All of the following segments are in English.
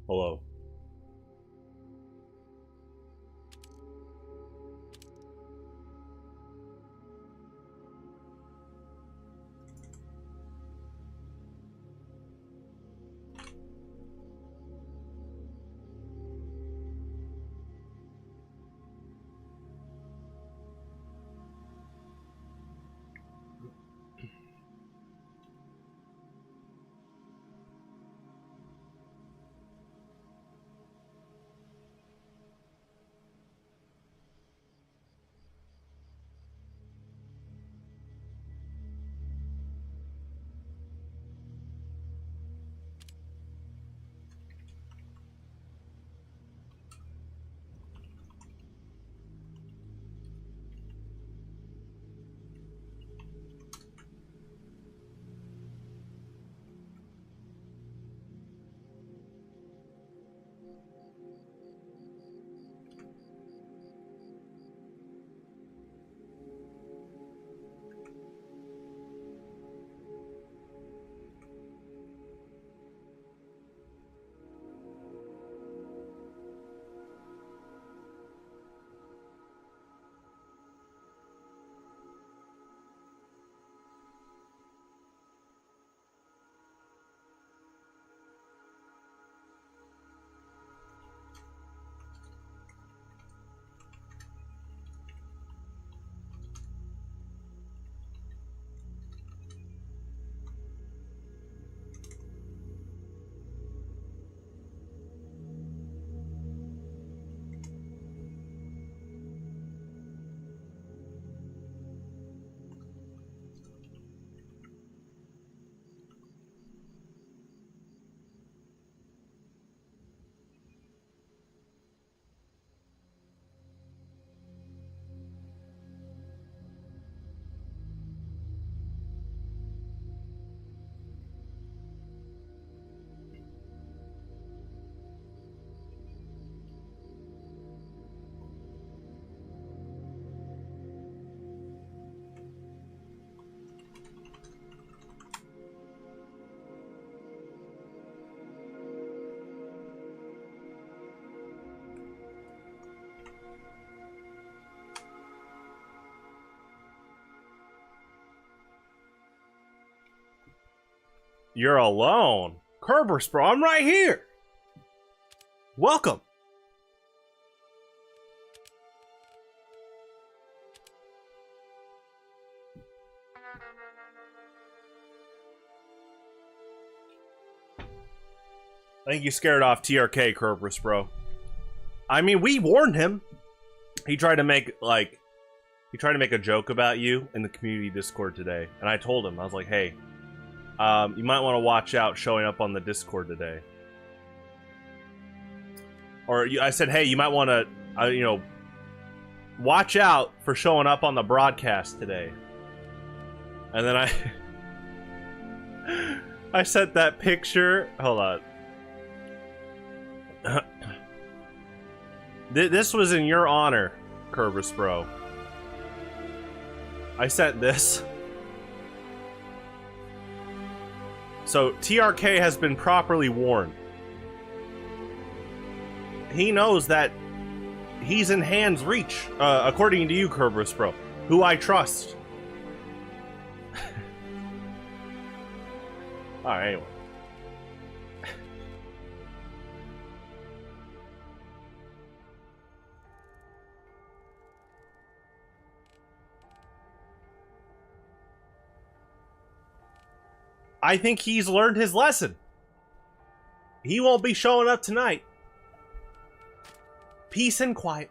Hello. You're alone. Kerberos, bro, I'm right here. Welcome. I think you scared off TRK, Kerberos, bro. I mean, we warned him. He tried to make a joke about you in the community Discord today, and I told him, I was like, hey, you might want to watch out showing up on the Discord today. Or I said, hey, you might want to, you know, watch out for showing up on the broadcast today. And then I sent that picture. Hold on. This was in your honor, Kerberos, bro. I sent this. So, TRK has been properly warned. He knows that he's in hand's reach, according to you, Kerberos, bro, who I trust. Alright, anyway. I think he's learned his lesson. He won't be showing up tonight. Peace and quiet.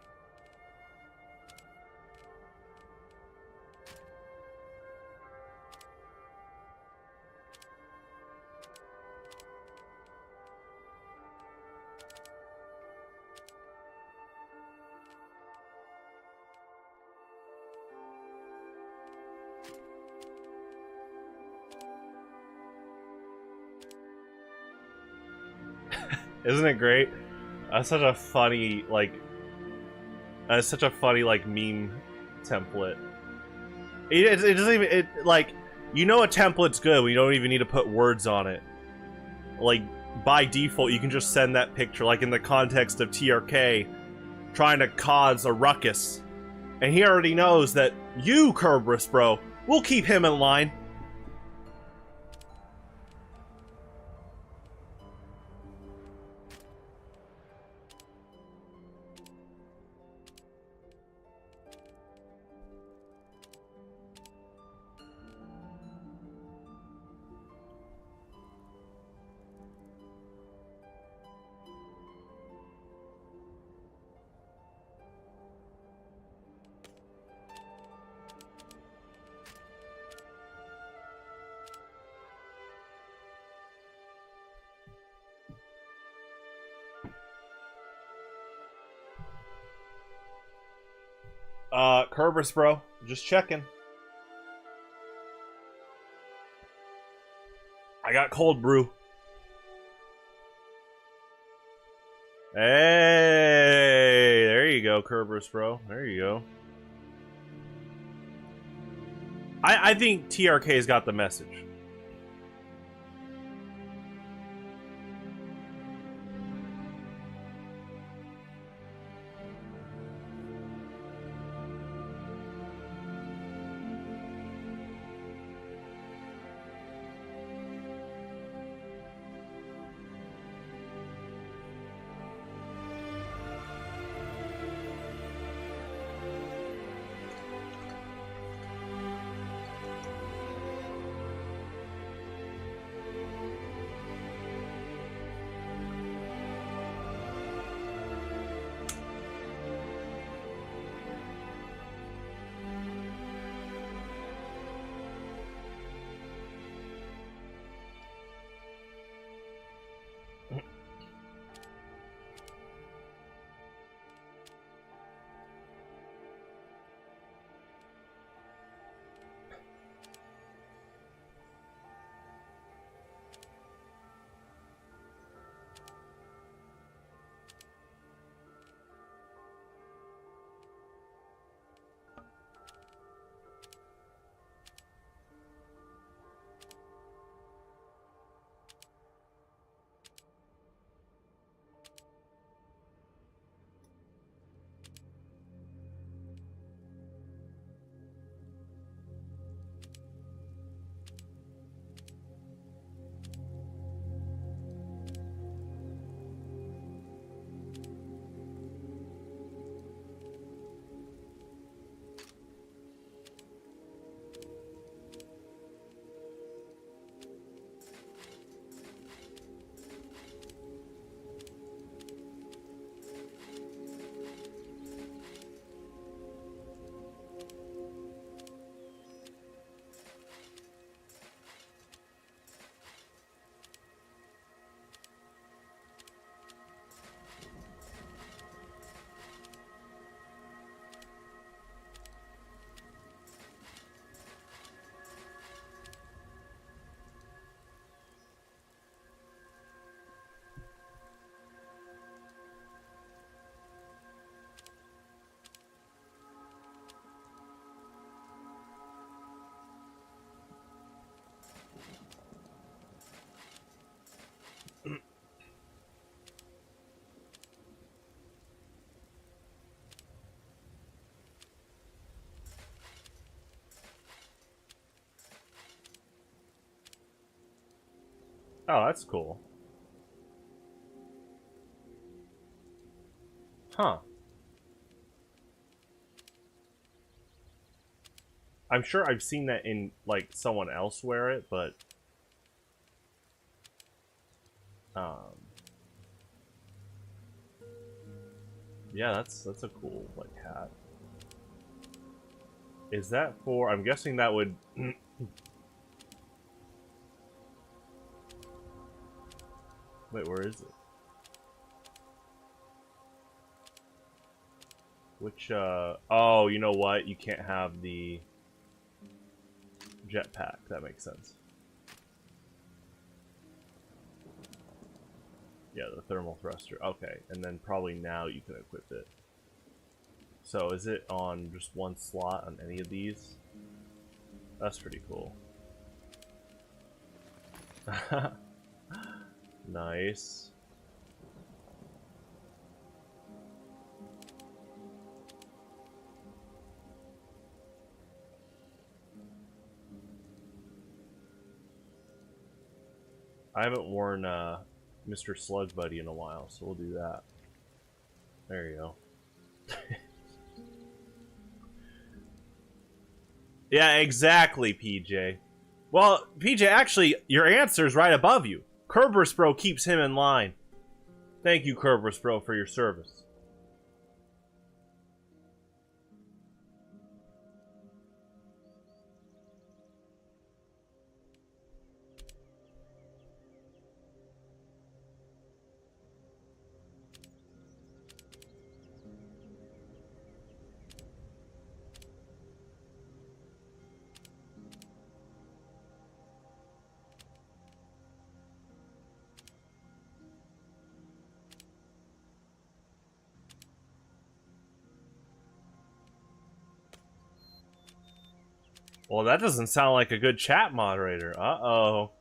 Isn't it great? That's such a funny, like, meme template. It doesn't even, like, you know a template's good when you don't even need to put words on it. Like, by default, you can just send that picture, like in the context of TRK trying to cause a ruckus. And he already knows that you, Kerberos, bro, will keep him in line. Kerberos, bro, just checking. I got cold brew. Hey, there you go, Kerberos, bro. There you go. I think TRK's got the message. Oh, that's cool. Huh. I'm sure I've seen that in, like, someone else wear it, but... yeah, that's a cool, like, hat. Is that for... I'm guessing that would... Wait, where is it? Which, oh, you know what? You can't have the jetpack. That makes sense. Yeah, the thermal thruster. Okay, and then probably now you can equip it. So, is it on just one slot on any of these? That's pretty cool. Nice. I haven't worn Mr. Slug Buddy in a while, so we'll do that. There you go. Yeah, exactly, PJ. Well, PJ, actually, your answer's right above you. Kerberos Bro keeps him in line. Thank you, Kerberos Bro, for your service. Well, that doesn't sound like a good chat moderator. Uh-oh.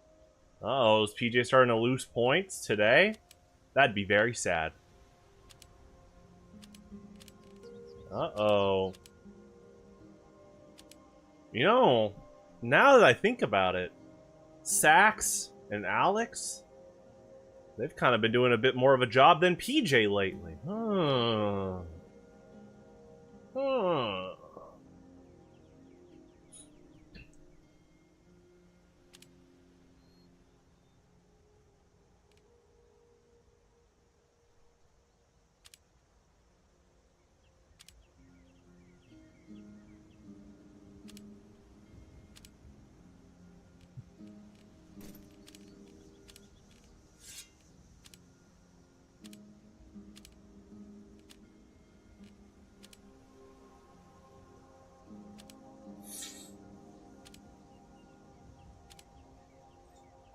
Uh-oh, is PJ starting to lose points today? That'd be very sad. Uh-oh. You know, now that I think about it, Sax and Alex, they've kind of been doing a bit more of a job than PJ lately. Huh. Huh.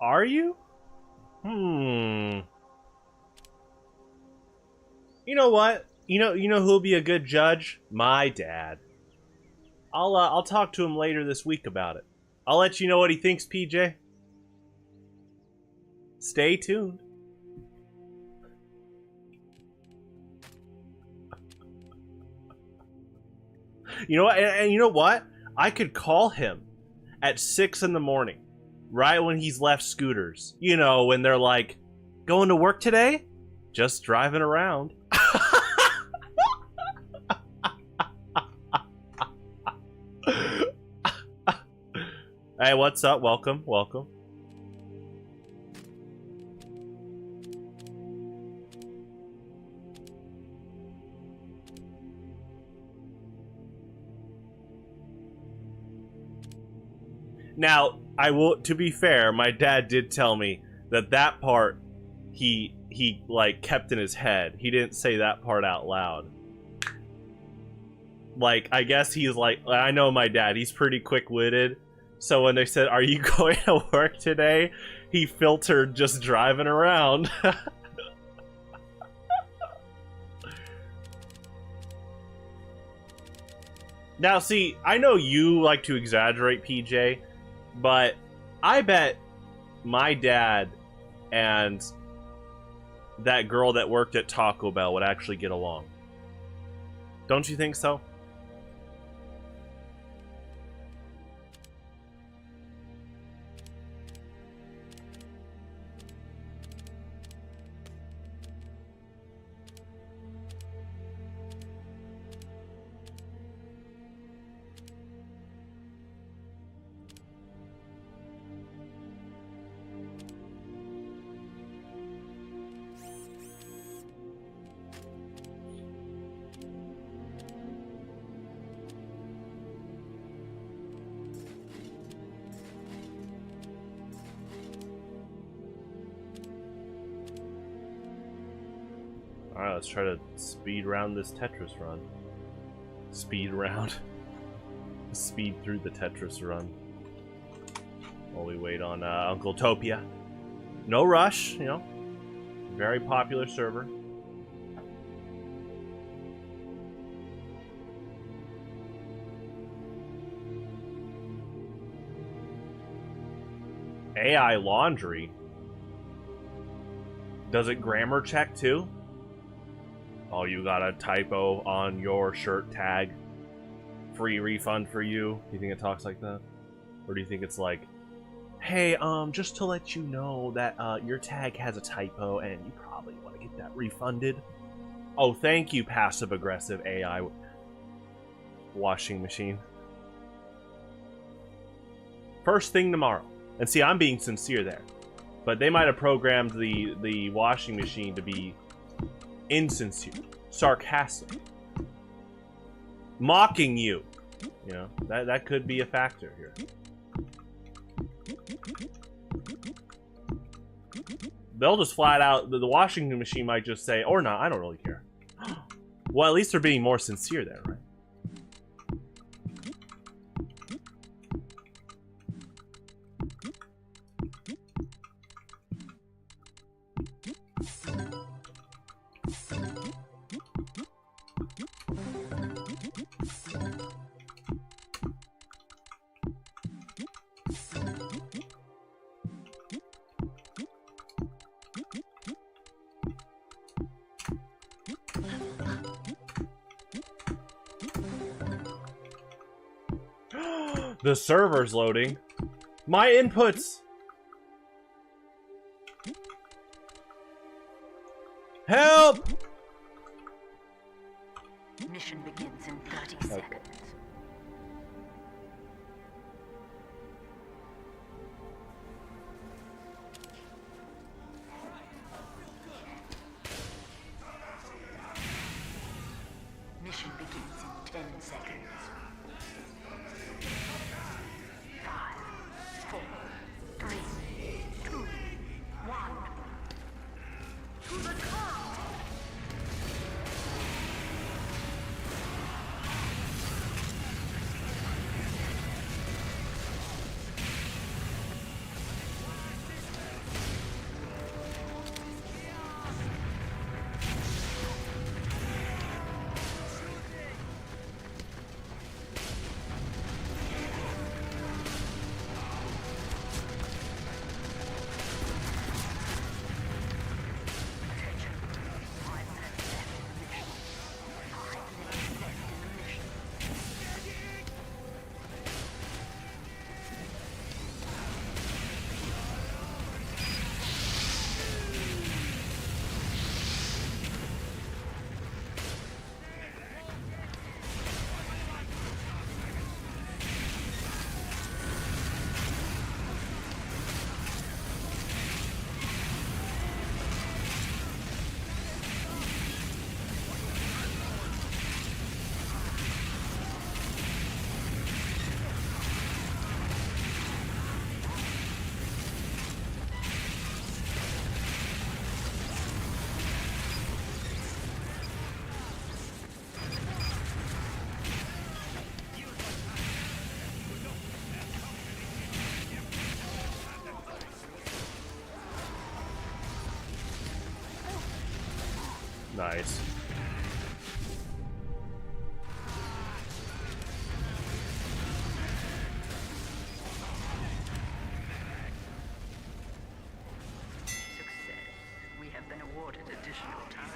Are you? You know what? You know who'll be a good judge? My dad. I'll talk to him later this week about it. I'll let you know what he thinks, PJ. Stay tuned. You know what? And you know what? I could call him at 6 in the morning, right when he's left Scooters. You know, when they're like, going to work today? Just driving around. Hey, what's up? Welcome, welcome. Now, I will, to be fair, my dad did tell me that part he like kept in his head. He didn't say that part out loud. Like, I guess he's like, I know my dad, he's pretty quick-witted. So when they said, "Are you going to work today?" he filtered just driving around. Now, see, I know you like to exaggerate, PJ, but I bet my dad and that girl that worked at Taco Bell would actually get along. Don't you think so? Alright, let's try to speed round this Tetris run. Speed round. Speed through the Tetris run. While we wait on Uncletopia. No rush, you know. Very popular server. AI laundry. Does it grammar check too? Oh, you got a typo on your shirt tag. Free refund for you. Do you think it talks like that? Or do you think it's like, hey, just to let you know that your tag has a typo and you probably want to get that refunded? Oh, thank you, passive-aggressive AI washing machine. First thing tomorrow. And see, I'm being sincere there. But they might have programmed the washing machine to be insincere, sarcastic, mocking you. You know, that could be a factor here. They'll just flat out, the washing machine might just say, or not, I don't really care. Well, at least they're being more sincere there, right? The server's loading. My inputs! Help! Mission begins in 30 seconds. Mission begins in 10 seconds. 5, 4, 3, 2, 1. To the top! Nice. Success. We have been awarded additional time.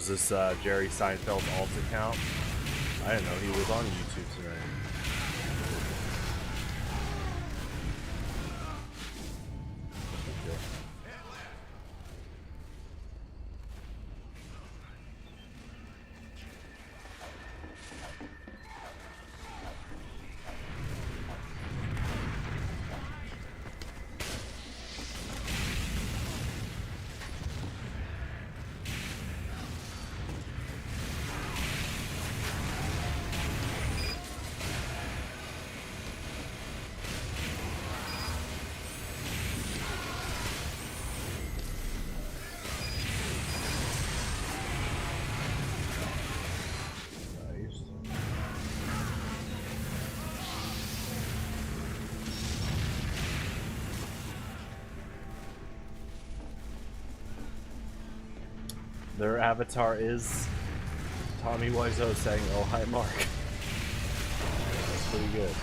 Was this Jerry Seinfeld's alt account? I didn't know he was on YouTube tonight. Their avatar is Tommy Wiseau saying, "Oh, hi, Mark." That's pretty good.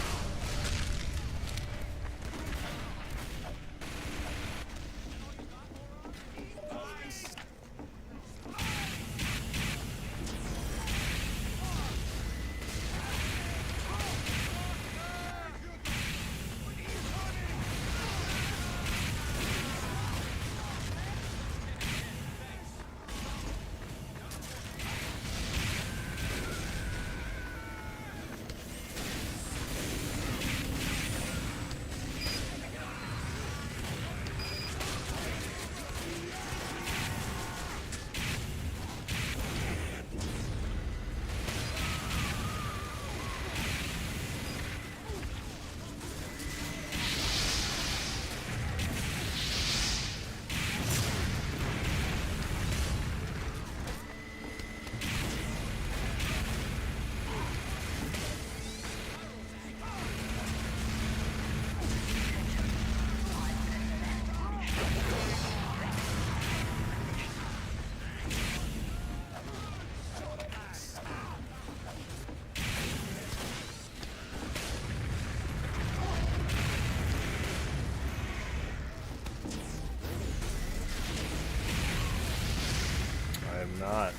Not.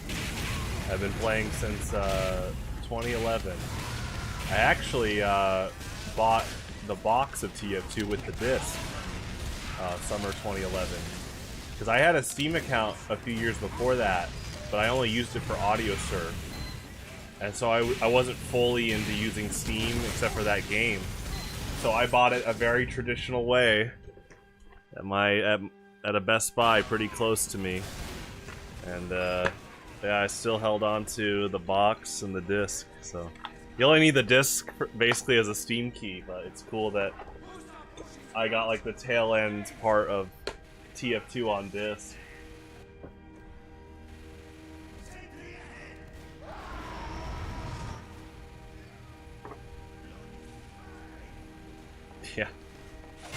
I've been playing since 2011. I actually bought the box of TF2 with the disc summer 2011 because I had a Steam account a few years before that, but I only used it for audio serve, and so I wasn't fully into using Steam except for that game. So I bought it a very traditional way at a Best Buy pretty close to me. And yeah, I still held on to the box and the disc, so you only need the disc basically as a Steam key, but it's cool that I got like the tail end part of TF2 on disc. Yeah,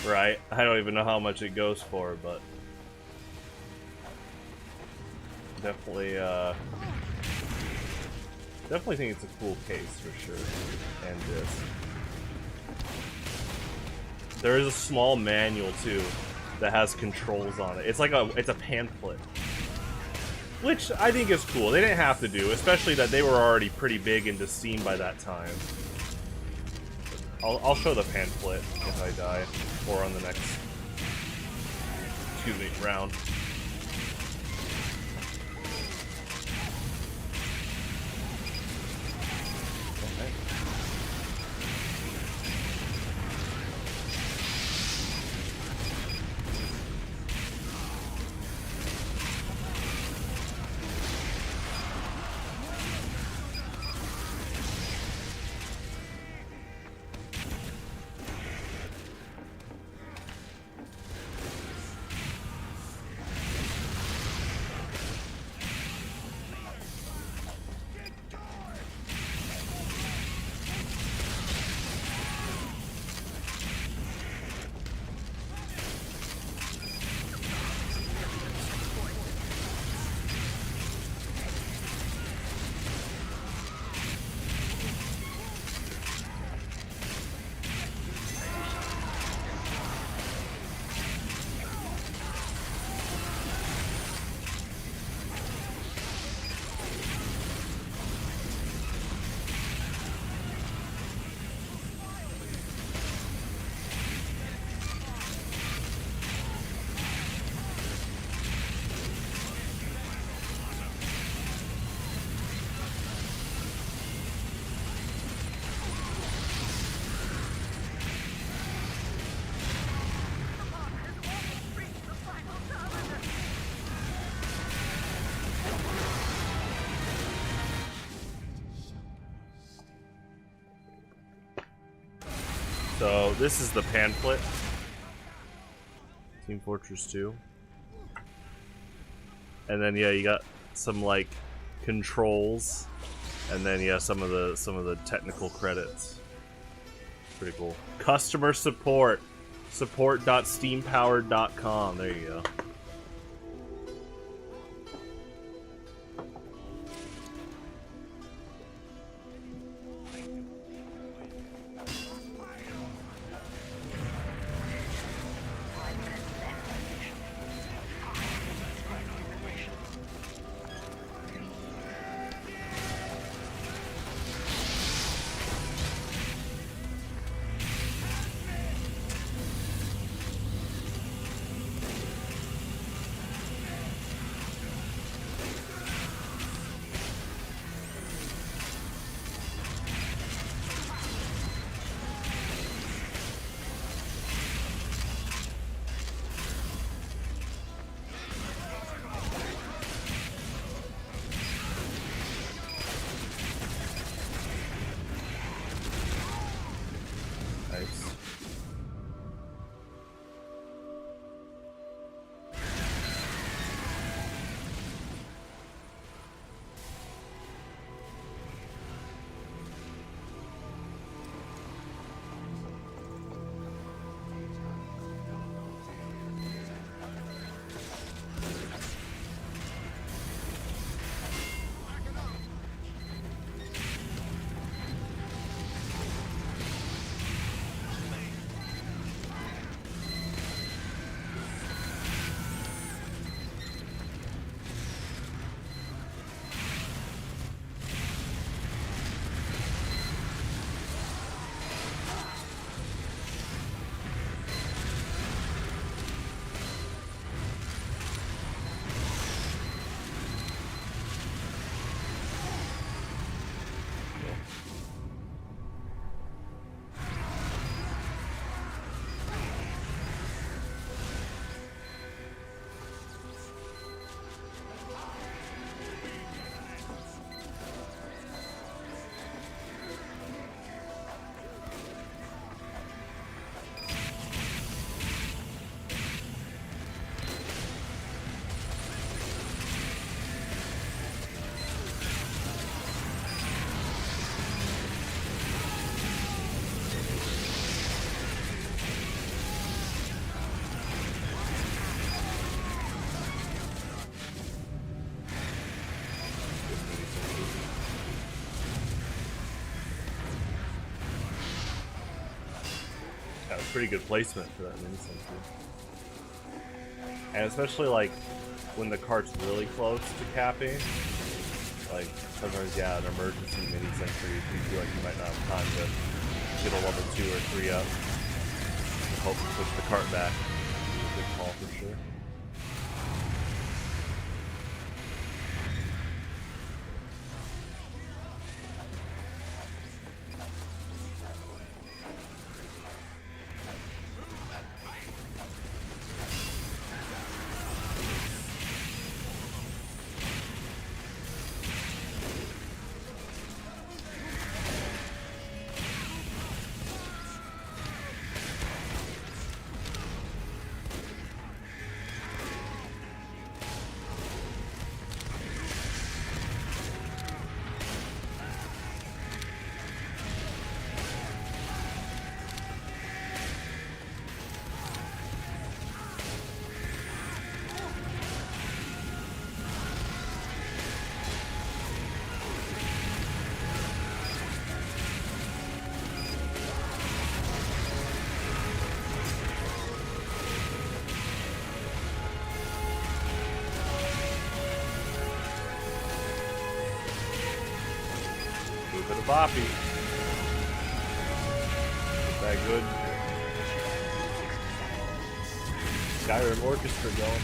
right. I don't even know how much it goes for, but definitely, definitely think it's a cool case for sure. And disc. There is a small manual too that has controls on it. It's like it's a pamphlet, which I think is cool. They didn't have to do, especially that they were already pretty big into Steam by that time. I'll show the pamphlet if I die, or on the next, excuse me, round. So this is the pamphlet. Team Fortress 2. And then yeah, you got some like controls, and then yeah, some of the technical credits. Pretty cool. Customer support. Support.steampowered.com. There you go. Pretty good placement for that mini sentry. And especially like when the cart's really close to capping, like sometimes yeah, an emergency mini sentry, if you feel like you might not have time to get a level 2 or 3 up, to help push the cart back. It's a good call for sure. Boppy. Is that good? Skyrim Orchestra going.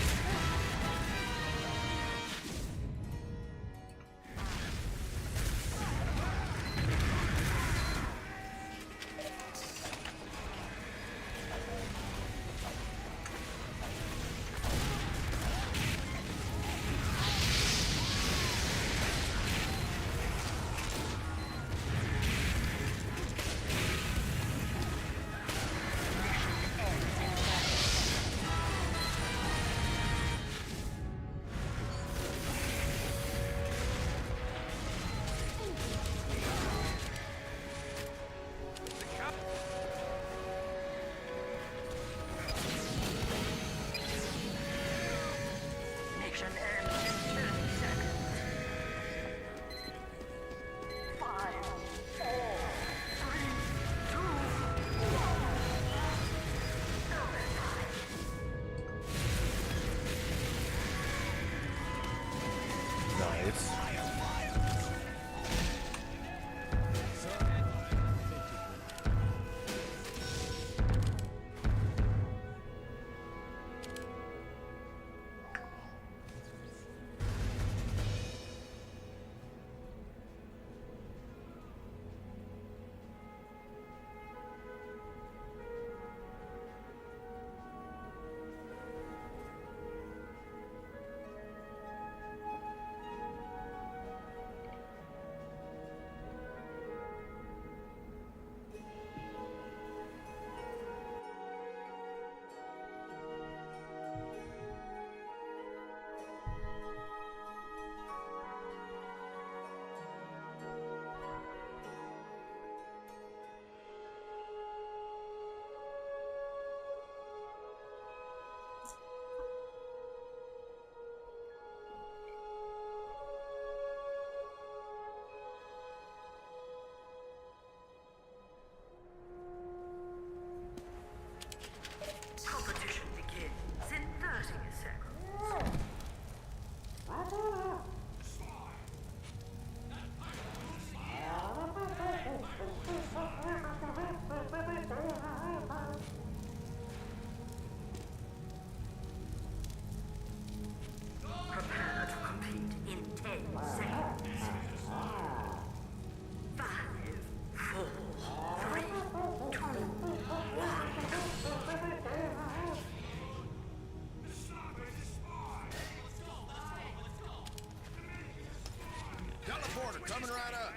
coming right up.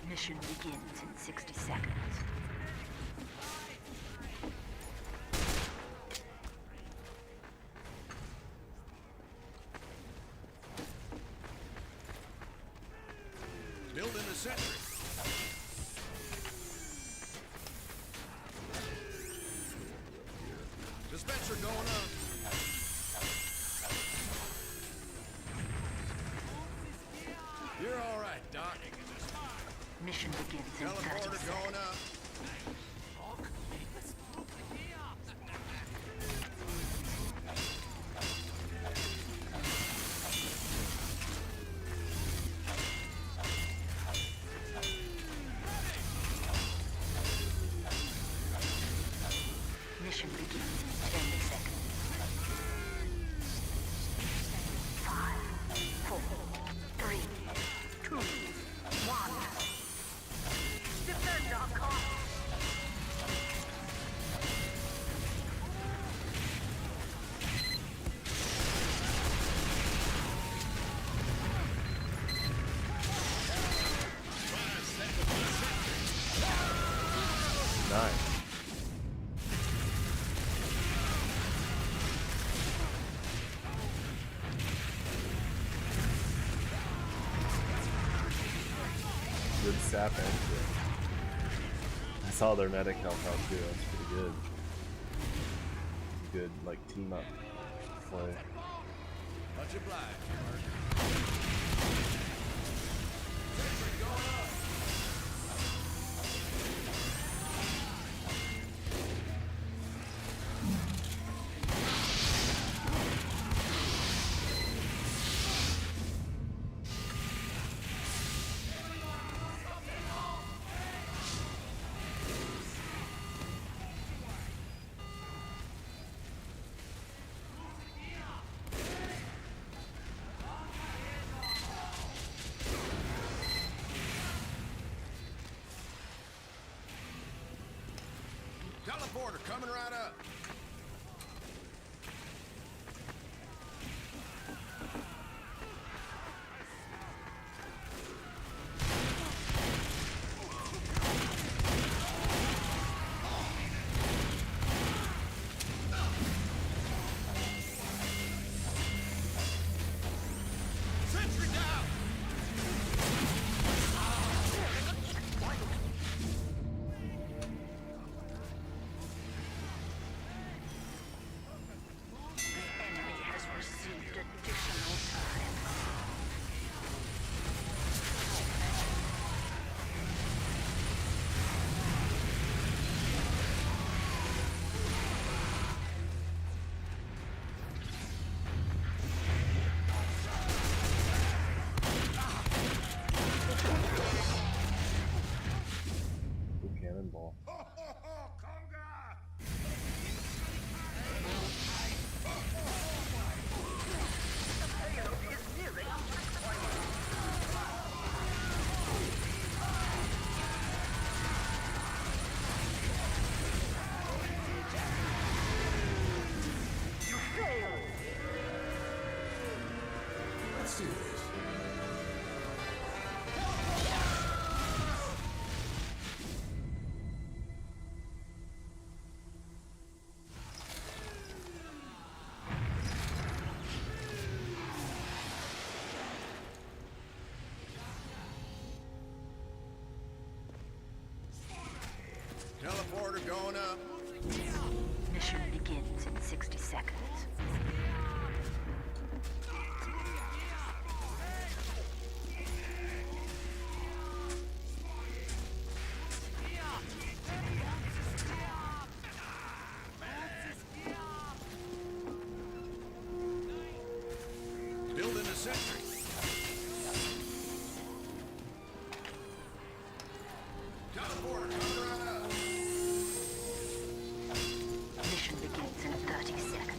Mission begins in 60 seconds. Building a sentry. Dispenser going up. You're all right, Doc. Mission begins in 30 Teleporter seconds. going up. Mission begins in 10 seconds. 5, 4, 3, 2, 1. Defend our cause. Nice. Good sap and shit. I saw their medic health out too. That's pretty good. Good like team up play. Much obliged, Parker. Sentry going up. Teleporter coming right up. Sentry down. The enemy has received additional time. Good cannonball. Ho, ho, ho, Conga! Let's do this. Teleporter going up. Mission begins in 60 seconds. Building a sentry. Teleporter coming right up. Mission begins in 30 seconds.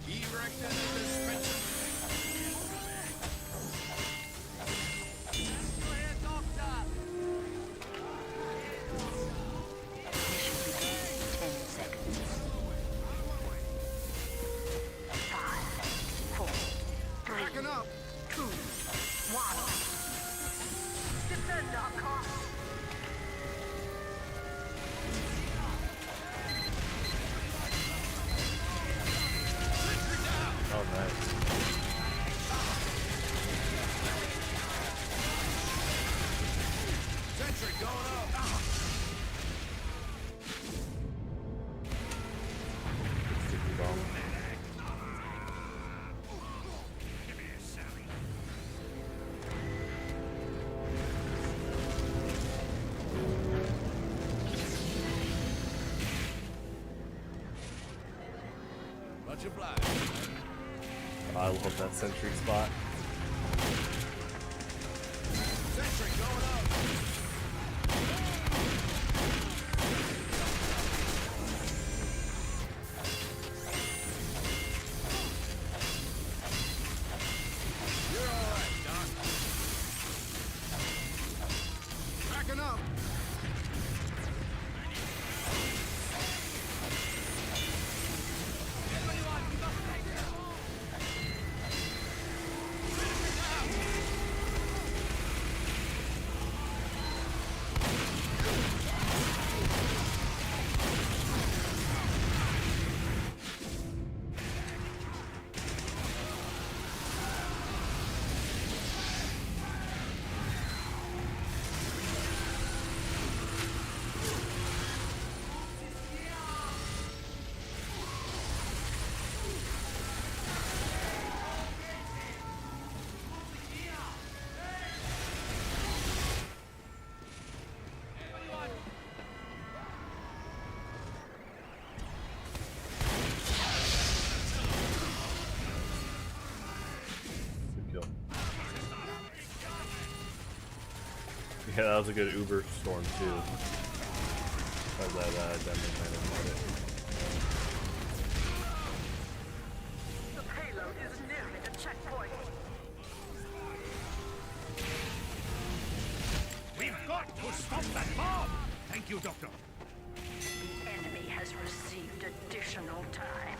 Erecting a dispenser. Mission begins Oh, nice. Sentry going up. Sticky bomb. Much obliged. I love that sentry spot. Sentry going up. You're all right, Doc. Backing up. Good kill. Yeah, that was a good Uber storm too. Because that damage might have made it. The payload is nearing the checkpoint. We've got to stop that bomb! Thank you, Doctor. The enemy has received additional time.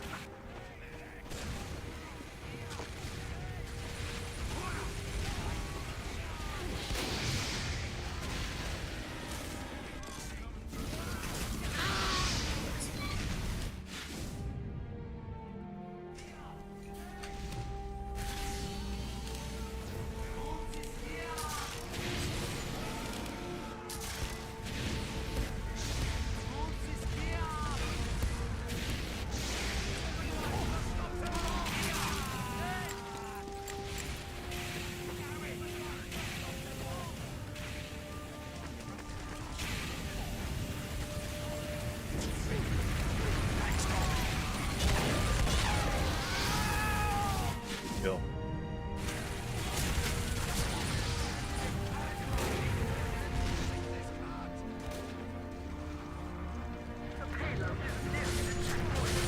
Kill. The payload is nearing the checkpoint.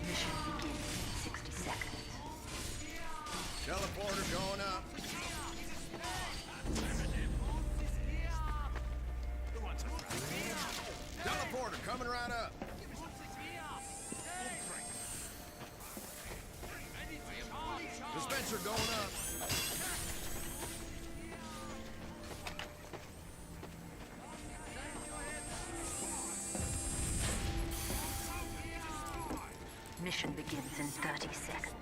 Mission begins in 60 seconds. Teleporter going up. Teleporter coming right up. Dispenser going up. Mission begins in 30 seconds.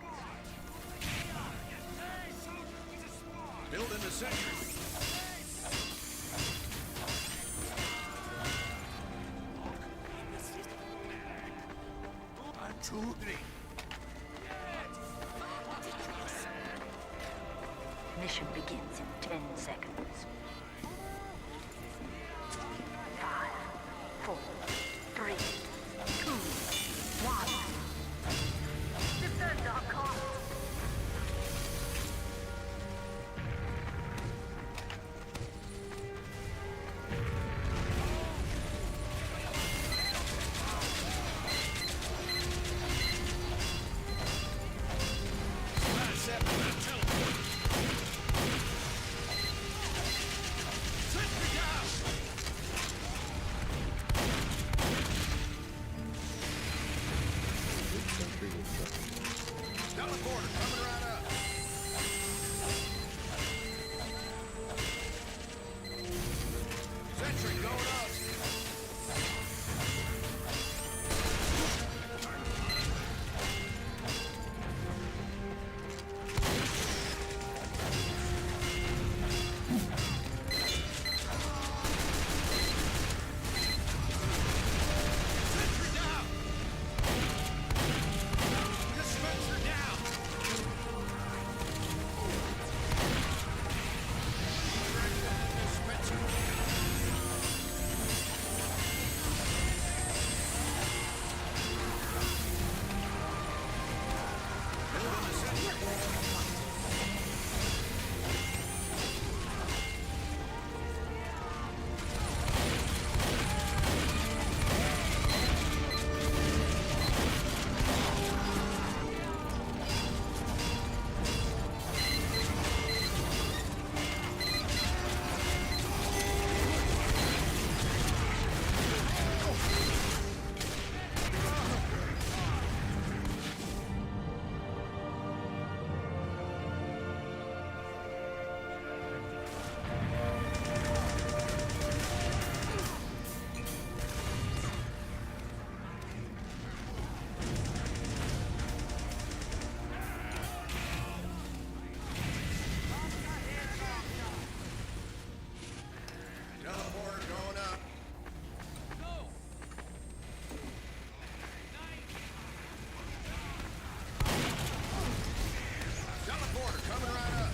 Building the sentry. 1, 2, 3. Mission begins in 10 seconds. 5, 4, Sentry going up. Sentry down. Dispenser down. Dispenser. Building the sentry. Teleporter going up. Teleporter coming right up.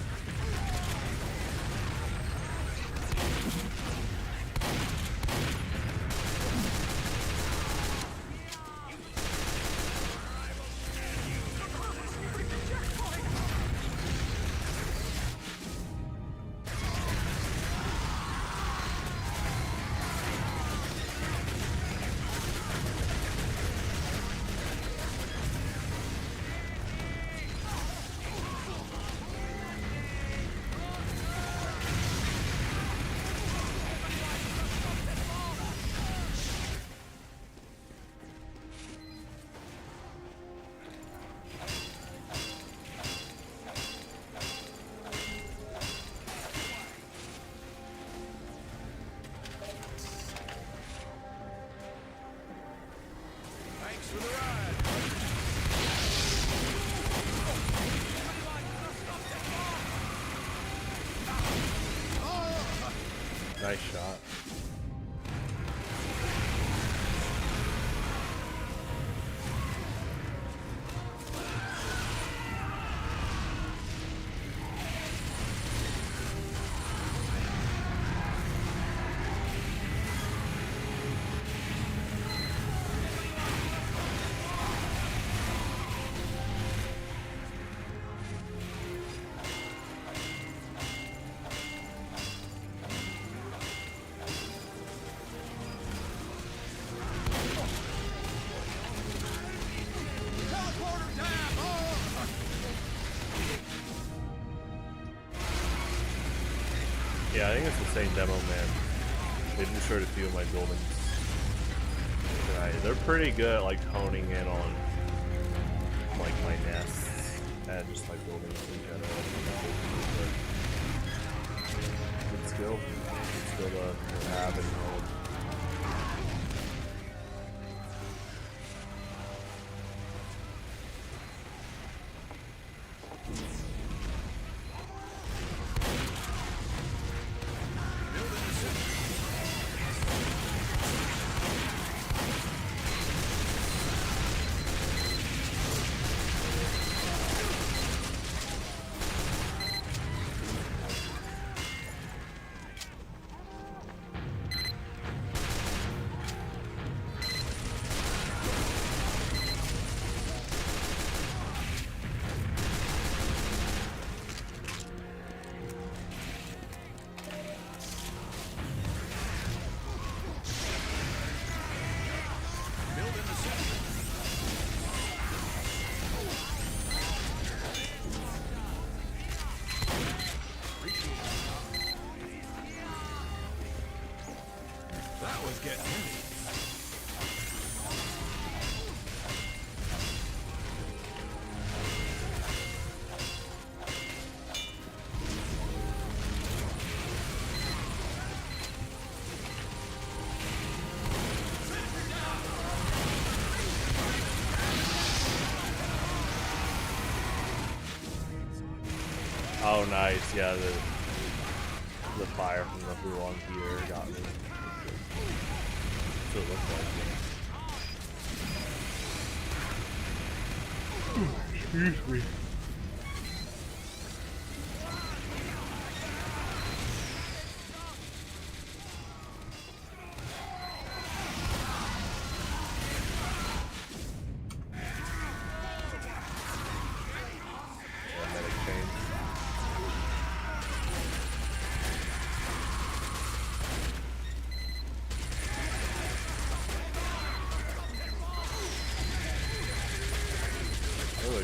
Thanks for the ride. Nice shot. Teleporter down. Oh. Yeah, I think it's the same demo, man. They just showed a few of my buildings tonight. They're pretty good at like honing in on like my nests and just like buildings in general. Good skill. Good skill to have and hold. Oh, nice. Yeah, the fire from the Huang here got me. That's what it looks like. Yeah. Excuse me.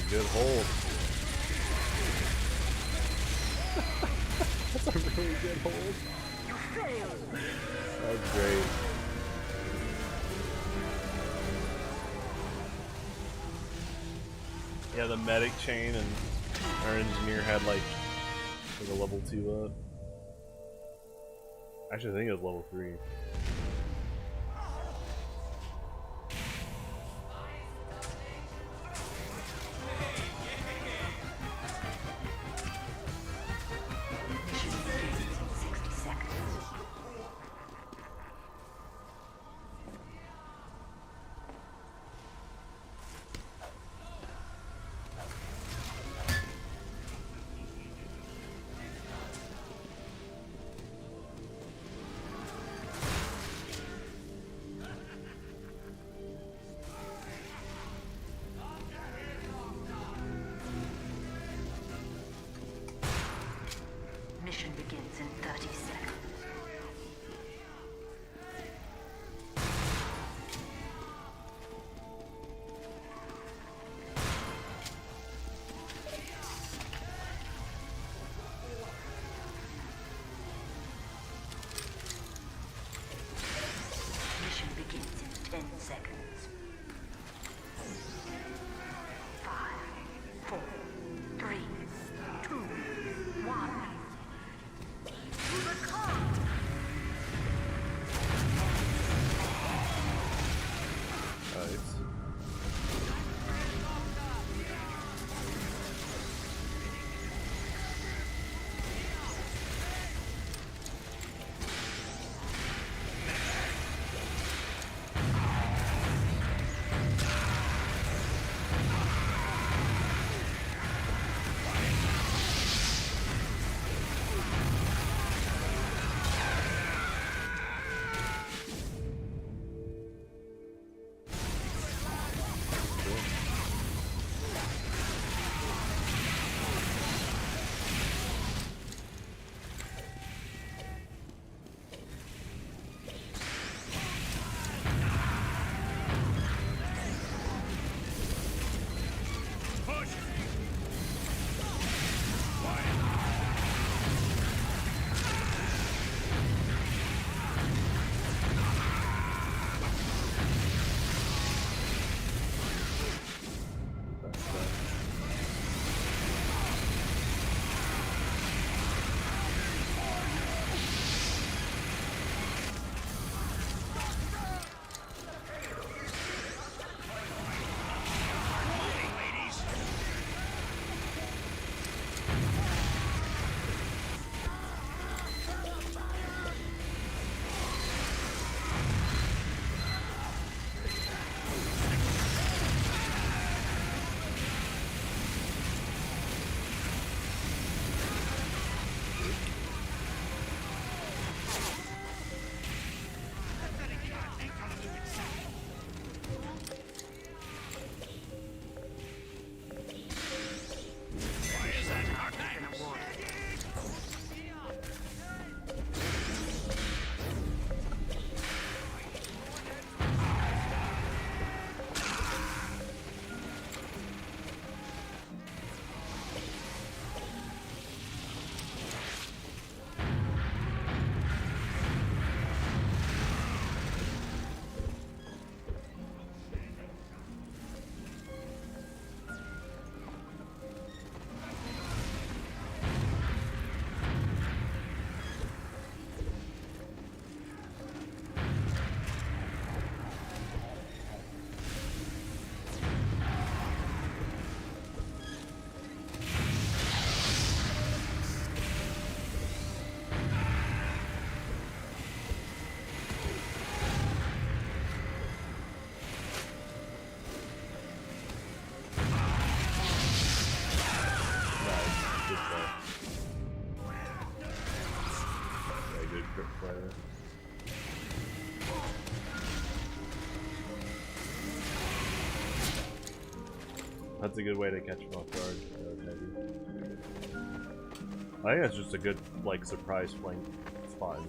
Good hold. That's a really good hold. You failed. That's great. Yeah, the medic chain and our engineer had like a level 2 up. Actually, I think it was level 3. That's a good way to catch him off guard. Maybe. I think that's just a good, like, surprise flank spot.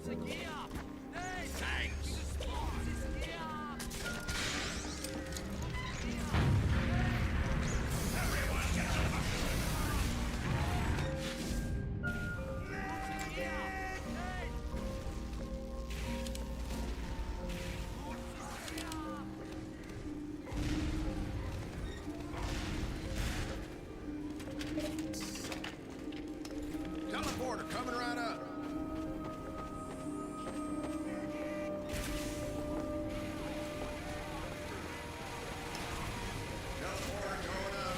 Teleporter coming right up. Teleporter going up.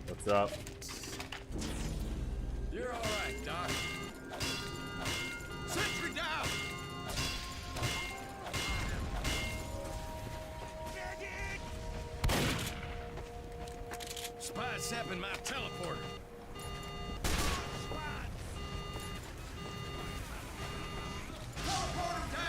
What's up? You're all right, Doc. Sentry down. Spy sapping my teleporter. Teleporter down.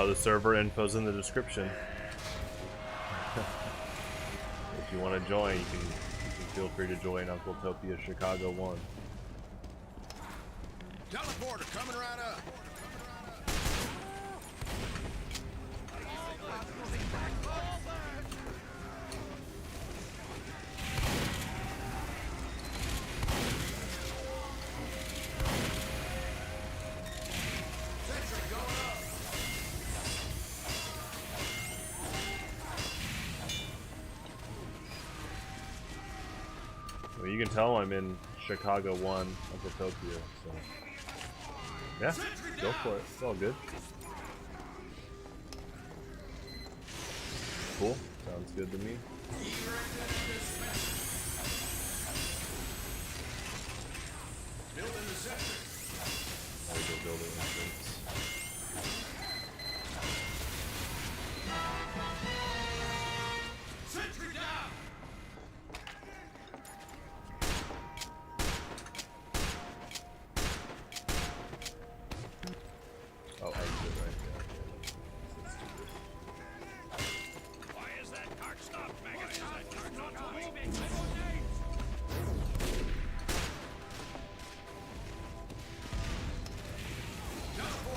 The server info's in the description. If you want to join, you can feel free to join Uncletopia Chicago 1. Teleporter coming right up. Sentry going up. Well, you can tell I'm in Chicago 1, Uncletopia, so yeah, go for it. It's all good. Cool. Sounds good to me. Building the sentry. I'll go build an entrance. Sentry down. Oh, exit right there. Why is that cart stopped, Megan? Is that cart not moving? Teleporter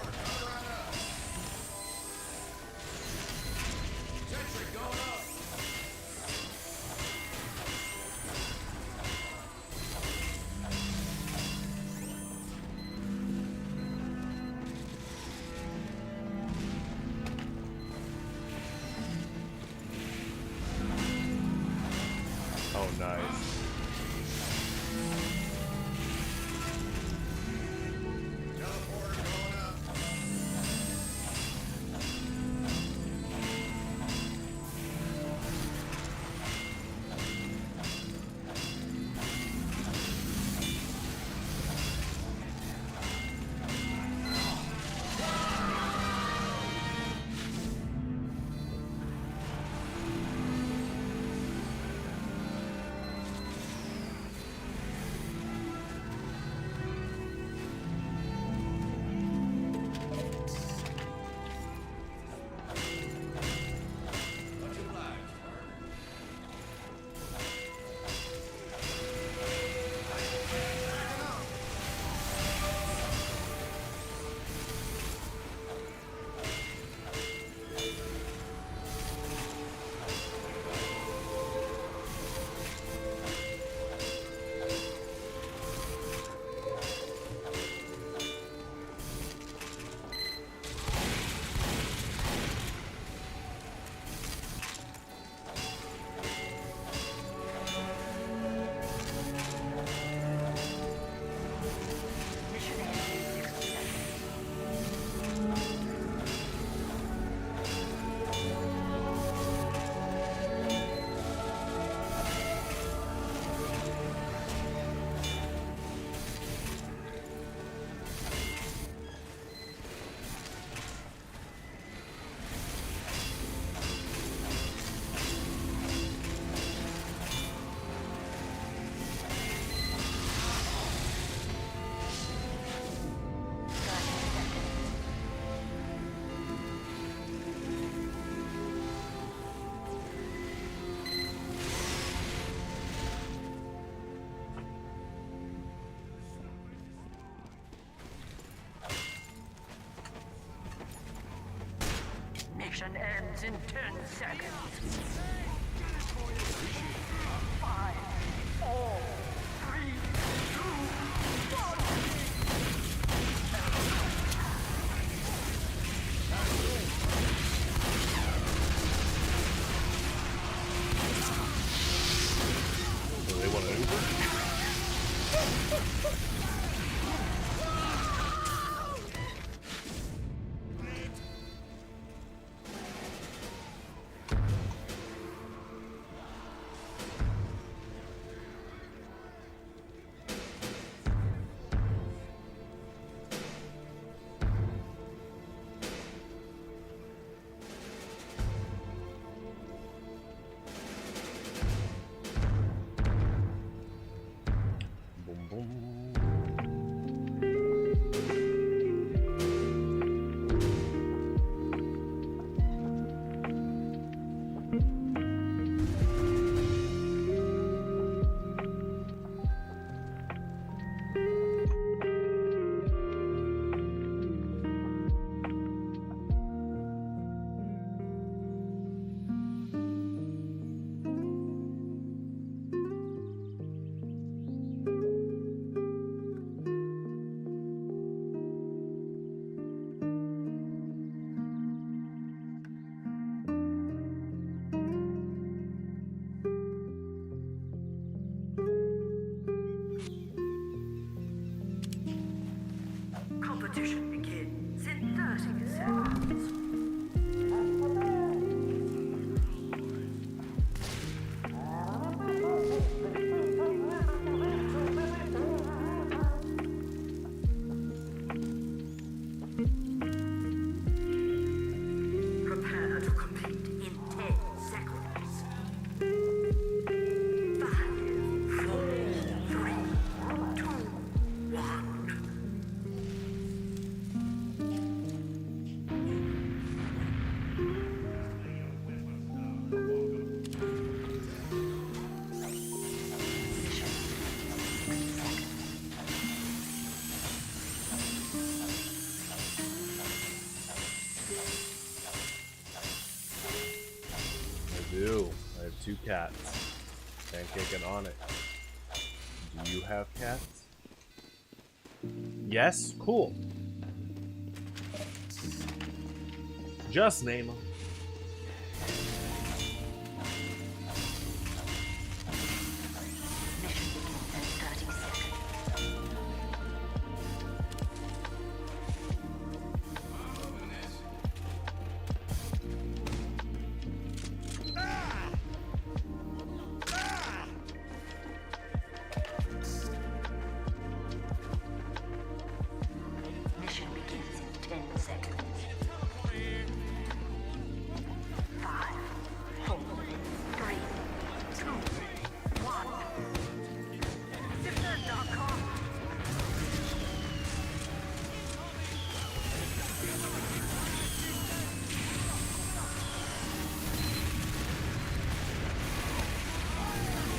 Mission ends in 10 seconds. 5, 4, 3, 2, 1. So they want to Uber? Boom, boom. Competition begins in 30 seconds. Prepare to compete in 10 seconds. 5, 4, 3, 2, 1. I do. I have 2 cats. Pancake and on it. Do you have cats? Yes? Cool. Just name them. Mission begins in 30 seconds. Mission begins in 10 seconds. 5, 4, 3, 2, 1. Zipner.com.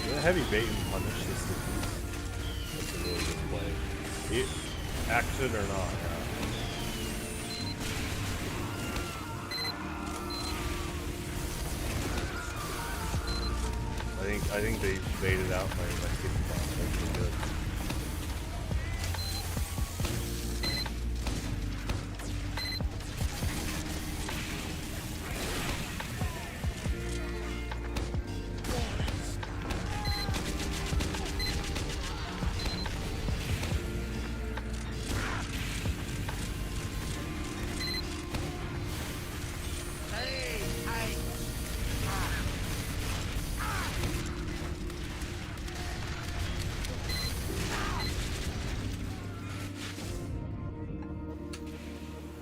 The heavy bait and punish this defeat. That's a really good play. Action or not, yeah. I think they baited out my kitty bomb. That's really good.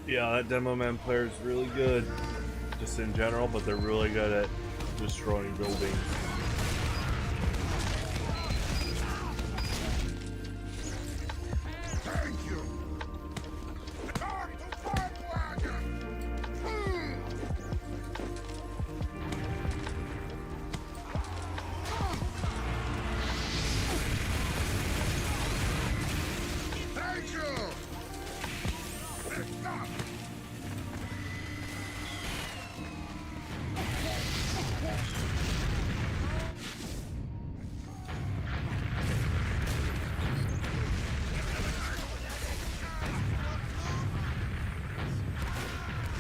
Yeah, that Demo Man player is really good, just in general, but they're really good at destroying buildings. Thank you. Attack the bandwagon. Thank you. It's not.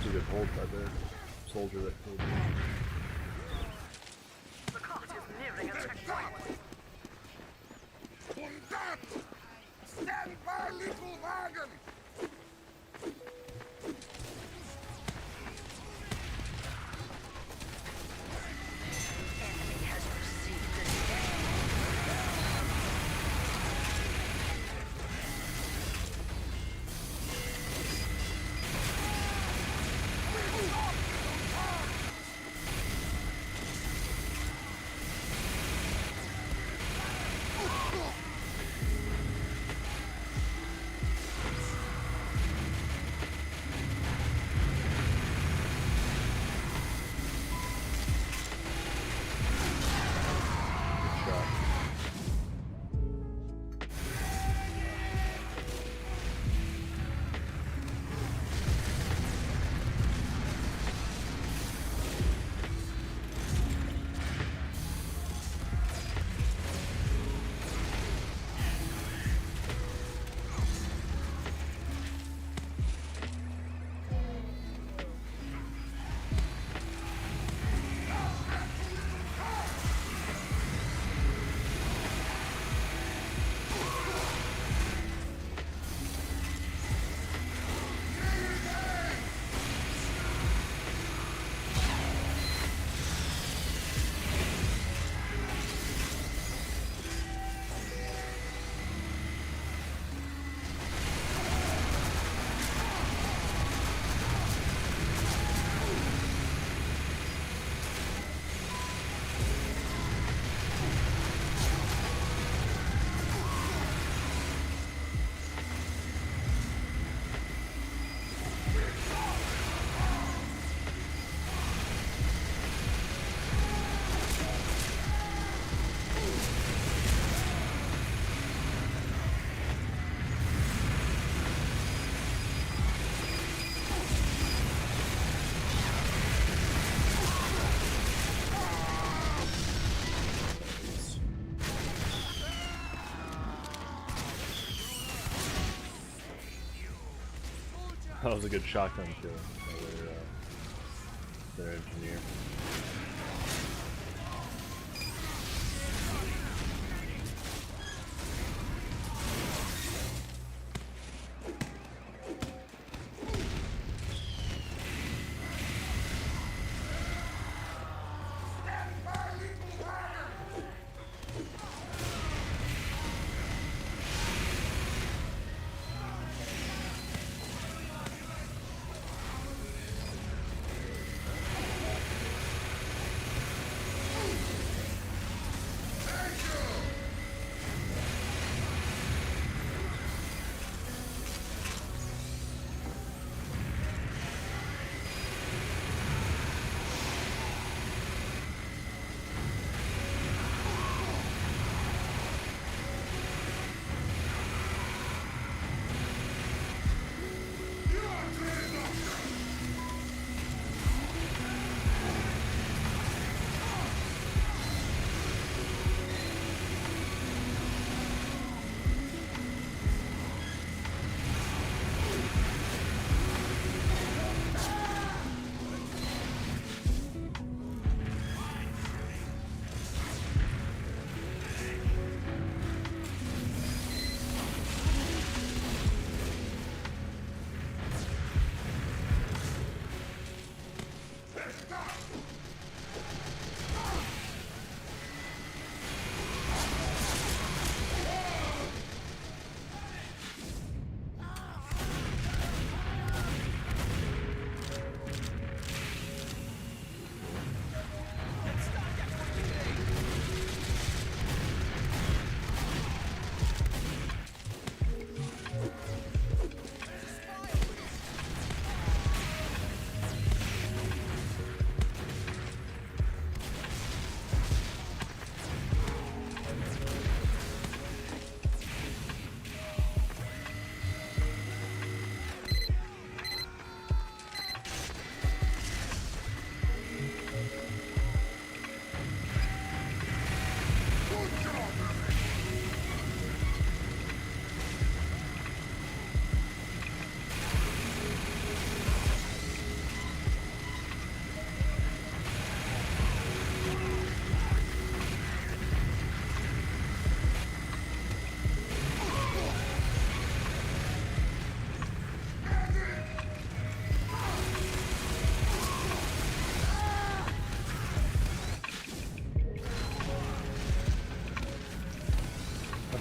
It's a good hold right there. Soldier that killed me. The cart is nearing a checkpoint. Undat! Stand by, little wagon! Enemy has received the Good shot. That was a good shotgun kill by their engineer.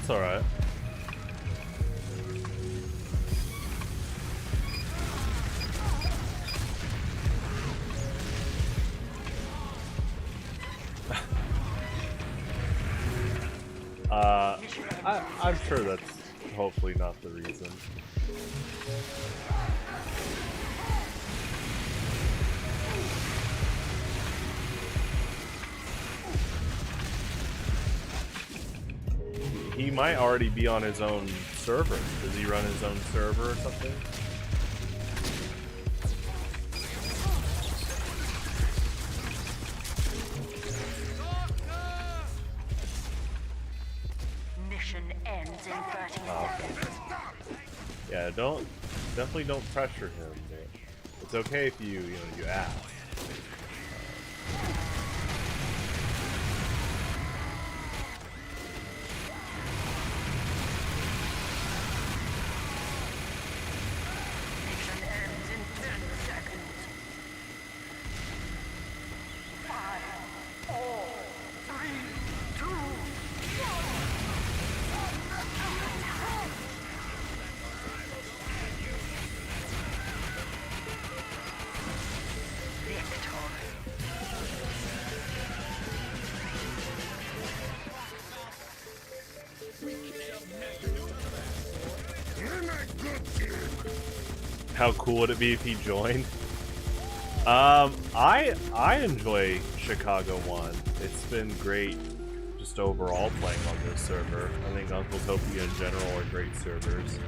That's alright. I'm sure that's hopefully not the reason. He might already be on his own server. Does he run his own server or something? Mission ends in 30 seconds. Yeah, definitely don't pressure him. But it's okay if you ask. Mission ends in 10 seconds. 5, 4, 3, 2, 1. Victory. You're not good, kid. How cool would it be if he joined? I enjoy Chicago 1. It's been great just overall playing on this server. I think Uncletopia in general are great servers.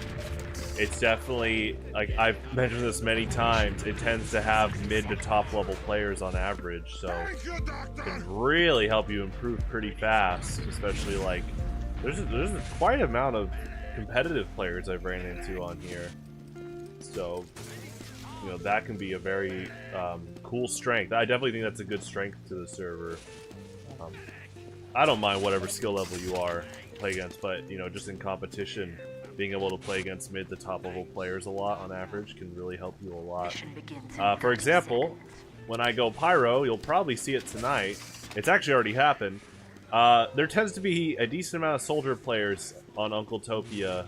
It's definitely, like I've mentioned this many times, it tends to have mid to top level players on average, so Thank you, it Doctor. can really help you improve pretty fast, especially like there's quite an amount of competitive players I've ran into on here. So, you know, that can be a very cool strength. I definitely think that's a good strength to the server. I don't mind whatever skill level you are to play against, but, you know, just in competition, being able to play against mid to top level players a lot on average can really help you a lot. Mission begins in For 30 example, seconds. when I go Pyro, you'll probably see it tonight. It's actually already happened. There tends to be a decent amount of soldier players on Uncletopia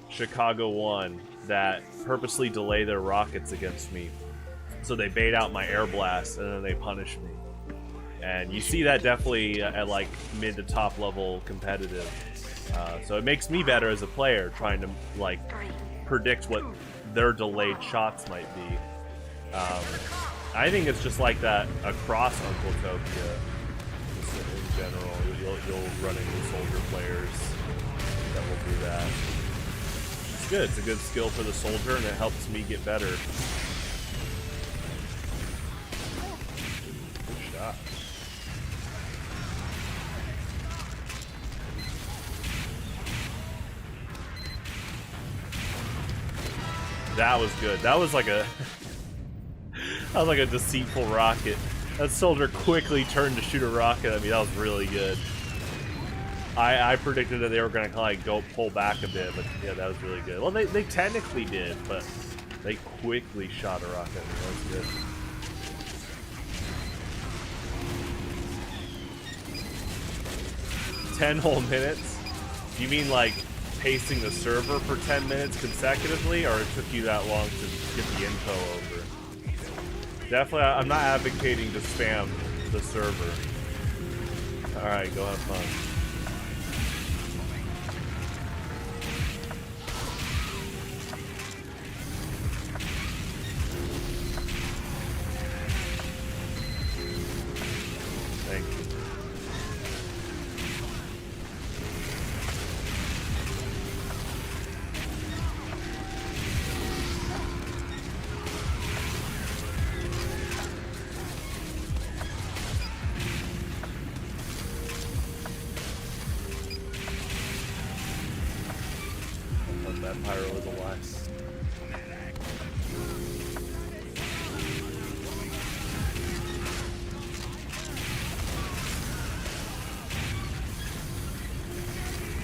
Chicago 1 that purposely delay their rockets against me. So they bait out my air blast and then they punish me. And you see that definitely at like mid to top level competitive. So it makes me better as a player trying to like predict what their delayed shots might be. I think it's just like that across Uncletopia. In general, you'll run into soldier players that will do that. It's good. It's a good skill for the soldier, and it helps me get better. Good shot. That was good. That was like a that was like a deceitful rocket. That soldier quickly turned to shoot a rocket at me. That was really good. I predicted that they were going to kind of like pull back a bit, but yeah, that was really good. Well, they technically did, but they quickly shot a rocket at me. That was good. 10 whole minutes? You mean like pacing the server for 10 minutes consecutively, or it took you that long to get the info over? Definitely, I'm not advocating to spam the server. Alright, go have fun. Thank you. That pyro was alive.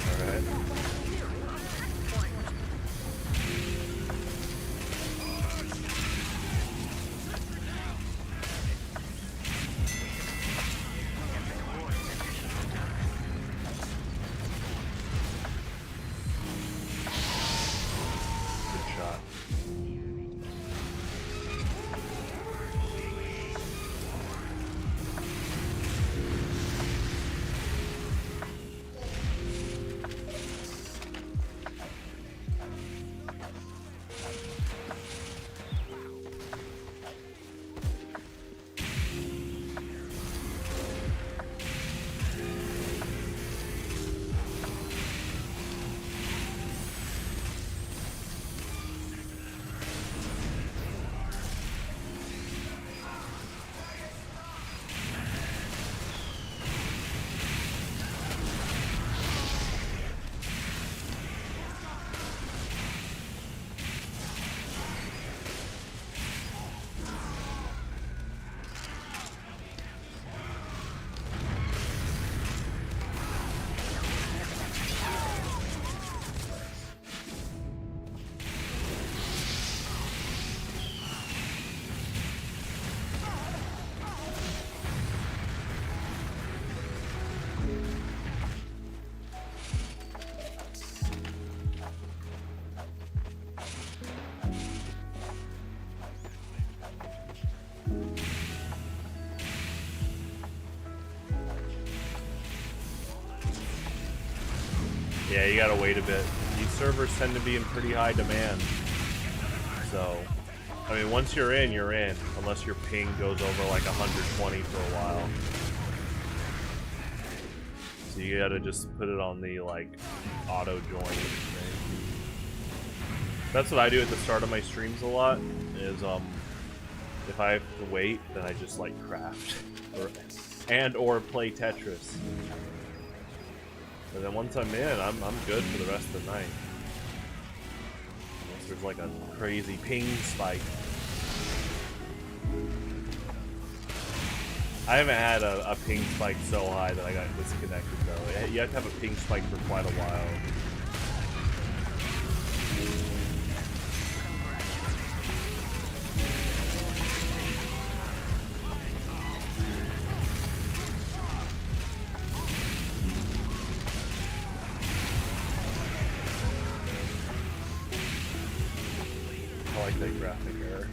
Alright. Yeah, you gotta wait a bit. These servers tend to be in pretty high demand. So, I mean, once you're in, unless your ping goes over like 120 for a while. So you gotta just put it on the, like, auto-join thing. That's what I do at the start of my streams a lot, is, if I have to wait, then I just, like, craft. or play Tetris. And then once I'm in, I'm good for the rest of the night. Unless there's like a crazy ping spike. I haven't had a ping spike so high that I got disconnected though. You have to have a ping spike for quite a while. I like that graphic error.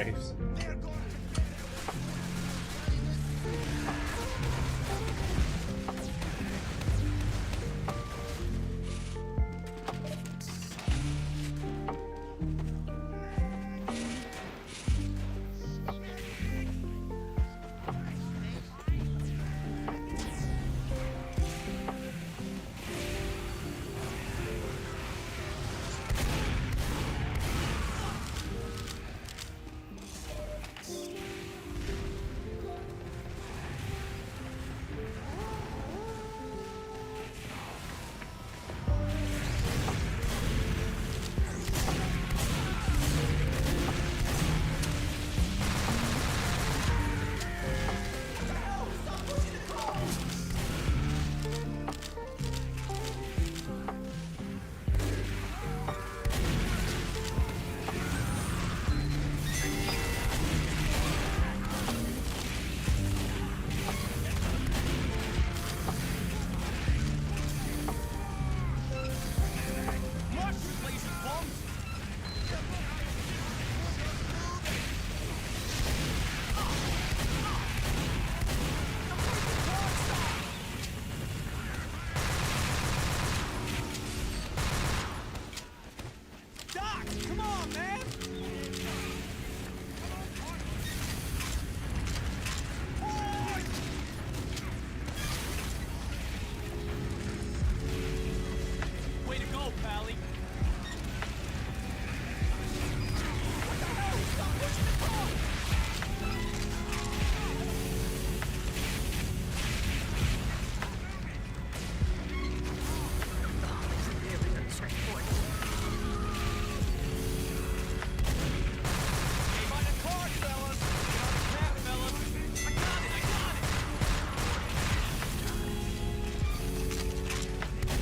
Nice.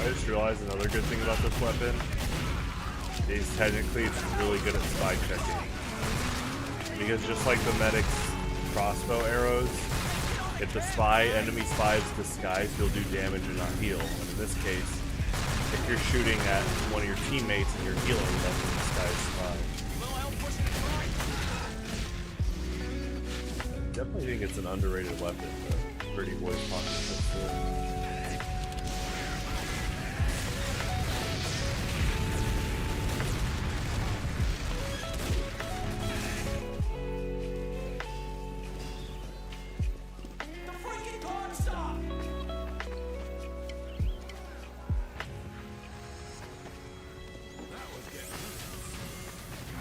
I just realized another good thing about this weapon is technically it's really good at spy checking. Because just like the medic's crossbow arrows, if the enemy spy is disguised, he'll do damage and not heal. And in this case, if if you're shooting at one of your teammates and you're healing, that's when this guy's fine. Definitely think it's an underrated weapon, the Pretty Boy Pocket Pistol.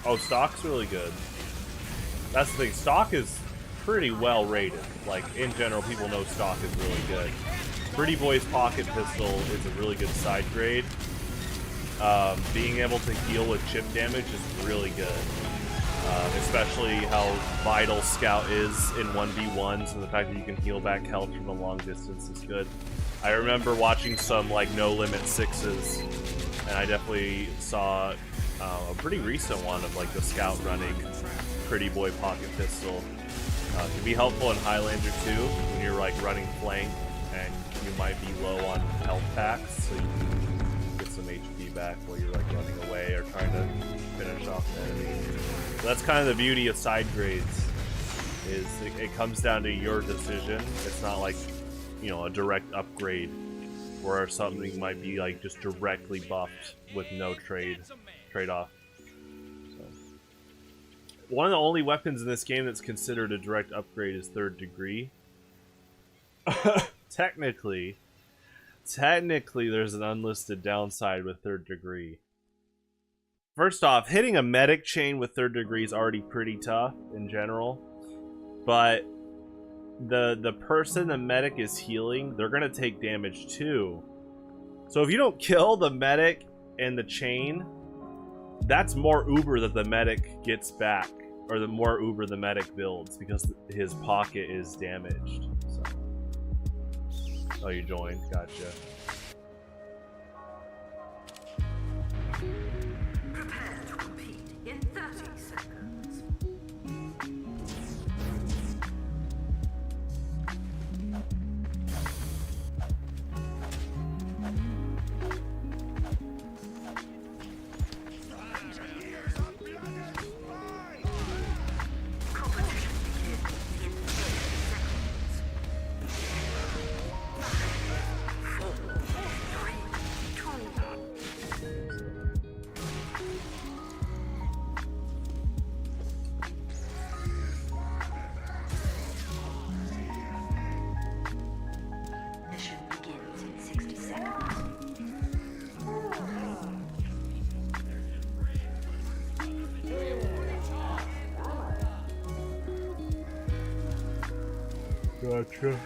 Oh, stock's really good. That's the thing. Stock is pretty well rated. Like, in general, people know stock is really good. Pretty Boy's Pocket Pistol is a really good side grade. Being able to heal with chip damage is really good. Especially how vital Scout is in 1v1s, and the fact that you can heal back health from a long distance is good. I remember watching some, like, No Limit 6s, and I definitely saw a pretty recent one of like the Scout running Pretty Boy Pocket Pistol. Can be helpful in Highlander too, when you're like running flank and you might be low on health packs, so you can get some HP back while you're like running away or trying to finish off an enemy. So that's kind of the beauty of side grades, is it comes down to your decision. It's not like, you know, a direct upgrade where something might be like just directly buffed with no trade-off. So. One of the only weapons in this game that's considered a direct upgrade is Third Degree. Technically, there's an unlisted downside with Third Degree. First off, hitting a medic chain with Third Degree is already pretty tough in general, but the person the medic is healing, they're gonna take damage too. So if you don't kill the medic and the chain, that's more Uber that the medic gets back, or the more Uber the medic builds, because his pocket is damaged. So. Oh, you joined. Gotcha. Prepare to compete in 30 seconds. Gotcha.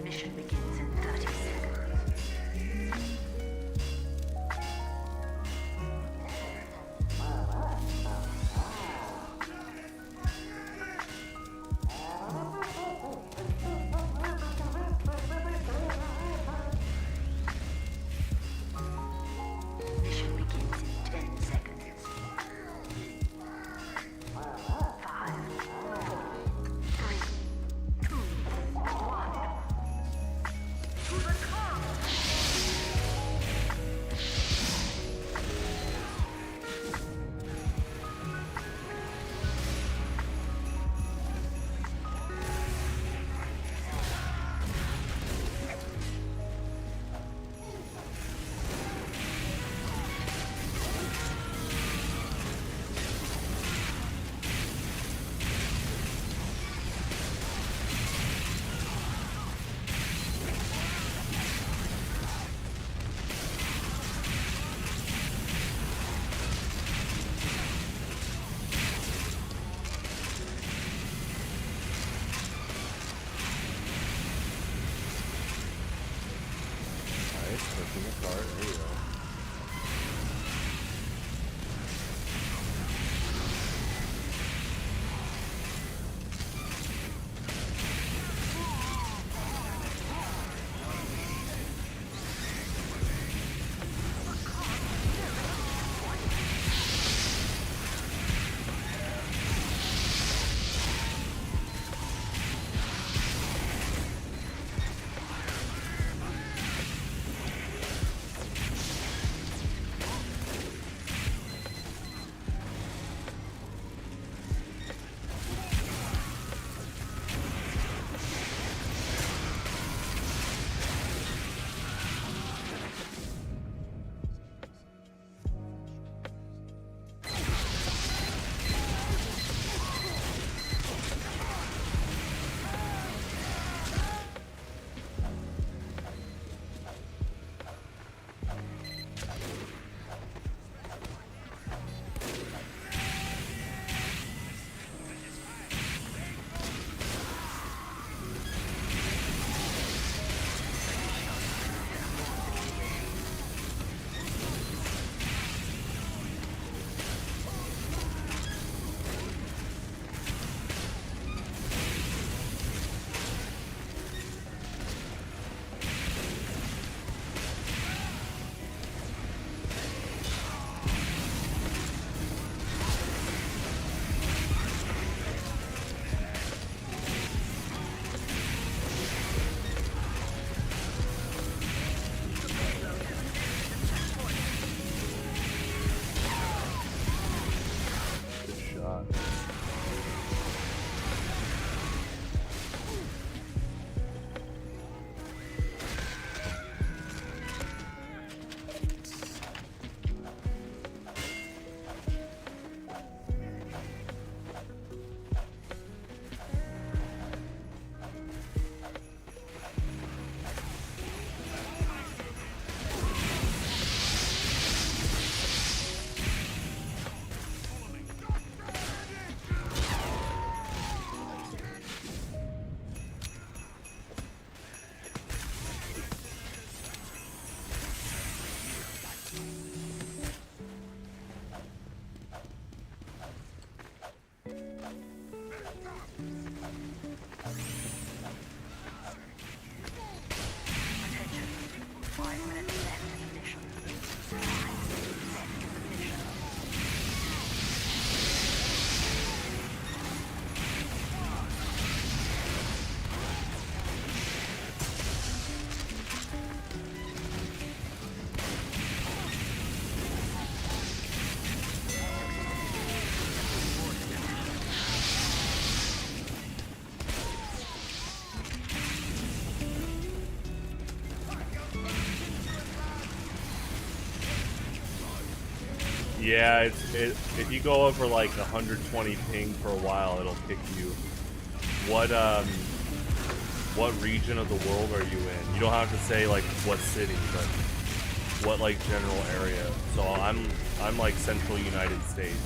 Mission begins in 30 seconds. Mission begins in 10 seconds. 5, 3, 2, 1. To the top! Nice, clicking the card. There you go. Attention. 5 minutes left in the mission. 5 minutes left in the mission. Yeah, if you go over like 120 ping for a while, it'll kick you. What region of the world are you in? You don't have to say like what city, but what like general area. So I'm like central United States.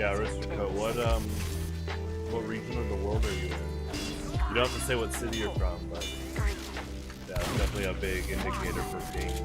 Yeah, Aristocote, what region of the world are you in? You don't have to say what city you're from, but yeah, it's definitely a big indicator for ping.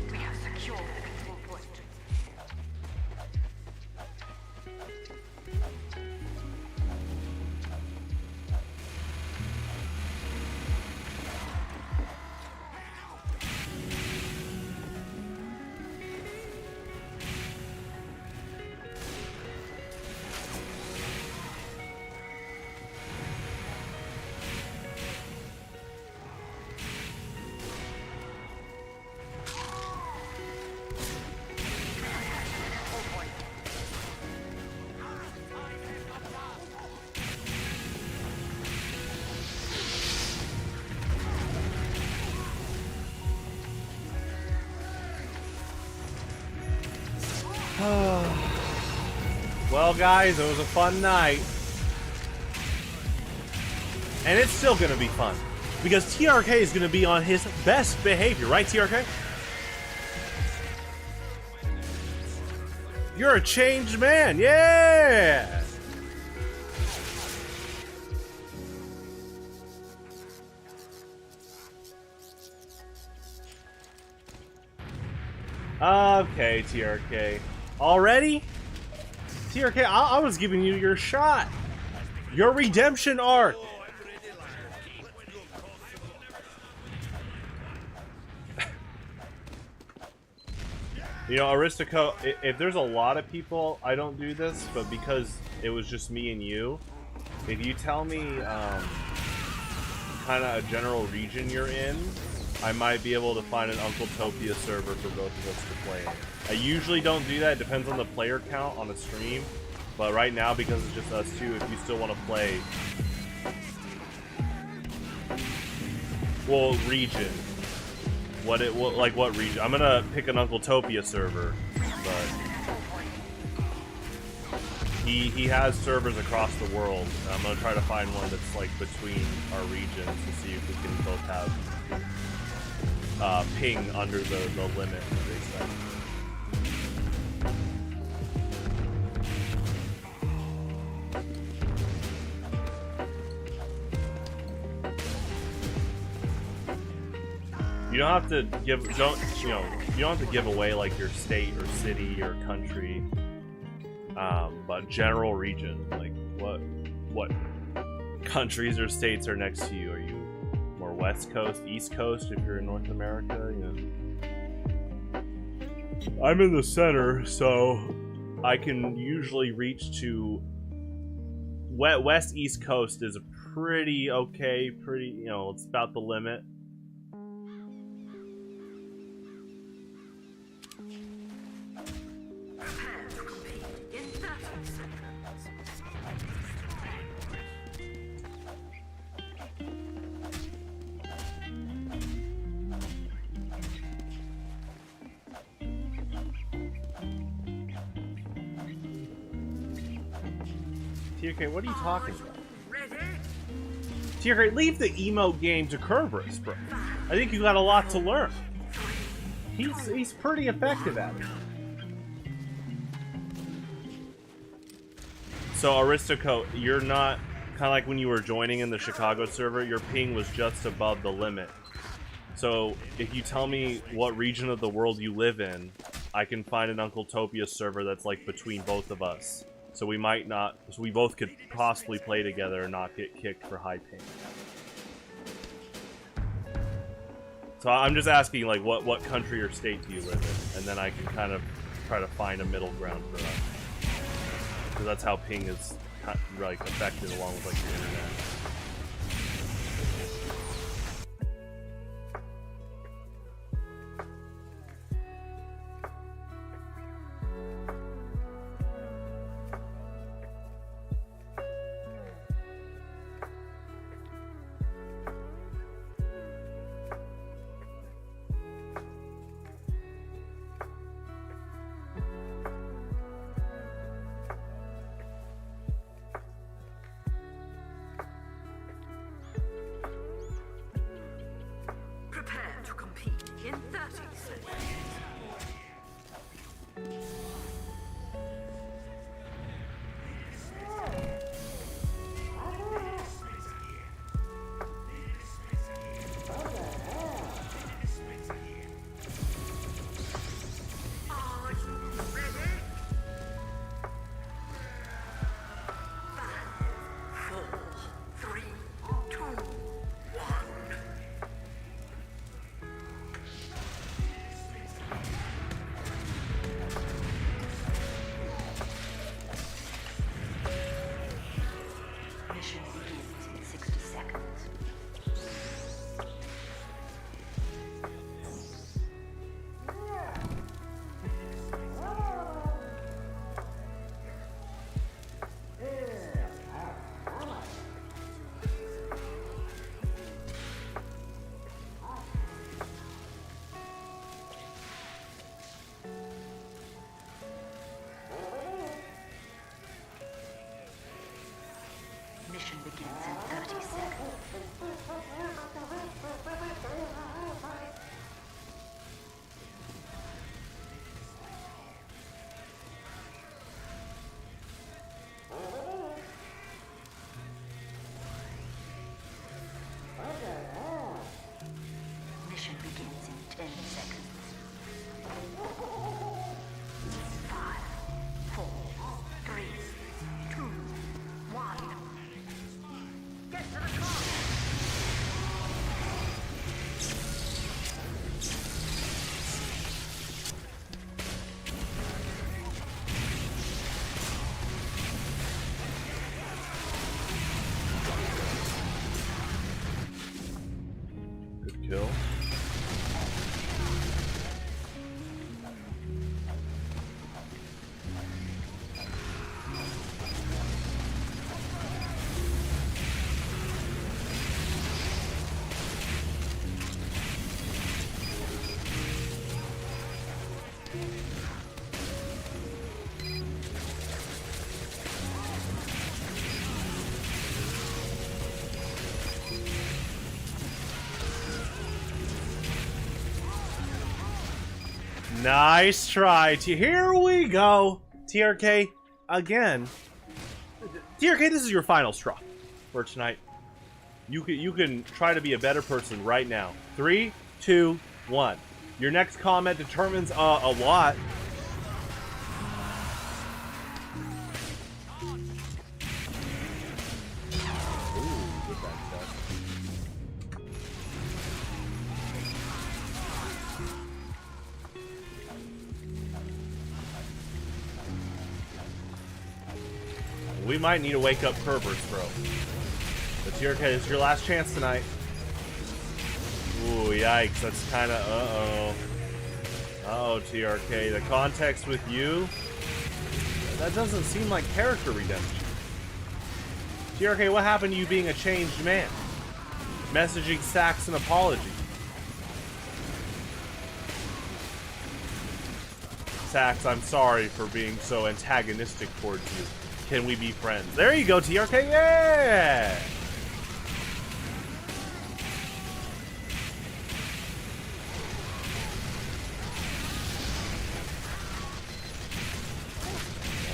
We have secured the control point. Well, guys, it was a fun night. And it's still going to be fun. Because TRK is going to be on his best behavior, right, TRK? You're a changed man, yeah! Okay, TRK. Already? TRK, I was giving you your shot. Your redemption arc. You know, Aristoco, if there's a lot of people, I don't do this, but because it was just me and you, if you tell me kind of a general region you're in, I might be able to find an Uncletopia server for both of us to play in. I usually don't do that. It depends on the player count on the stream. But right now, because it's just us two, if you still want to play... Well, region. What region? I'm gonna pick an Uncletopia server, but... He has servers across the world, and I'm gonna try to find one that's like between our regions to see if we can both have ping under the limit that they set. You don't have to give you don't have to give away like your state or city or country, but general region, like what countries or states are next to you? Are you more West Coast, East Coast if you're in North America? You know, I'm in the center, so I can usually reach to West East Coast is a pretty okay, you know, it's about the limit. TRK, what are you talking about? TRK, leave the emote game to Kerberos, bro. I think you got a lot to learn. He's pretty effective at it. So Aristoco, you're not kind of like when you were joining in the Chicago server, your ping was just above the limit. So if you tell me what region of the world you live in, I can find an Uncletopia server that's like between both of us. So we might not, so we both could possibly play together and not get kicked for high ping. So I'm just asking, like, what country or state do you live in? And then I can kind of try to find a middle ground for us. Because that's how ping is, like, affected along with, like, your internet. Prepare to compete in 30 seconds. Are you ready? 5, 4, 3, 2, 1. Mission begins in 60 seconds. Mission begins in 30 seconds. Mission begins in 10 seconds. 5, 4, 3, 2, 1. Get to the car! Good kill. Nice try. Here we go. TRK again. TRK, this is your final straw for tonight. You can try to be a better person right now. 3, 2, 1. Your next comment determines a lot. Ooh, good back shot. We might need to wake up Kerber's, bro. But TRK, this is your last chance tonight. Ooh, yikes. That's kind of... Uh-oh. Uh-oh, TRK. The context with you? That doesn't seem like character redemption. TRK, what happened to you being a changed man? Messaging Sax an apology. Sax, I'm sorry for being so antagonistic towards you. Can we be friends? There you go, TRK. Yeah!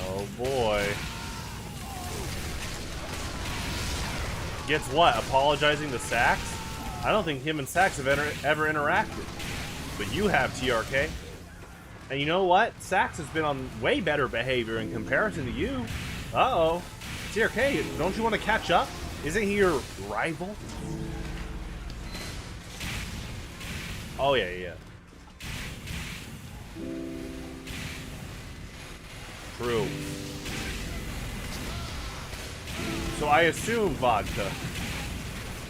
Oh boy. Gets what? Apologizing to Sax? I don't think him and Sax have ever interacted. But you have, TRK. And you know what? Sax has been on way better behavior in comparison to you. Uh-oh. TRK, don't you want to catch up? Isn't he your rival? Oh yeah, yeah. True. So I assume vodka.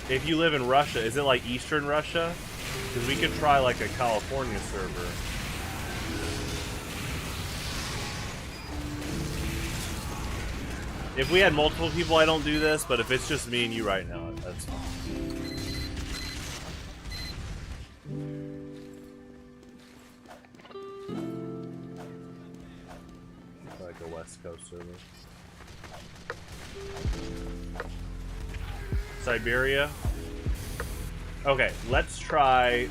If you live in Russia, is it like Eastern Russia? Because we could try like a California server. If we had multiple people, I don't do this, but if it's just me and you right now, that's fine. Like a West Coast server. Siberia? Okay, let's try...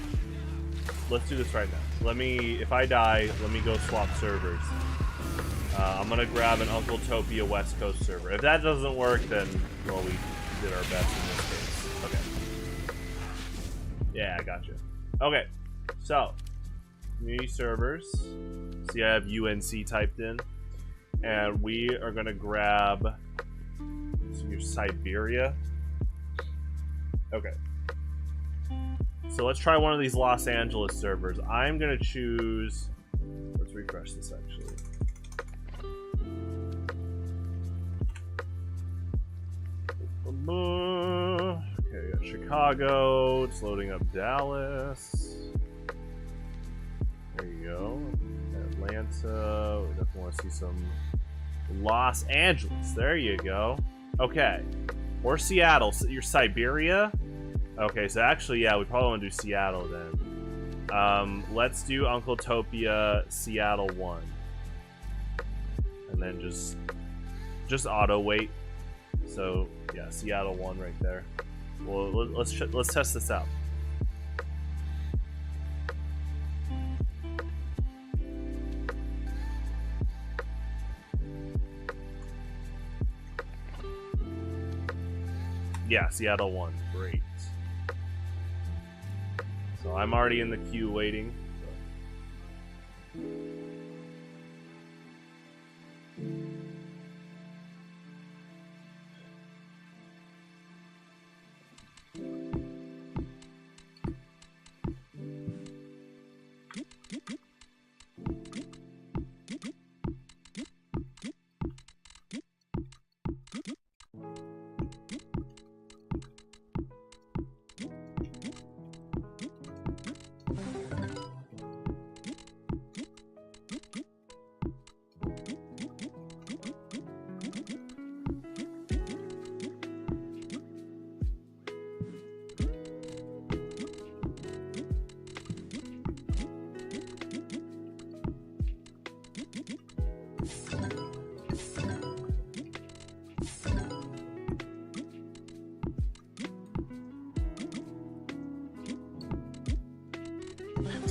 Let's do this right now. Let me... If I die, let me go swap servers. I'm gonna grab an Uncletopia West Coast server. If that doesn't work, then, well, we did our best in this case. Okay. Yeah, I gotcha. Okay, so... Community servers. See, I have UNC typed in. And we are gonna grab... So your Siberia. Okay. So let's try one of these Los Angeles servers. I'm gonna choose... Let's refresh this actually. Okay, we got Chicago. It's loading up Dallas. There you go. Atlanta. We definitely want to see some Los Angeles. There you go. Okay. Or Seattle. Your Siberia? Okay, so actually, yeah, we probably want to do Seattle then. Let's do Uncletopia Seattle 1. And then just auto wait. So, yeah, Seattle 1 right there. Well, let's test this out. Yeah, Seattle 1. Great. So I'm already in the queue waiting.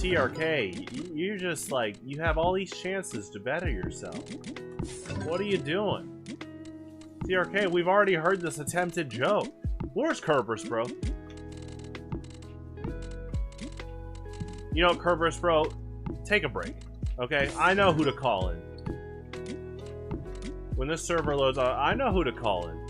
TRK, you just like, you have all these chances to better yourself. What are you doing? TRK, we've already heard this attempted joke. Where's Kerberos, bro? You know, Kerberos, bro, take a break, okay? I know who to call in. When this server loads, I know who to call in.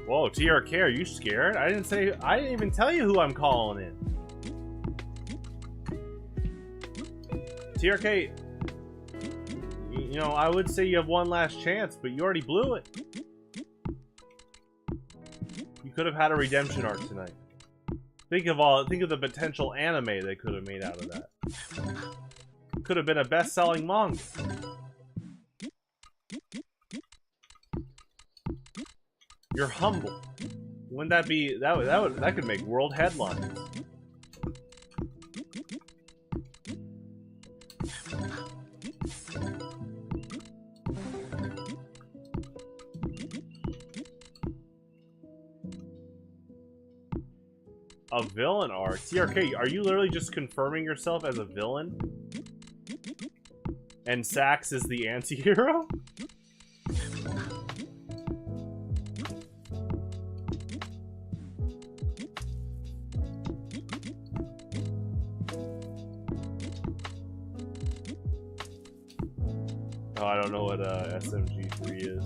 Whoa, TRK, are you scared? I didn't even tell you who I'm calling in. TRK, you know, I would say you have one last chance, but you already blew it. You could have had a redemption arc tonight. Think of the potential anime they could have made out of that. Could have been a best-selling manga. You're humble. Wouldn't that be that could make world headlines? A villain arc? TRK, are you literally just confirming yourself as a villain? And Sax is the anti-hero? Oh, I don't know what SMG3 is.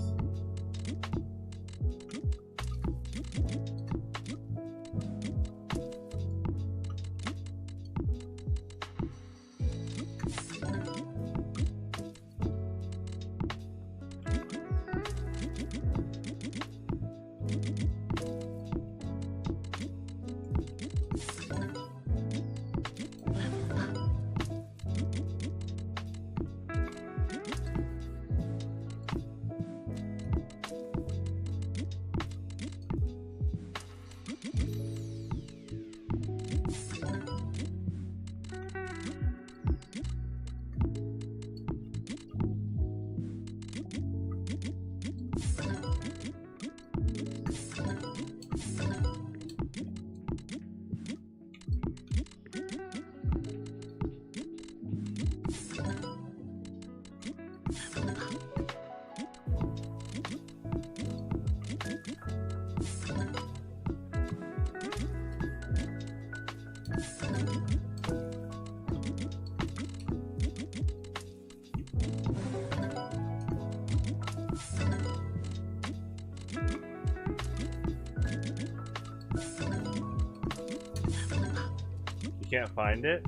Can't find it.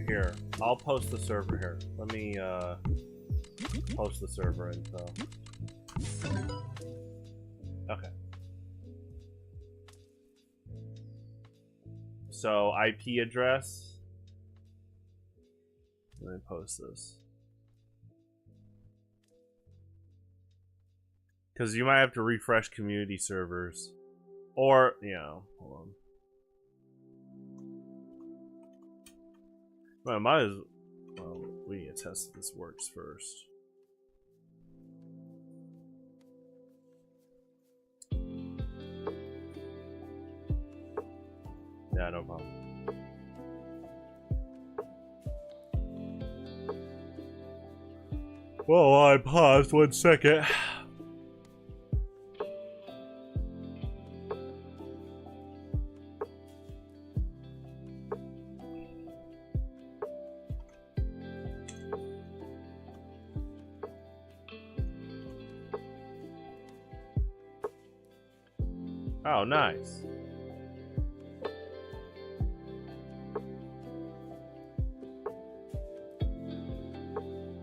Here. I'll post the server here. Let me post the server info. Okay. So IP address. Let me post this. Because you might have to refresh community servers. Or, you know, hold on. Well, might as well, we need to test if this works first. Yeah, no problem. Whoa, I paused 1 second. Oh, nice.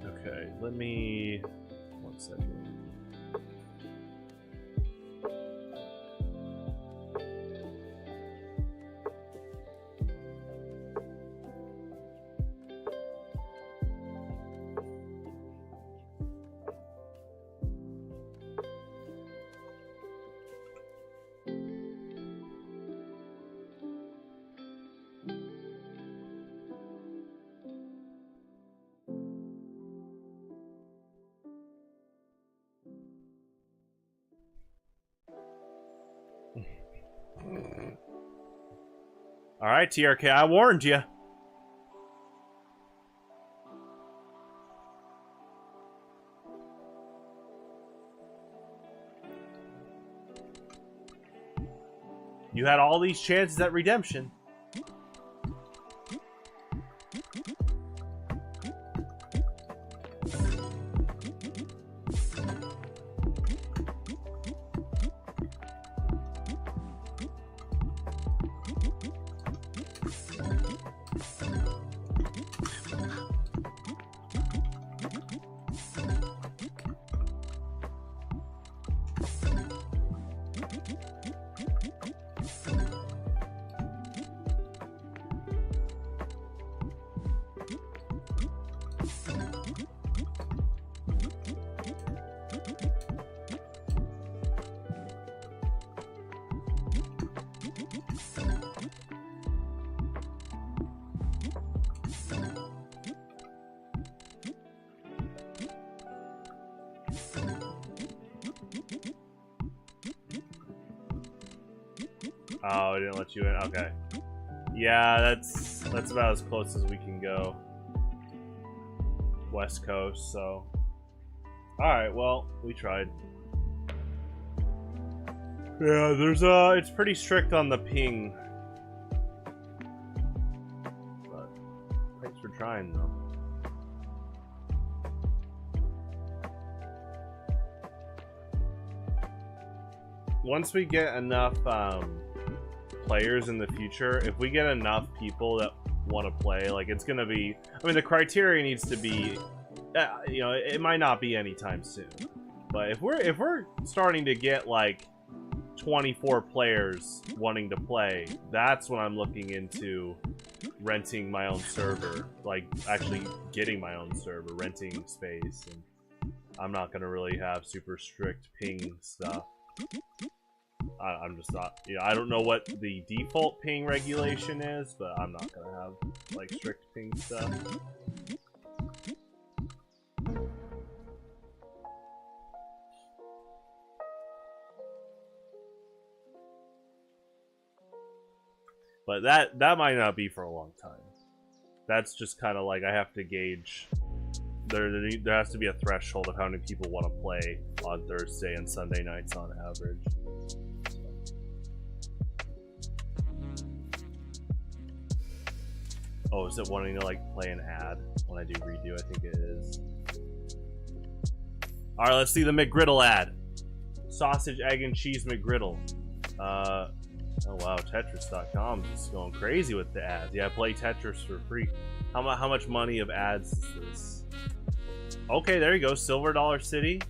Okay, let me... 1 second. Alright, TRK, I warned you. You had all these chances at redemption. Oh, I didn't let you in. Okay. Yeah, that's about as close as we can go. West Coast, so. Alright, well, we tried. Yeah, there's it's pretty strict on the ping. But thanks for trying though. Once we get enough players in the future, if we get enough people that want to play, like it's gonna be, I mean the criteria needs to be, you know, it might not be anytime soon, but if we're starting to get like 24 players wanting to play, that's when I'm looking into renting my own server, like actually getting my own server, renting space, and I'm not gonna really have super strict ping stuff. I'm just not, you know, I don't know what the default ping regulation is, but I'm not gonna have like strict ping stuff. But that might not be for a long time. That's just kind of like I have to gauge. There has to be a threshold of how many people want to play on Thursday and Sunday nights on average. Oh, is it wanting to like play an ad when I do redo? I think it is. All right, let's see the McGriddle ad. Sausage, egg, and cheese McGriddle. Oh wow, Tetris.com is going crazy with the ads. Yeah, play Tetris for free. How much money of ads is this? Okay, there you go, Silver Dollar City.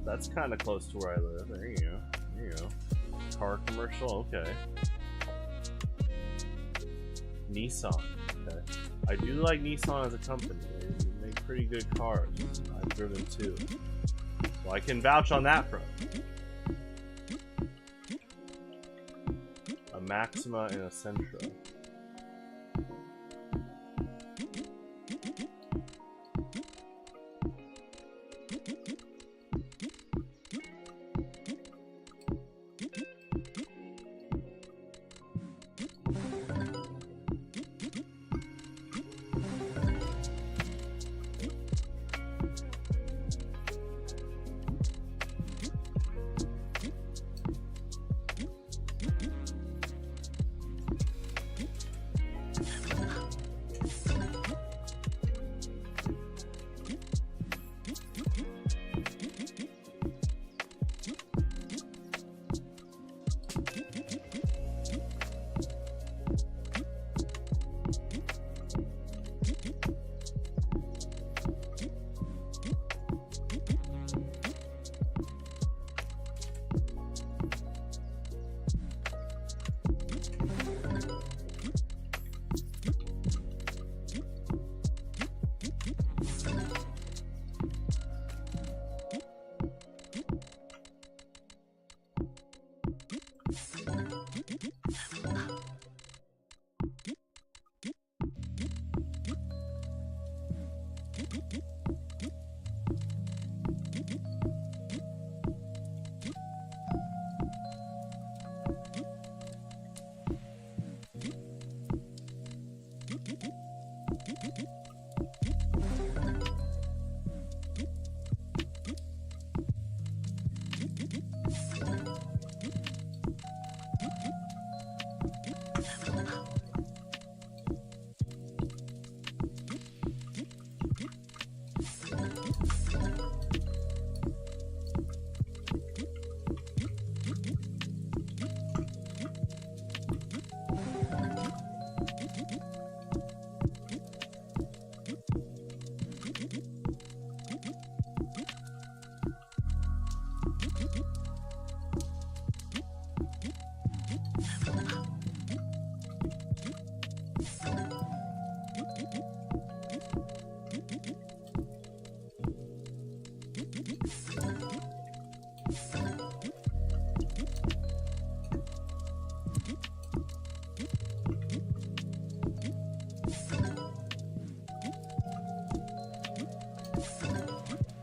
That's kind of close to where I live. There you go. There you go. Car commercial. Okay. Nissan. Okay. I do like Nissan as a company. They make pretty good cars. I've driven two, so I can vouch on that front. A Maxima and a Sentra.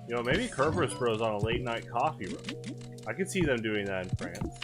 You know, maybe Kerberos Bros on a late night coffee run. I could see them doing that in France.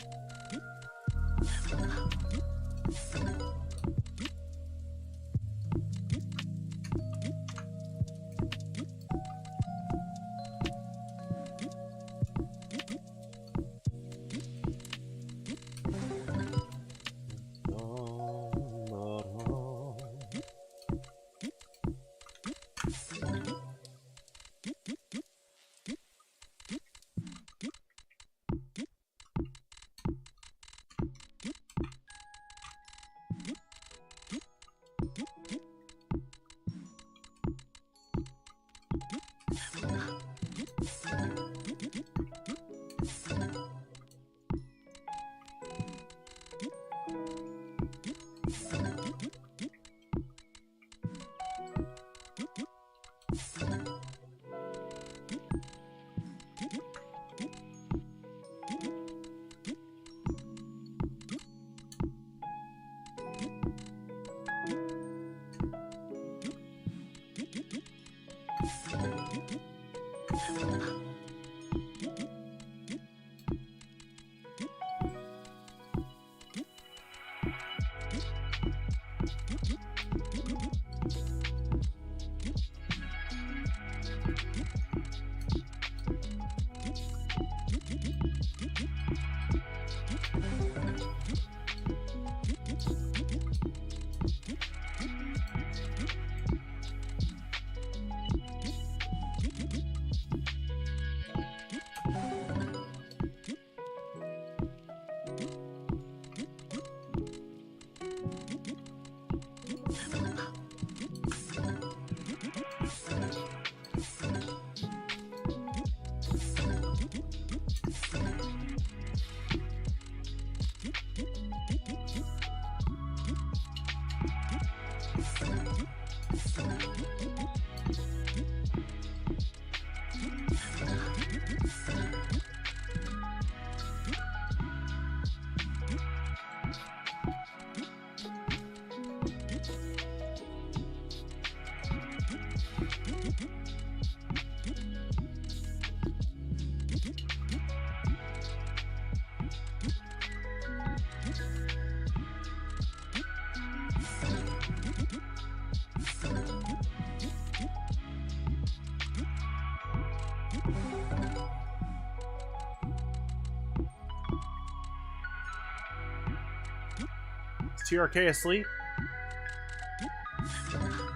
Is TRK asleep?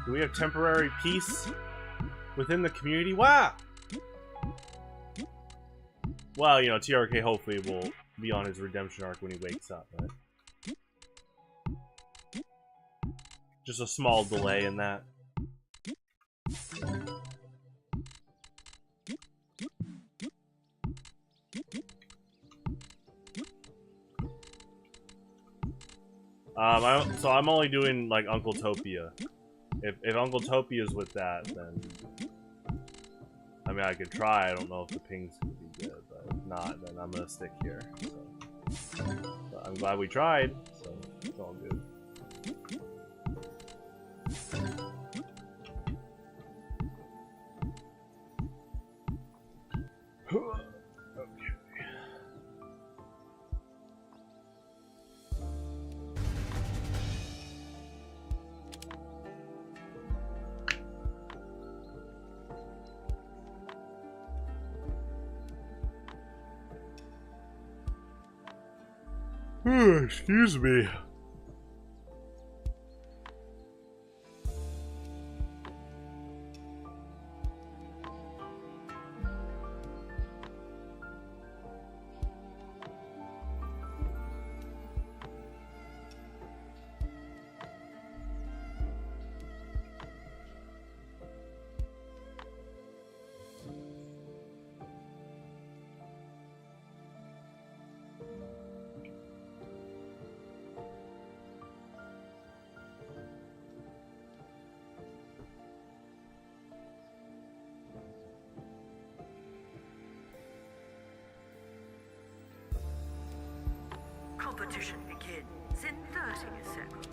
Do we have temporary peace within the community? Wow! Well, you know, TRK hopefully will be on his redemption arc when he wakes up, right? Just a small delay in that. So I'm only doing like Uncletopia. If Uncletopia is with that, then I mean I could try. I don't know if the ping's gonna be good, but if not, then I'm gonna stick here. So. But I'm glad we tried. So it's all good. Excuse me. Competition begins in 30 seconds.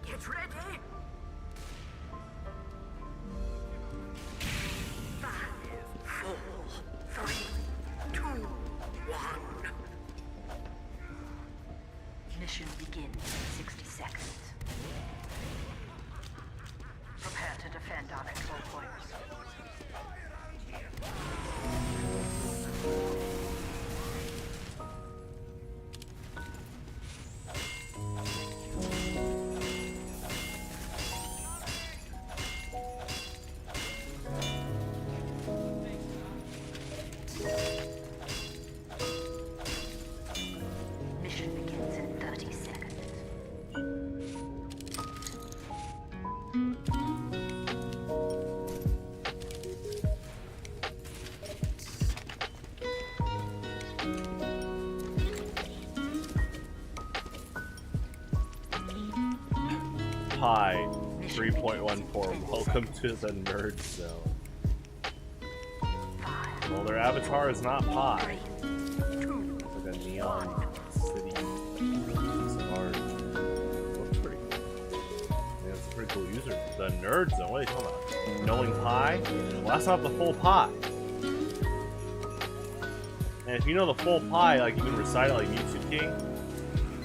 Get ready. 5, 4, 3, 2, 1. Mission begins in 60 seconds. Prepare to defend our control points. Mission begins in 30 seconds. Hi, 3.14. Welcome to the Nerd Zone. Well, their avatar is not Pi. It's like a neon city. It's art. Looks pretty cool. Yeah, it's a pretty cool user. The Nerd Zone. What are you talking about? Knowing Pi? Well, that's not the full Pi. And if you know the full Pi, like you can recite it like Mewtwo King,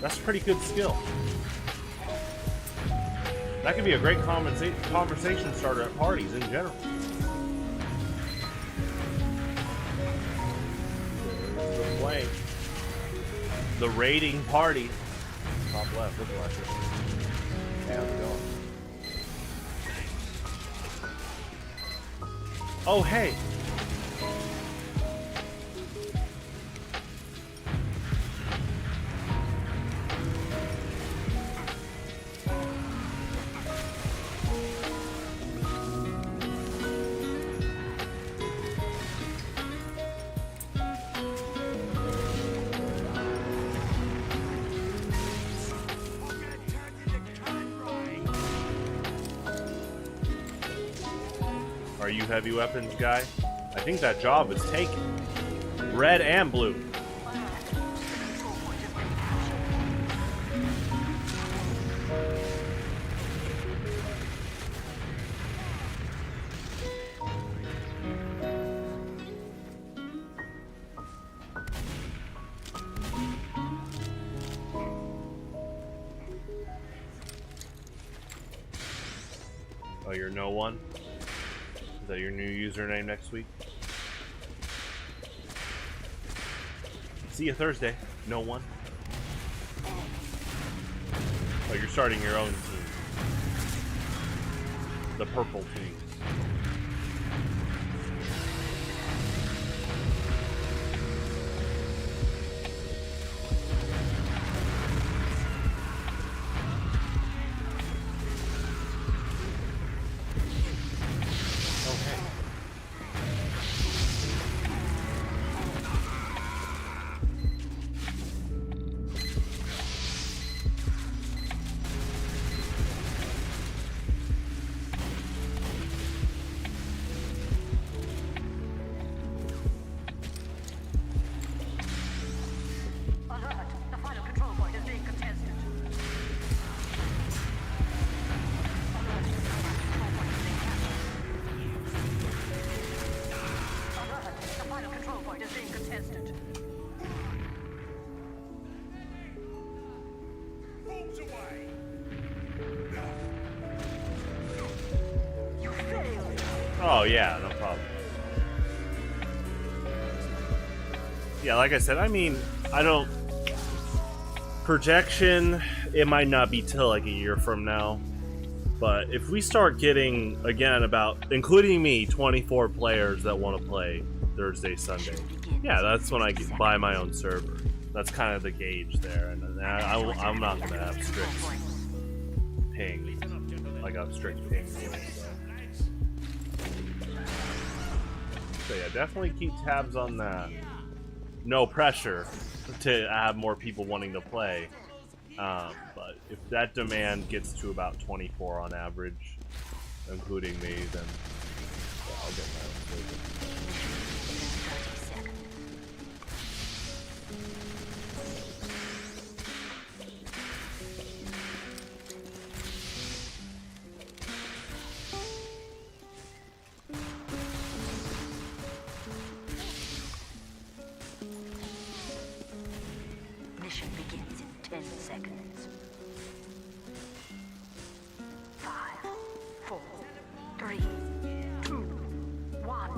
that's a pretty good skill. That could be a great conversation starter at parties in general. We're playing the raiding party. Top left, look like it. Hey, how's it going? Oh, hey! Are you heavy weapons guy? I think that job is taken. Red and blue. Oh, you're no one? Is that your new username next week? See you Thursday. No one. Oh, you're starting your own team. The purple team. Oh yeah, no problem. Yeah, like I said, I mean, I don't... Projection, it might not be till like a year from now. But if we start getting, again, about, including me, 24 players that want to play Thursday, Sunday, yeah, that's when I buy my own server. That's kind of the gauge there. And I'm not going to have strict ping, like a strict ping rule. So yeah, definitely keep tabs on that. No pressure to have more people wanting to play. But if that demand gets to about 24 on average, including me, then yeah, I'll get my own server. Mission begins in 10 seconds. 5, 4, 3, 2, 1.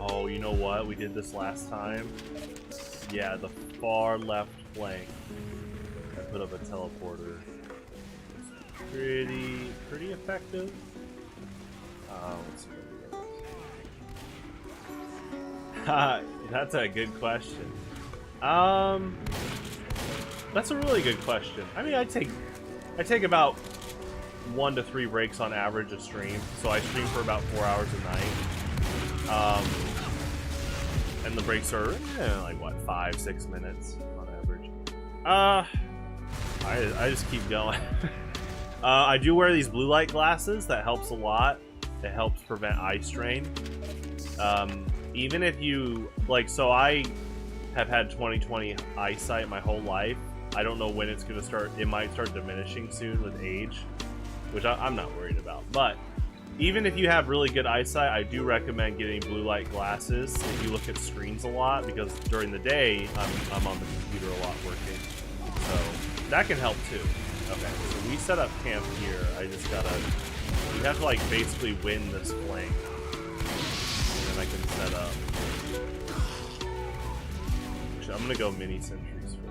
Oh, you know what? We did this last time. Yeah, the far left flank. I put up a teleporter. It's pretty effective. Let's see what we got. That's a good question. That's a really good question. I mean, I take about 1 to 3 breaks on average a stream, so I stream for about 4 hours a night. and the breaks are like what, 5-6 minutes on average. I just keep going. I do wear these blue light glasses. That helps a lot. It helps prevent eye strain. Even if you like, so I have had 20/20 eyesight my whole life. I don't know when it's gonna start. It might start diminishing soon with age, which I'm not worried about. But even if you have really good eyesight, I do recommend getting blue light glasses if you look at screens a lot, because during the day I'm on the computer a lot working, so that can help too. Okay, so we set up camp here. I just gotta, you have to like basically win this flank, and then I can set up. Actually, I'm gonna go mini sentries first.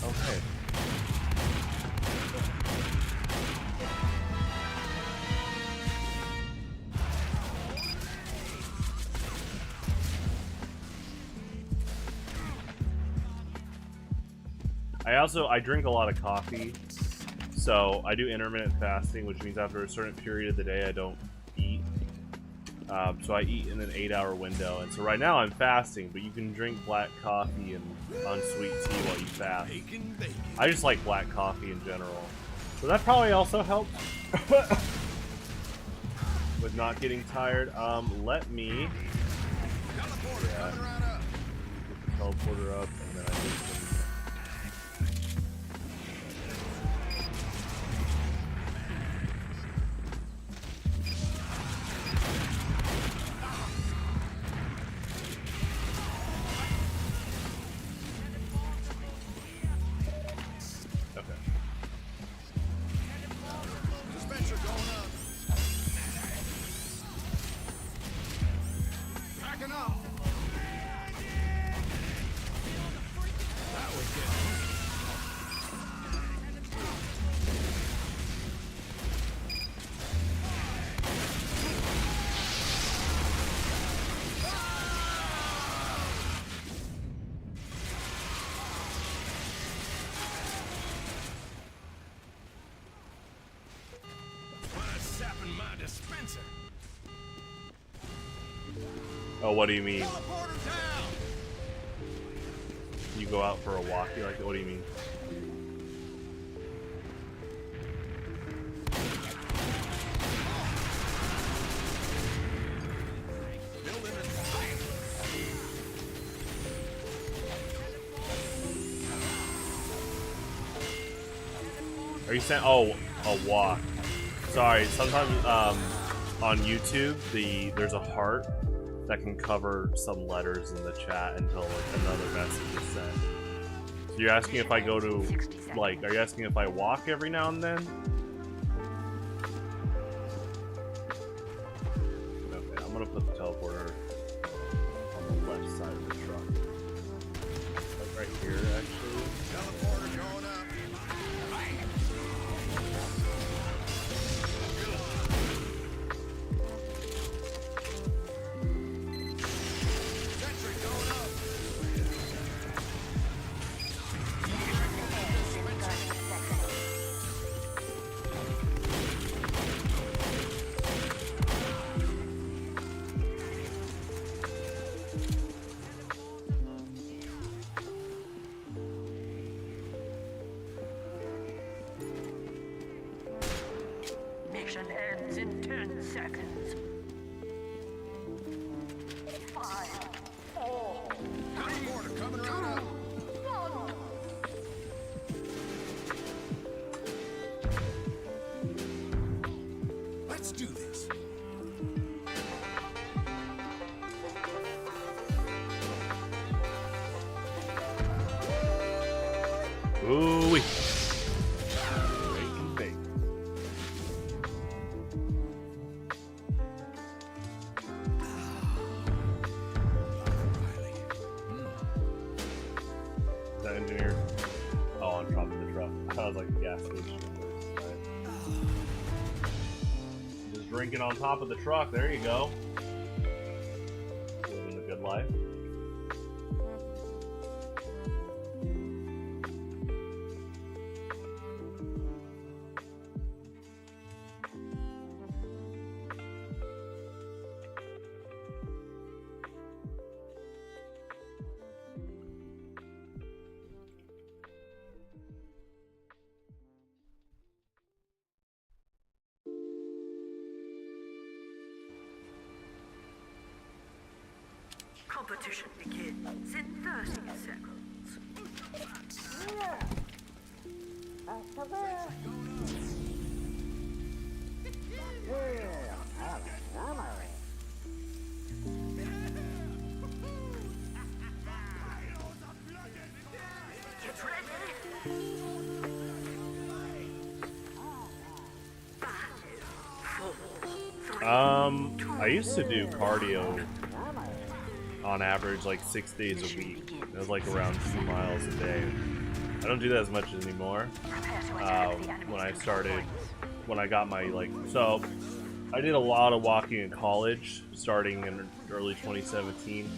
Okay. I drink a lot of coffee, so I do intermittent fasting, which means after a certain period of the day I don't eat. So I eat in an 8-hour window, and so right now I'm fasting, but you can drink black coffee and unsweet tea while you fast. I just like black coffee in general. So that probably also helps with not getting tired. Let me get the teleporter up, and then I need some. Oh, what do you mean? You go out for a walk? You like it? What do you mean? Are you saying? Oh, a walk. Sorry. Sometimes on YouTube, there's a heart that can cover some letters in the chat until like another message is sent. So you're asking if I go to, like, are you asking if I walk every now and then? Okay, I'm gonna put the teleporter on the left side of the truck. Like right here, actually. Teleporter going up. Mission ends in 10 seconds. 5, 4, Teleporter coming right up. 1. Let's do this. Ooh-wee. Sounds like a gas station. Right. Just drinking on top of the truck. There you go. Living the good life. Competition begins in 30 seconds. Get ready. I used to do cardio on average like 6 days a week. It was like around 2 miles a day. I don't do that as much anymore. When I got my so I did a lot of walking in college starting in early 2017,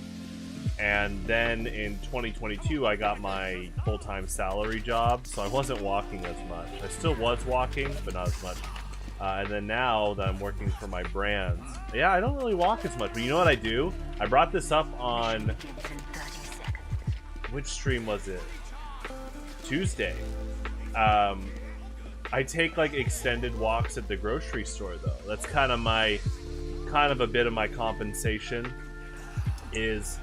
and then in 2022 I got my full-time salary job, so I wasn't walking as much. I still was walking, but not as much. And then now that I'm working for my brands, yeah, I don't really walk as much. But you know what I do? I brought this up on, which stream was it? Tuesday. I take like extended walks at the grocery store though. That's kind of a bit of my compensation. Is,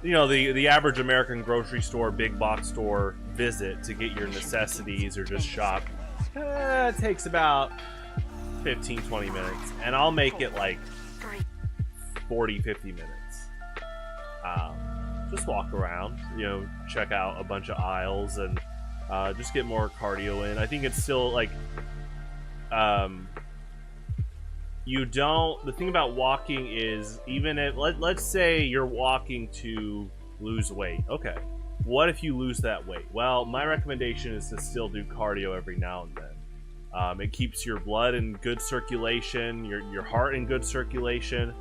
you know, the average American grocery store, big box store visit to get your necessities or just shop. It takes about 15-20 minutes, and I'll make it like 40-50 minutes. Just walk around, you know, check out a bunch of aisles and just get more cardio in. I think it's still like the thing about walking is, even if let's say you're walking to lose weight. Okay, what if you lose that weight? Well, my recommendation is to still do cardio every now and then. It keeps your blood in good circulation, your heart in good circulation.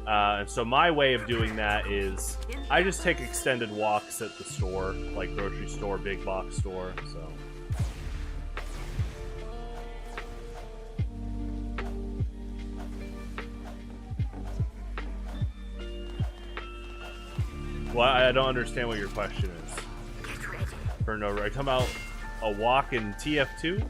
And so my way of doing that is I just take extended walks at the store, like grocery store, big box store. So well, I don't understand what your question is. For no, are you talking about a walk in TF2?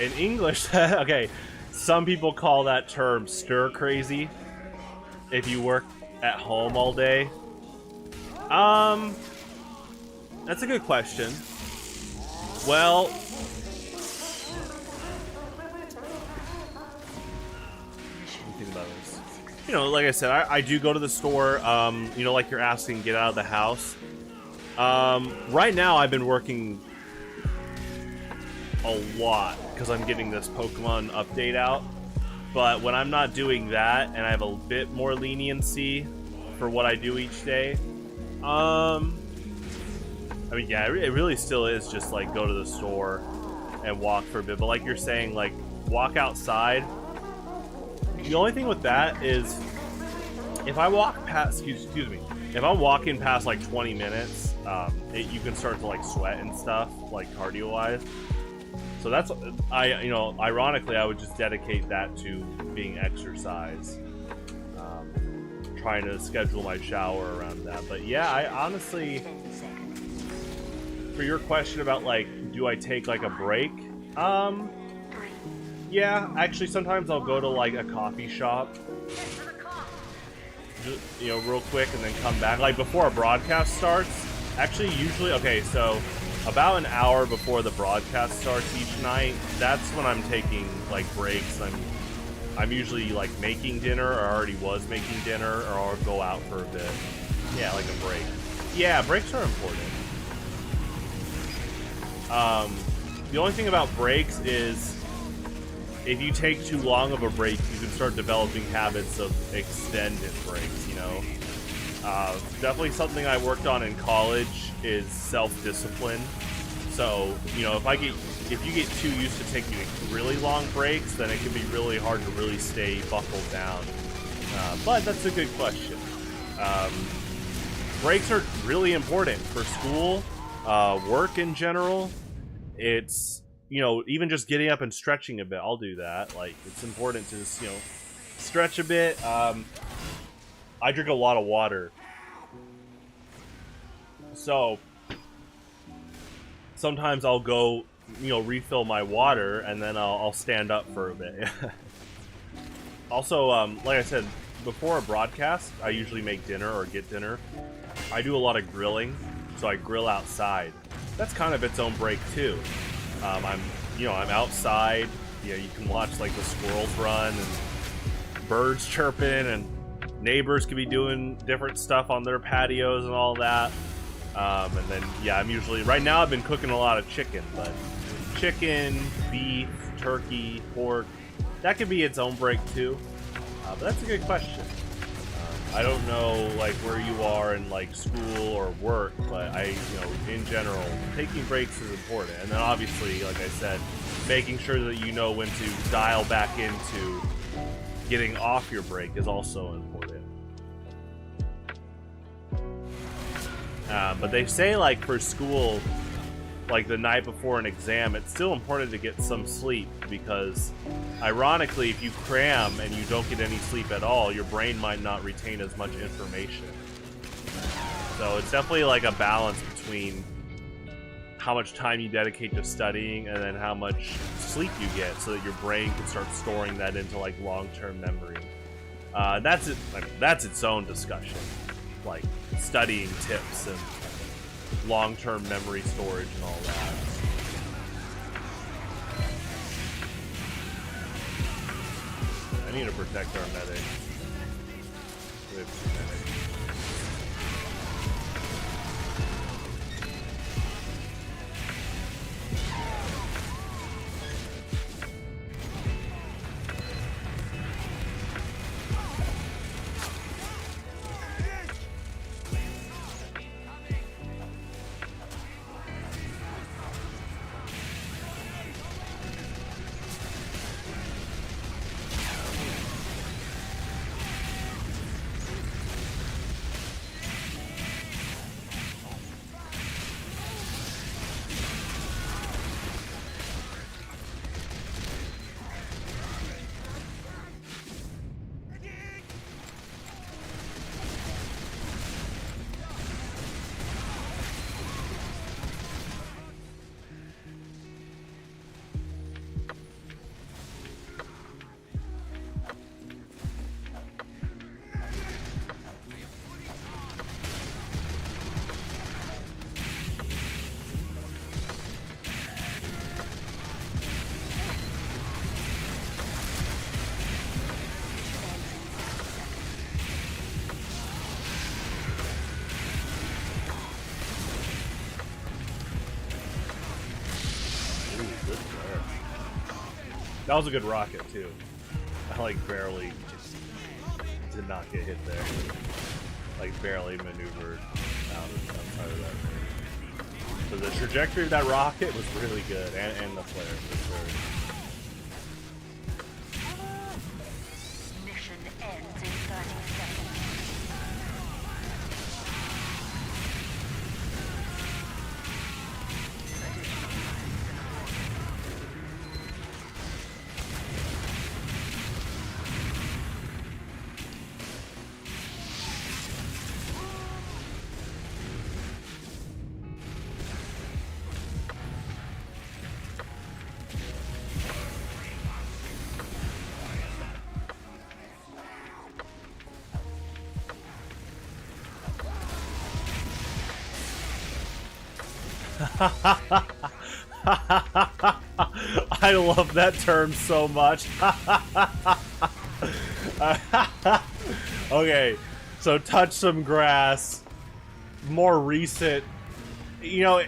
In English, okay, some people call that term stir crazy if you work at home all day. That's a good question. Well, think about this. You know, like I said, I do go to the store, you know, like you're asking, get out of the house. Right now I've been working a lot because I'm getting this Pokemon update out, but when I'm not doing that and I have a bit more leniency for what I do each day, I mean, yeah, it really still is just like go to the store and walk for a bit, but like you're saying, like walk outside. The only thing with that is if I walk past, excuse me, if I'm walking past like 20 minutes, you can start to like sweat and stuff, like cardio wise. So that's, you know, ironically, I would just dedicate that to being exercise. Trying to schedule my shower around that. But yeah, I honestly, for your question about like, do I take like a break? Yeah, actually sometimes I'll go to like a coffee shop, just, you know, real quick and then come back. Like before a broadcast starts, actually usually, okay, so about an hour before the broadcast starts each night, that's when I'm taking like breaks. I'm usually like making dinner, or already was making dinner, or I'll go out for a bit. Yeah, like a break. Yeah, breaks are important. The only thing about breaks is if you take too long of a break, you can start developing habits of extended breaks, you know? Definitely something I worked on in college is self-discipline. So, you know, if you get too used to taking really long breaks, then it can be really hard to really stay buckled down. But that's a good question. Breaks are really important for school, work in general. It's, you know, even just getting up and stretching a bit. I'll do that. Like, it's important to just, you know, stretch a bit. I drink a lot of water. So, sometimes I'll go, you know, refill my water, and then I'll stand up for a bit. Also, like I said, before a broadcast, I usually make dinner or get dinner. I do a lot of grilling, so I grill outside. That's kind of its own break too. I'm outside. You know, you can watch like the squirrels run and birds chirping, and neighbors could be doing different stuff on their patios and all that. And then, yeah, I'm usually, right now I've been cooking a lot of chicken, but chicken, beef, turkey, pork, that could be its own break too. But that's a good question. I don't know, like, where you are in, like, school or work, but in general, taking breaks is important. And then obviously, like I said, making sure that you know when to dial back into getting off your break is also important. But they say, like, for school, like the night before an exam, it's still important to get some sleep, because ironically, if you cram and you don't get any sleep at all, your brain might not retain as much information. So it's definitely like a balance between how much time you dedicate to studying and then how much sleep you get, so that your brain can start storing that into like long-term memory. That's its own discussion, like studying tips and long-term memory storage and all that. I need to protect our medic. We have 2 medics. That was a good rocket too. I like barely just did not get hit there. Like barely maneuvered outside of that. So the trajectory of that rocket was really good, and the flare for sure. Mission ends in 30 seconds. I love that term so much. Okay, so touch some grass. More recent, you know,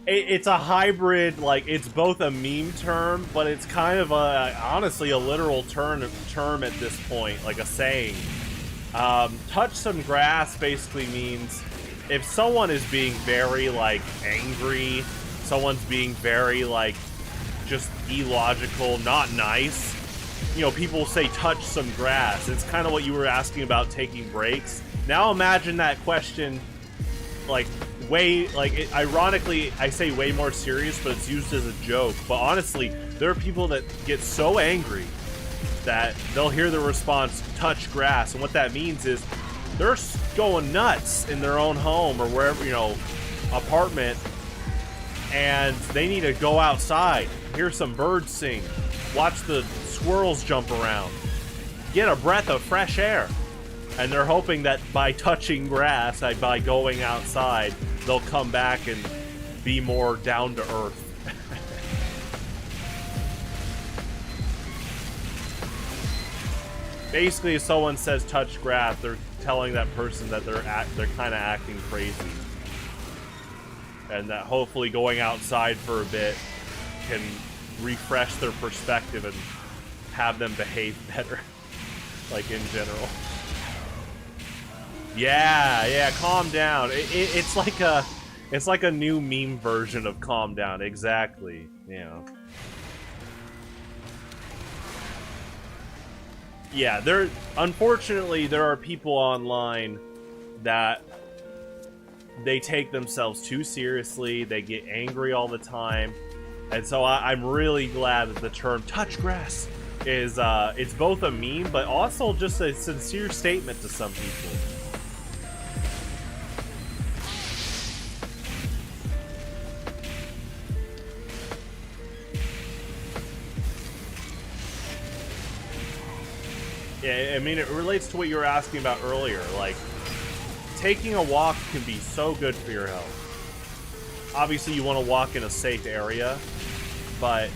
it's a hybrid, like, it's both a meme term, but it's kind of honestly a literal term at this point, like a saying. Touch some grass basically means if someone is being very, like, angry, someone's being very, like, just illogical, not nice, you know, people say touch some grass. It's kind of what you were asking about taking breaks. Now imagine that question, like, ironically, I say way more serious, but it's used as a joke. But honestly, there are people that get so angry that they'll hear the response, touch grass. And what that means is they're going nuts in their own home or wherever, you know, apartment. And they need to go outside, hear some birds sing, watch the squirrels jump around, get a breath of fresh air. And they're hoping that by touching grass, by going outside, they'll come back and be more down to earth. Basically, if someone says touch grass, they're telling that person that they're kind of acting crazy. And that hopefully going outside for a bit can refresh their perspective and have them behave better. Like, in general. Yeah, calm down. It's like a new meme version of calm down. Exactly. Yeah. Yeah, unfortunately there are people online that they take themselves too seriously, they get angry all the time, and so I'm really glad that the term touch grass is it's both a meme but also just a sincere statement to some people. Yeah, I mean, it relates to what you were asking about earlier. Like, taking a walk can be so good for your health. Obviously, you want to walk in a safe area, but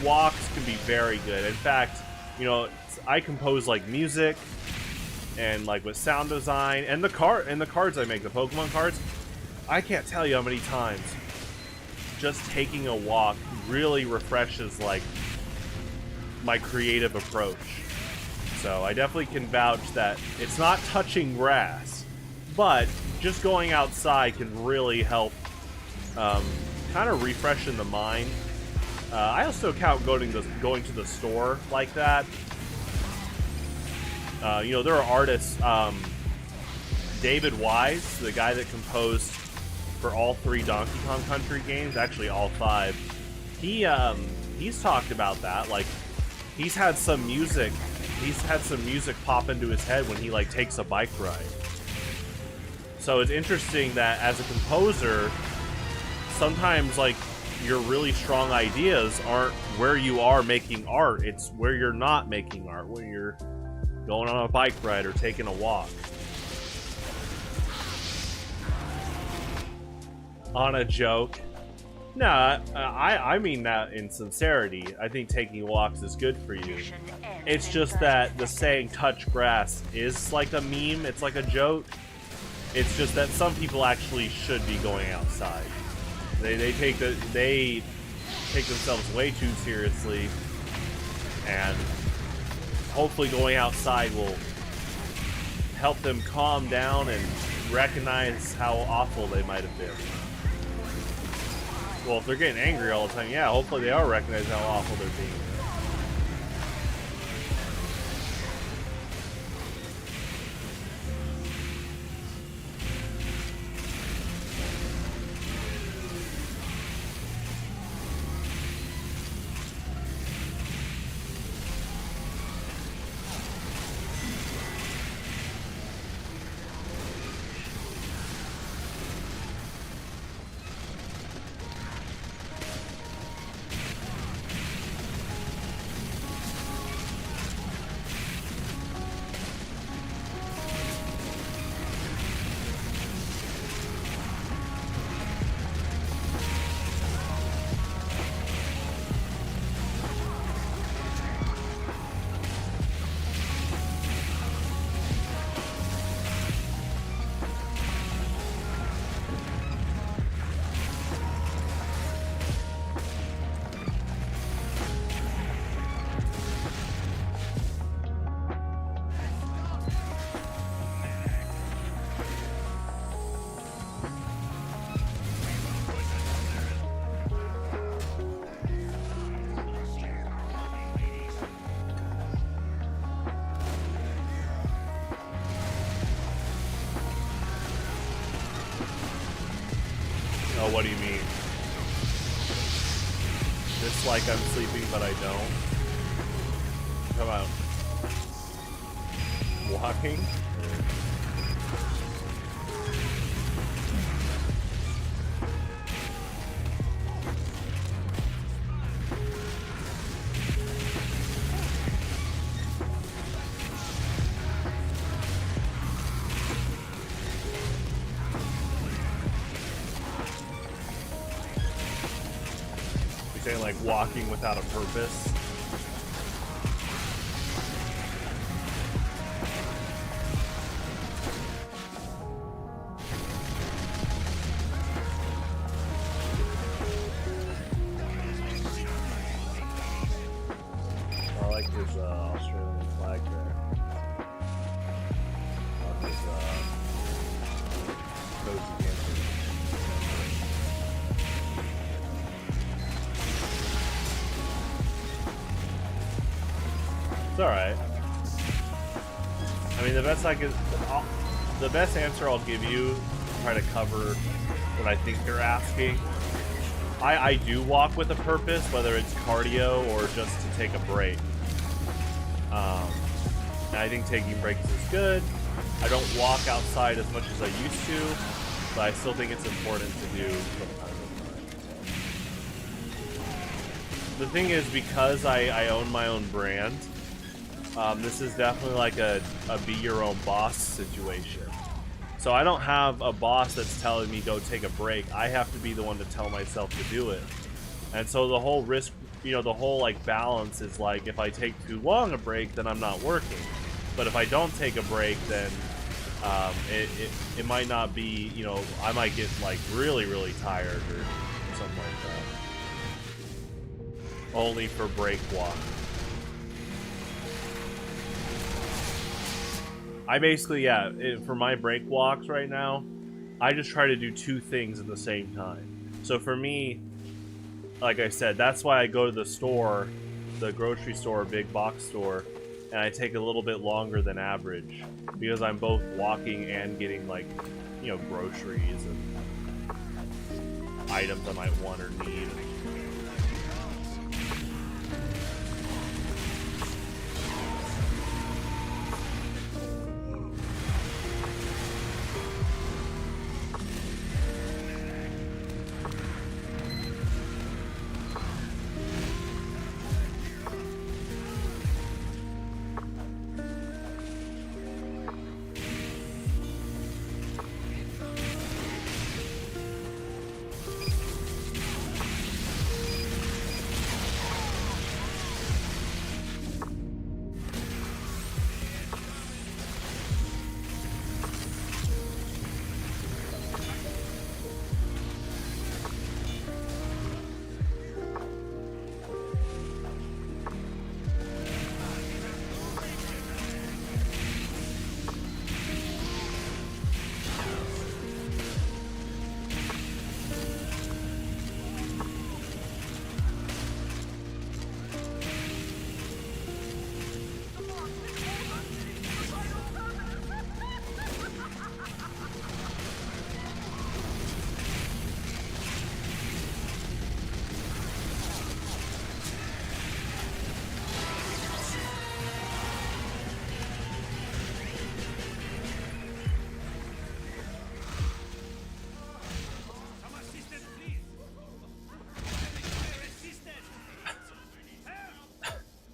walks can be very good. In fact, you know, I compose like music and like with sound design and the cards I make, the Pokemon cards. I can't tell you how many times just taking a walk really refreshes like my creative approach. So I definitely can vouch that it's not touching grass, but just going outside can really help kind of refreshing the mind. I also count going to the store like that. You know, there are artists, David Wise, the guy that composed for all 3 Donkey Kong Country games, actually all 5, he's talked about that. Like, he's had some music pop into his head when he like takes a bike ride. So it's interesting that as a composer, sometimes like your really strong ideas aren't where you are making art, it's where you're not making art, when you're going on a bike ride or taking a walk. On a joke. No, I mean that in sincerity. I think taking walks is good for you. It's just that the saying touch grass is like a meme, it's like a joke. It's just that some people actually should be going outside. They take themselves way too seriously, and hopefully going outside will help them calm down and recognize how awful they might have been. Well, if they're getting angry all the time, yeah, hopefully they are recognizing how awful they're being. Oh, what do you mean? Just like I'm sleeping, but I don't. Come out. Walking? You're saying like walking without a purpose? I like his Australian flag there. On his cozy camping. It's alright. I mean, the best answer I'll give you, try to cover what I think you're asking. I do walk with a purpose, whether it's cardio or just to take a break. And I think taking breaks is good. I don't walk outside as much as I used to, but I still think it's important to do from time to time. The thing is, because I own my own brand, this is definitely like a be your own boss situation. So I don't have a boss that's telling me go take a break. I have to be the one to tell myself to do it. And so the whole risk, the whole like balance is like, if I take too long a break, then I'm not working. But if I don't take a break, then it might not be, I might get like really, really tired or something like that. Only for break walk. I basically, for my break walks right now, I just try to do two things at the same time. So for me, like I said, that's why I go to the store, the grocery store, big box store, and I take a little bit longer than average, because I'm both walking and getting like, groceries and items I might want or need.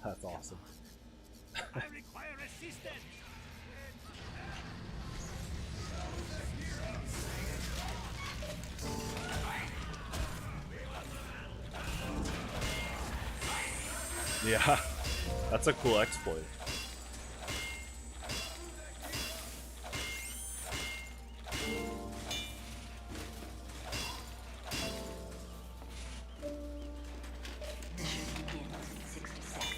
That's awesome. I require assistance. Yeah, that's a cool exploit. Mission begins in 60 seconds.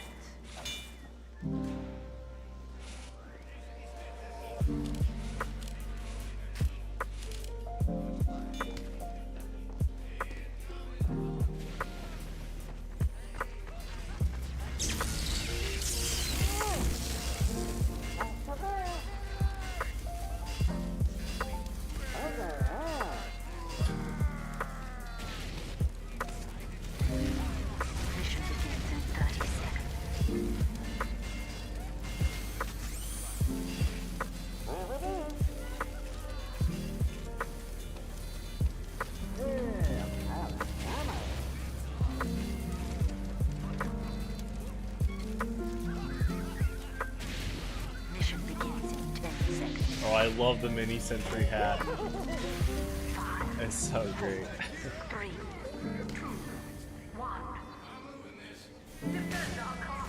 I love the mini sentry hat. It's so great. 3, 2, 1. Defend our cause.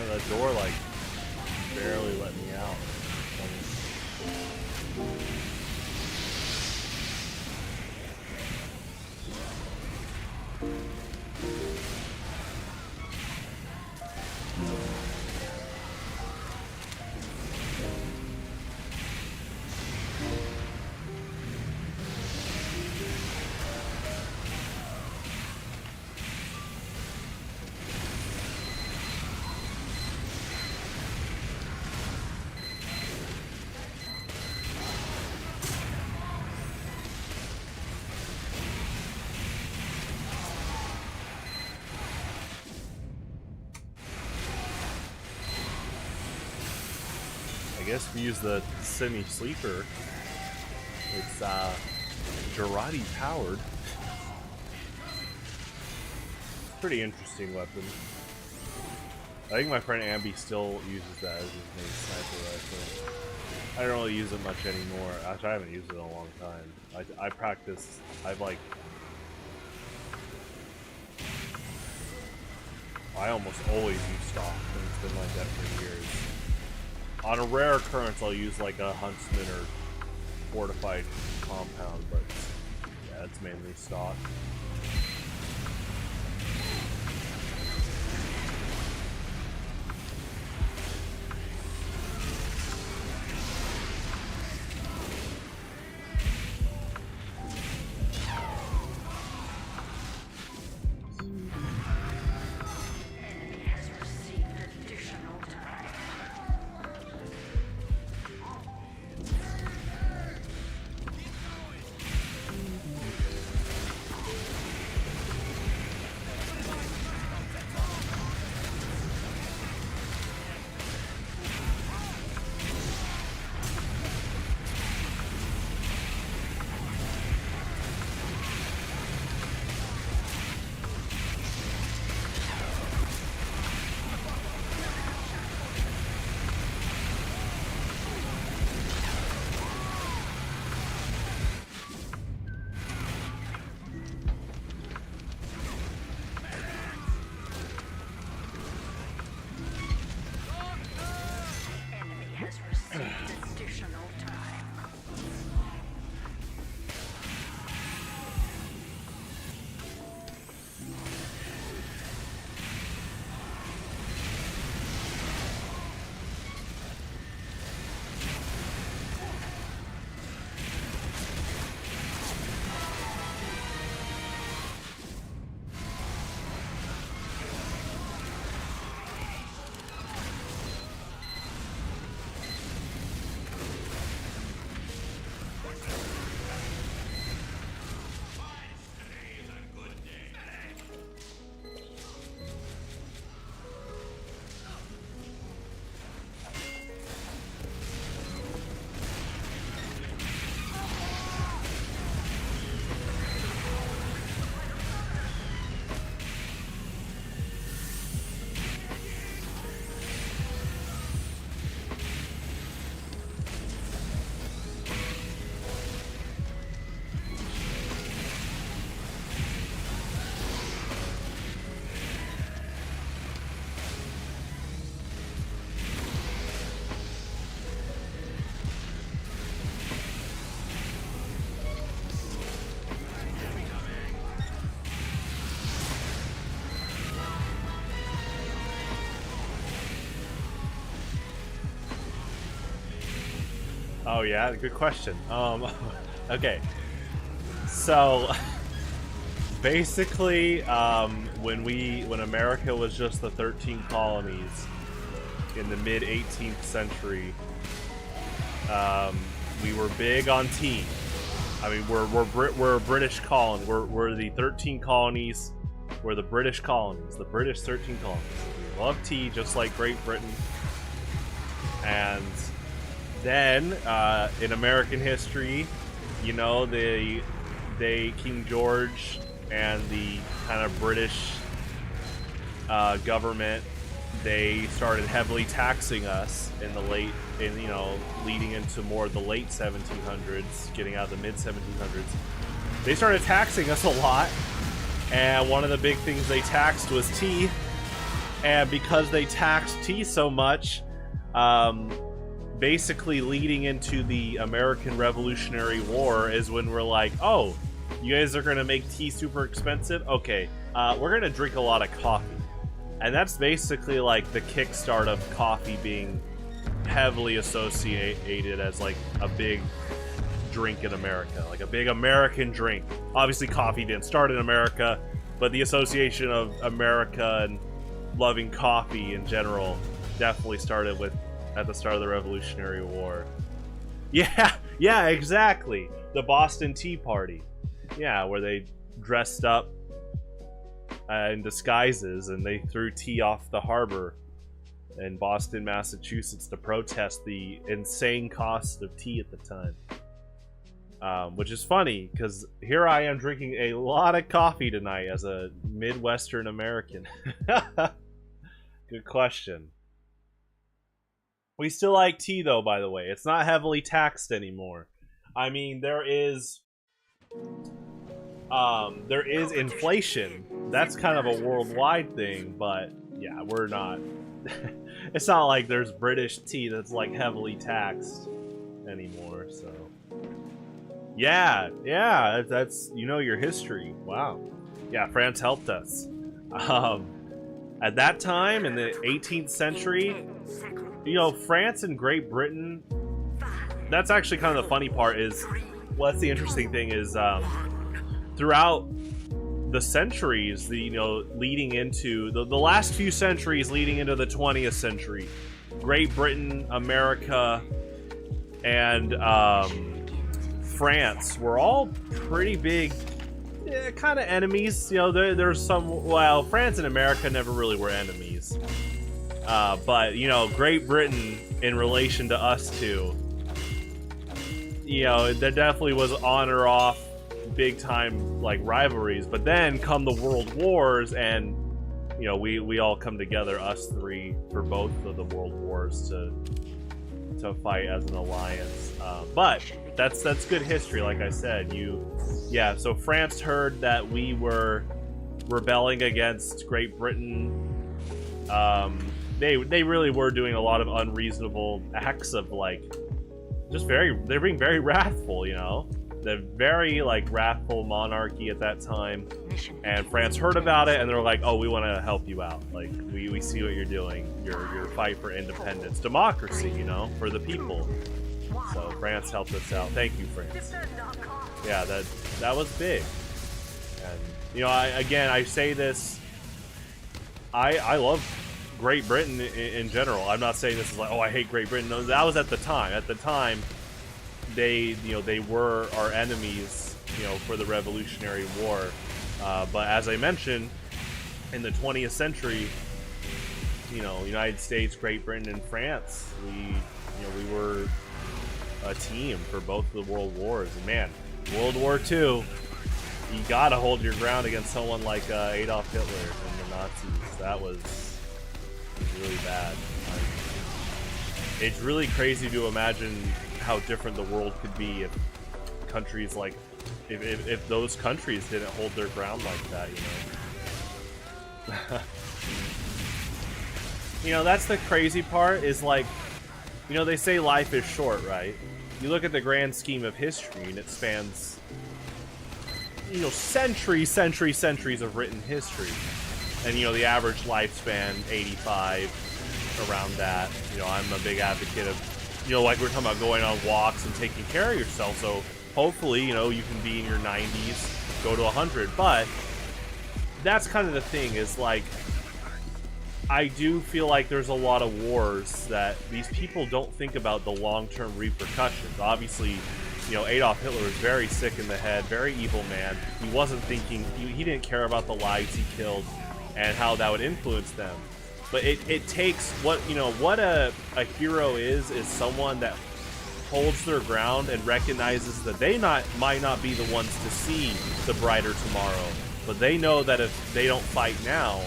The door like barely let me out. I guess we use the semi-sleeper. It's Girardi powered. Pretty interesting weapon. I think my friend Ambi still uses that as his main sniper rifle. I don't really use it much anymore. Actually, I haven't used it in a long time. I practice. I almost always use stock, and it's been like that for years. On a rare occurrence, I'll use like a Huntsman or fortified compound, but yeah, it's mainly stock. Oh yeah, good question. Okay. So basically, when America was just the 13 colonies in the mid 18th century, we were big on tea. I mean, we're a British colony. We're the 13 colonies. We're the British colonies, the British 13 colonies. We love tea, just like Great Britain. And then, in American history, you know, King George and the kind of British government, they started heavily taxing us in the leading into more of the late 1700s, getting out of the mid 1700s. They started taxing us a lot, and one of the big things they taxed was tea. And because they taxed tea so much, basically leading into the American Revolutionary War is when we're like, oh, you guys are gonna make tea super expensive? Okay, we're gonna drink a lot of coffee. And that's basically like the kickstart of coffee being heavily associated as like a big drink in America, like a big American drink. Obviously coffee didn't start in America, but the association of America and loving coffee in general definitely started at the start of the Revolutionary War. Yeah, exactly. The Boston Tea Party. Yeah, where they dressed up in disguises and they threw tea off the harbor in Boston, Massachusetts to protest the insane cost of tea at the time. Which is funny, because here I am drinking a lot of coffee tonight as a Midwestern American. Good question. We still like tea, though, by the way. It's not heavily taxed anymore. I mean, there is inflation. That's kind of a worldwide thing, but yeah, we're not. It's not like there's British tea that's like heavily taxed anymore, so. Yeah, that's, you know, your history. Wow. Yeah, France helped us. At that time, in the 18th century, you know, France and Great Britain, that's actually kind of the funny part is, well, that's the interesting thing is, throughout the centuries, leading into the last few centuries leading into the 20th century, Great Britain, America, and France were all pretty big kind of enemies. You know, there's some, well, France and America never really were enemies. But, you know, Great Britain in relation to us two, you know, there definitely was on or off big time like rivalries. But then come the world wars, and you know, we all come together, us three, for both of the world wars to fight as an alliance. But that's good history, like I said. So France heard that we were rebelling against Great Britain. They really were doing a lot of unreasonable acts of like, they're being very wrathful, you know. The very like wrathful monarchy at that time, and France heard about it, and they're like, "Oh, we want to help you out. Like, we see what you're doing. Your fight for independence, democracy, you know, for the people." So France helped us out. Thank you, France. Yeah, that was big. And you know, I say this. I love Great Britain in general. I'm not saying this is like, oh, I hate Great Britain. No, that was at the time. At the time, they were our enemies, you know, for the Revolutionary War. But as I mentioned, in the 20th century, you know, United States, Great Britain, and France, we were a team for both of the world wars. And man, World War II, you gotta hold your ground against someone like Adolf Hitler and the Nazis. That was really bad. It's really crazy to imagine how different the world could be if countries like, if those countries didn't hold their ground like that, you know. You know, that's the crazy part, is like, you know, they say life is short, right? You look at the grand scheme of history, and it spans, you know, centuries of written history. And, you know, the average lifespan, 85, around that. You know, I'm a big advocate of you know, like we're talking about going on walks and taking care of yourself. So hopefully, you know, you can be in your 90s, go to 100. But that's kind of the thing, is like, I do feel like there's a lot of wars that these people don't think about the long-term repercussions. Obviously, you know, Adolf Hitler was very sick in the head, very evil man. He wasn't thinking, he didn't care about the lives he killed and how that would influence them. But it takes, what, you know, what a hero is someone that holds their ground and recognizes that they might not be the ones to see the brighter tomorrow, but they know that if they don't fight now,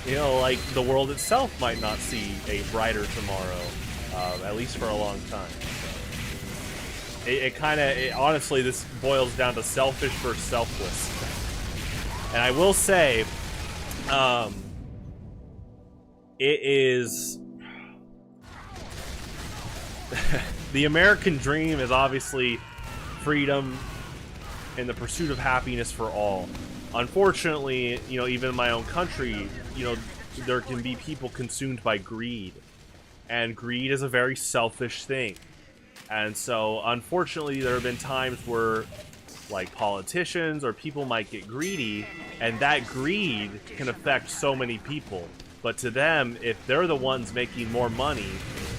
you know, like, the world itself might not see a brighter tomorrow, at least for a long time. So it kind of, honestly, this boils down to selfish versus selfless. And I will say, it is the American dream is obviously freedom and the pursuit of happiness for all. Unfortunately, you know, even in my own country, you know, there can be people consumed by greed, and greed is a very selfish thing. And so, unfortunately, there have been times where, like, politicians or people might get greedy, and that greed can affect so many people. But to them, if they're the ones making more money,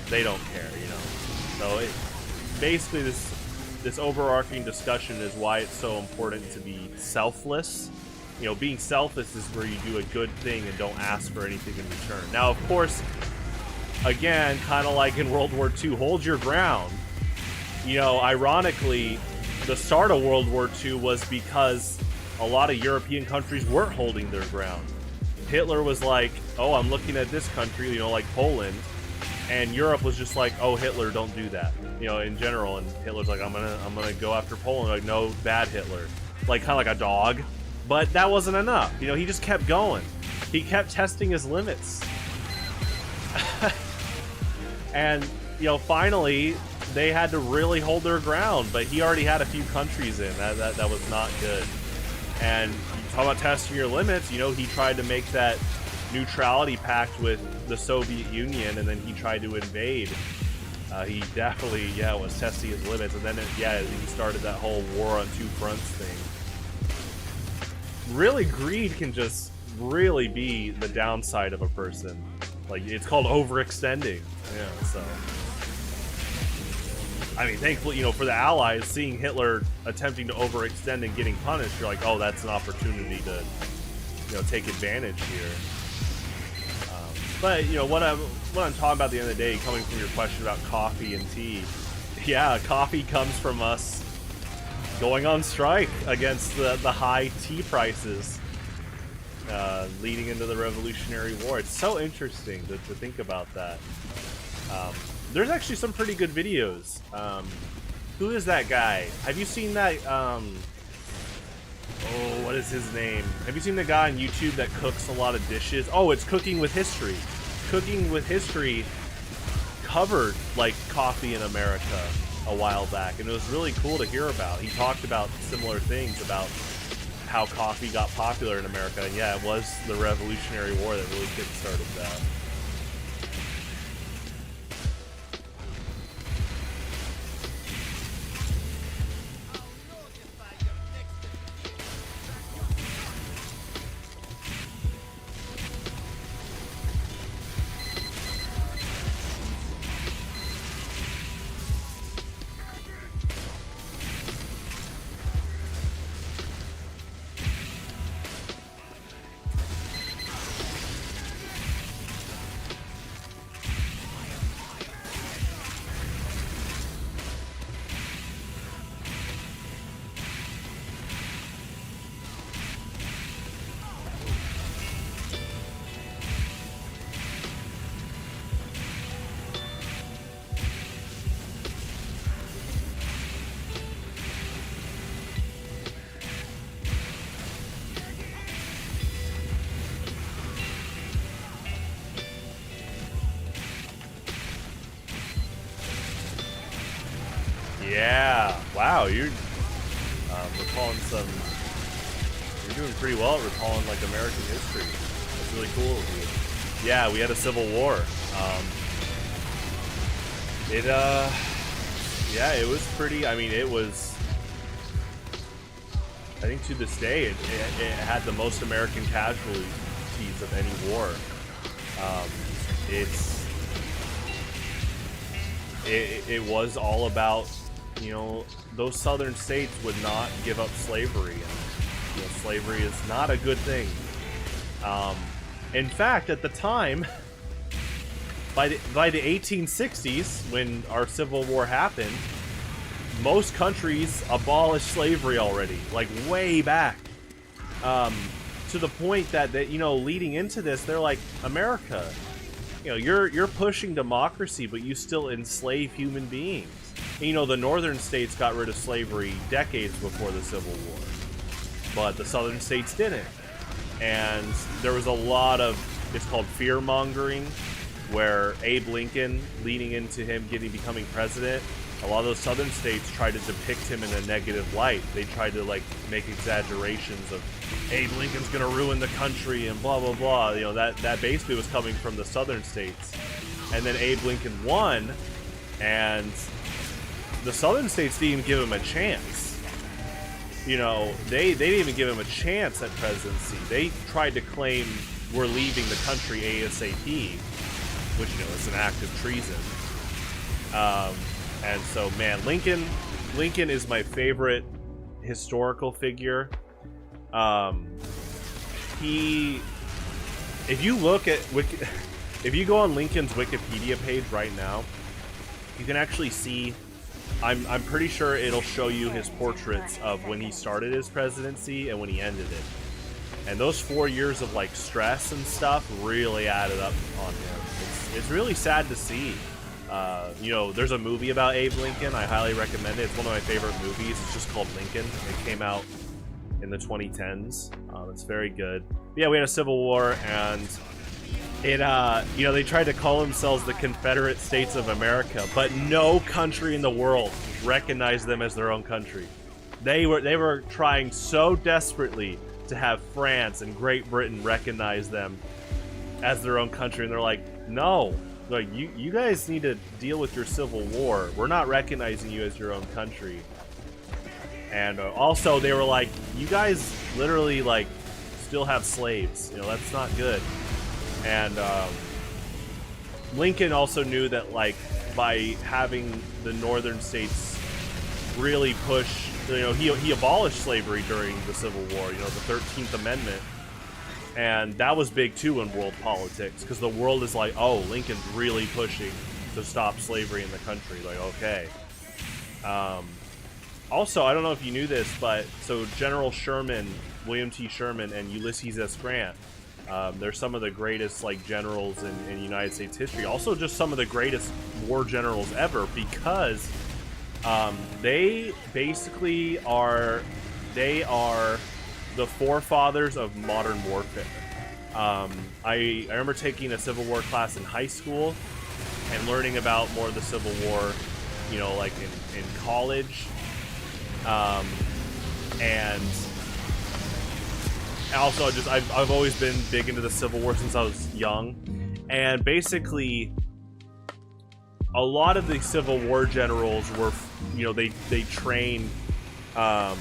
they don't care, you know. So basically, this overarching discussion is why it's so important to be selfless. You know, being selfless is where you do a good thing and don't ask for anything in return. Now, of course, again, kind of like in World War II, hold your ground. You know, ironically, the start of World War II was because a lot of European countries weren't holding their ground. Hitler was like, oh, I'm looking at this country, you know, like Poland, and Europe was just like, oh, Hitler, don't do that, you know, in general. And Hitler's like, I'm gonna go after Poland. Like, no, bad Hitler, like, kind of like a dog. But that wasn't enough, you know. He just kept going. He kept testing his limits, and you know, finally they had to really hold their ground. But he already had a few countries in that was not good. And you talk about testing your limits, you know, he tried to make that neutrality pact with the Soviet Union, and then he tried to invade. He definitely, was testing his limits, and then, he started that whole war on two fronts thing. Really, greed can just really be the downside of a person. Like, it's called overextending. Yeah, so. I mean, thankfully, you know, for the Allies, seeing Hitler attempting to overextend and getting punished, you're like, oh, that's an opportunity to, you know, take advantage here. But, you know, what I'm talking about at the end of the day, coming from your question about coffee and tea, yeah, coffee comes from us going on strike against the high tea prices leading into the Revolutionary War. It's so interesting to think about that. There's actually some pretty good videos. Who is that guy? Have you seen that? What is his name? Have you seen the guy on YouTube that cooks a lot of dishes? Oh, it's Cooking with History. Cooking with History covered, like, coffee in America a while back, and it was really cool to hear about. He talked about similar things about how coffee got popular in America, and yeah, it was the Revolutionary War that really kick-started that. Yeah, wow, you're recalling some. You're doing pretty well at recalling, like, American history. That's really cool of you. Yeah, we had a civil war. Yeah, it was pretty. I mean, it was. I think to this day, it had the most American casualties of any war. It was all about, you know, those southern states would not give up slavery, and you know, slavery is not a good thing. In fact, at the time, by the 1860s, when our Civil War happened, most countries abolished slavery already, like way back. To the point that you know, leading into this, they're like, America, you know, you're pushing democracy, but you still enslave human beings. And, you know, the northern states got rid of slavery decades before the Civil War, but the southern states didn't. And there was a lot of, it's called fear mongering, where Abe Lincoln, leading into him becoming president, a lot of those southern states tried to depict him in a negative light. They tried to like make exaggerations of Abe Lincoln's gonna ruin the country and blah blah blah. You know, that basically was coming from the southern states. And then Abe Lincoln won, and the southern states didn't even give him a chance. You know, they didn't even give him a chance at presidency. They tried to claim we're leaving the country ASAP, which, you know, is an act of treason. And so, man, Lincoln is my favorite historical figure. If you look at if you go on Lincoln's Wikipedia page right now, you can actually see. I'm pretty sure it'll show you his portraits of when he started his presidency and when he ended it. And those 4 years of like stress and stuff really added up on him. It's really sad to see. You know, there's a movie about Abe Lincoln. I highly recommend it. It's one of my favorite movies. It's just called Lincoln. It came out in the 2010s. It's very good. But yeah, we had a Civil War, and it, you know, they tried to call themselves the Confederate States of America, but no country in the world recognized them as their own country. They were trying so desperately to have France and Great Britain recognize them as their own country, and they're like, no. Like, you guys need to deal with your Civil War. We're not recognizing you as your own country. And also, they were like, you guys literally, like, still have slaves. You know, that's not good. And Lincoln also knew that, like, by having the northern states really push, you know, he abolished slavery during the Civil War, you know, the 13th Amendment. And that was big too in world politics, because the world is like, oh, Lincoln's really pushing to stop slavery in the country. Like, okay. Also, I don't know if you knew this, but so General Sherman, William T. Sherman, and Ulysses S. Grant, they're some of the greatest like generals in United States history. Also, just some of the greatest war generals ever, because they basically are the forefathers of modern warfare. I remember taking a Civil War class in high school and learning about more of the Civil War, you know, like in college. And also just I've always been big into the Civil War since I was young. And basically a lot of the Civil War generals were, you know, they trained at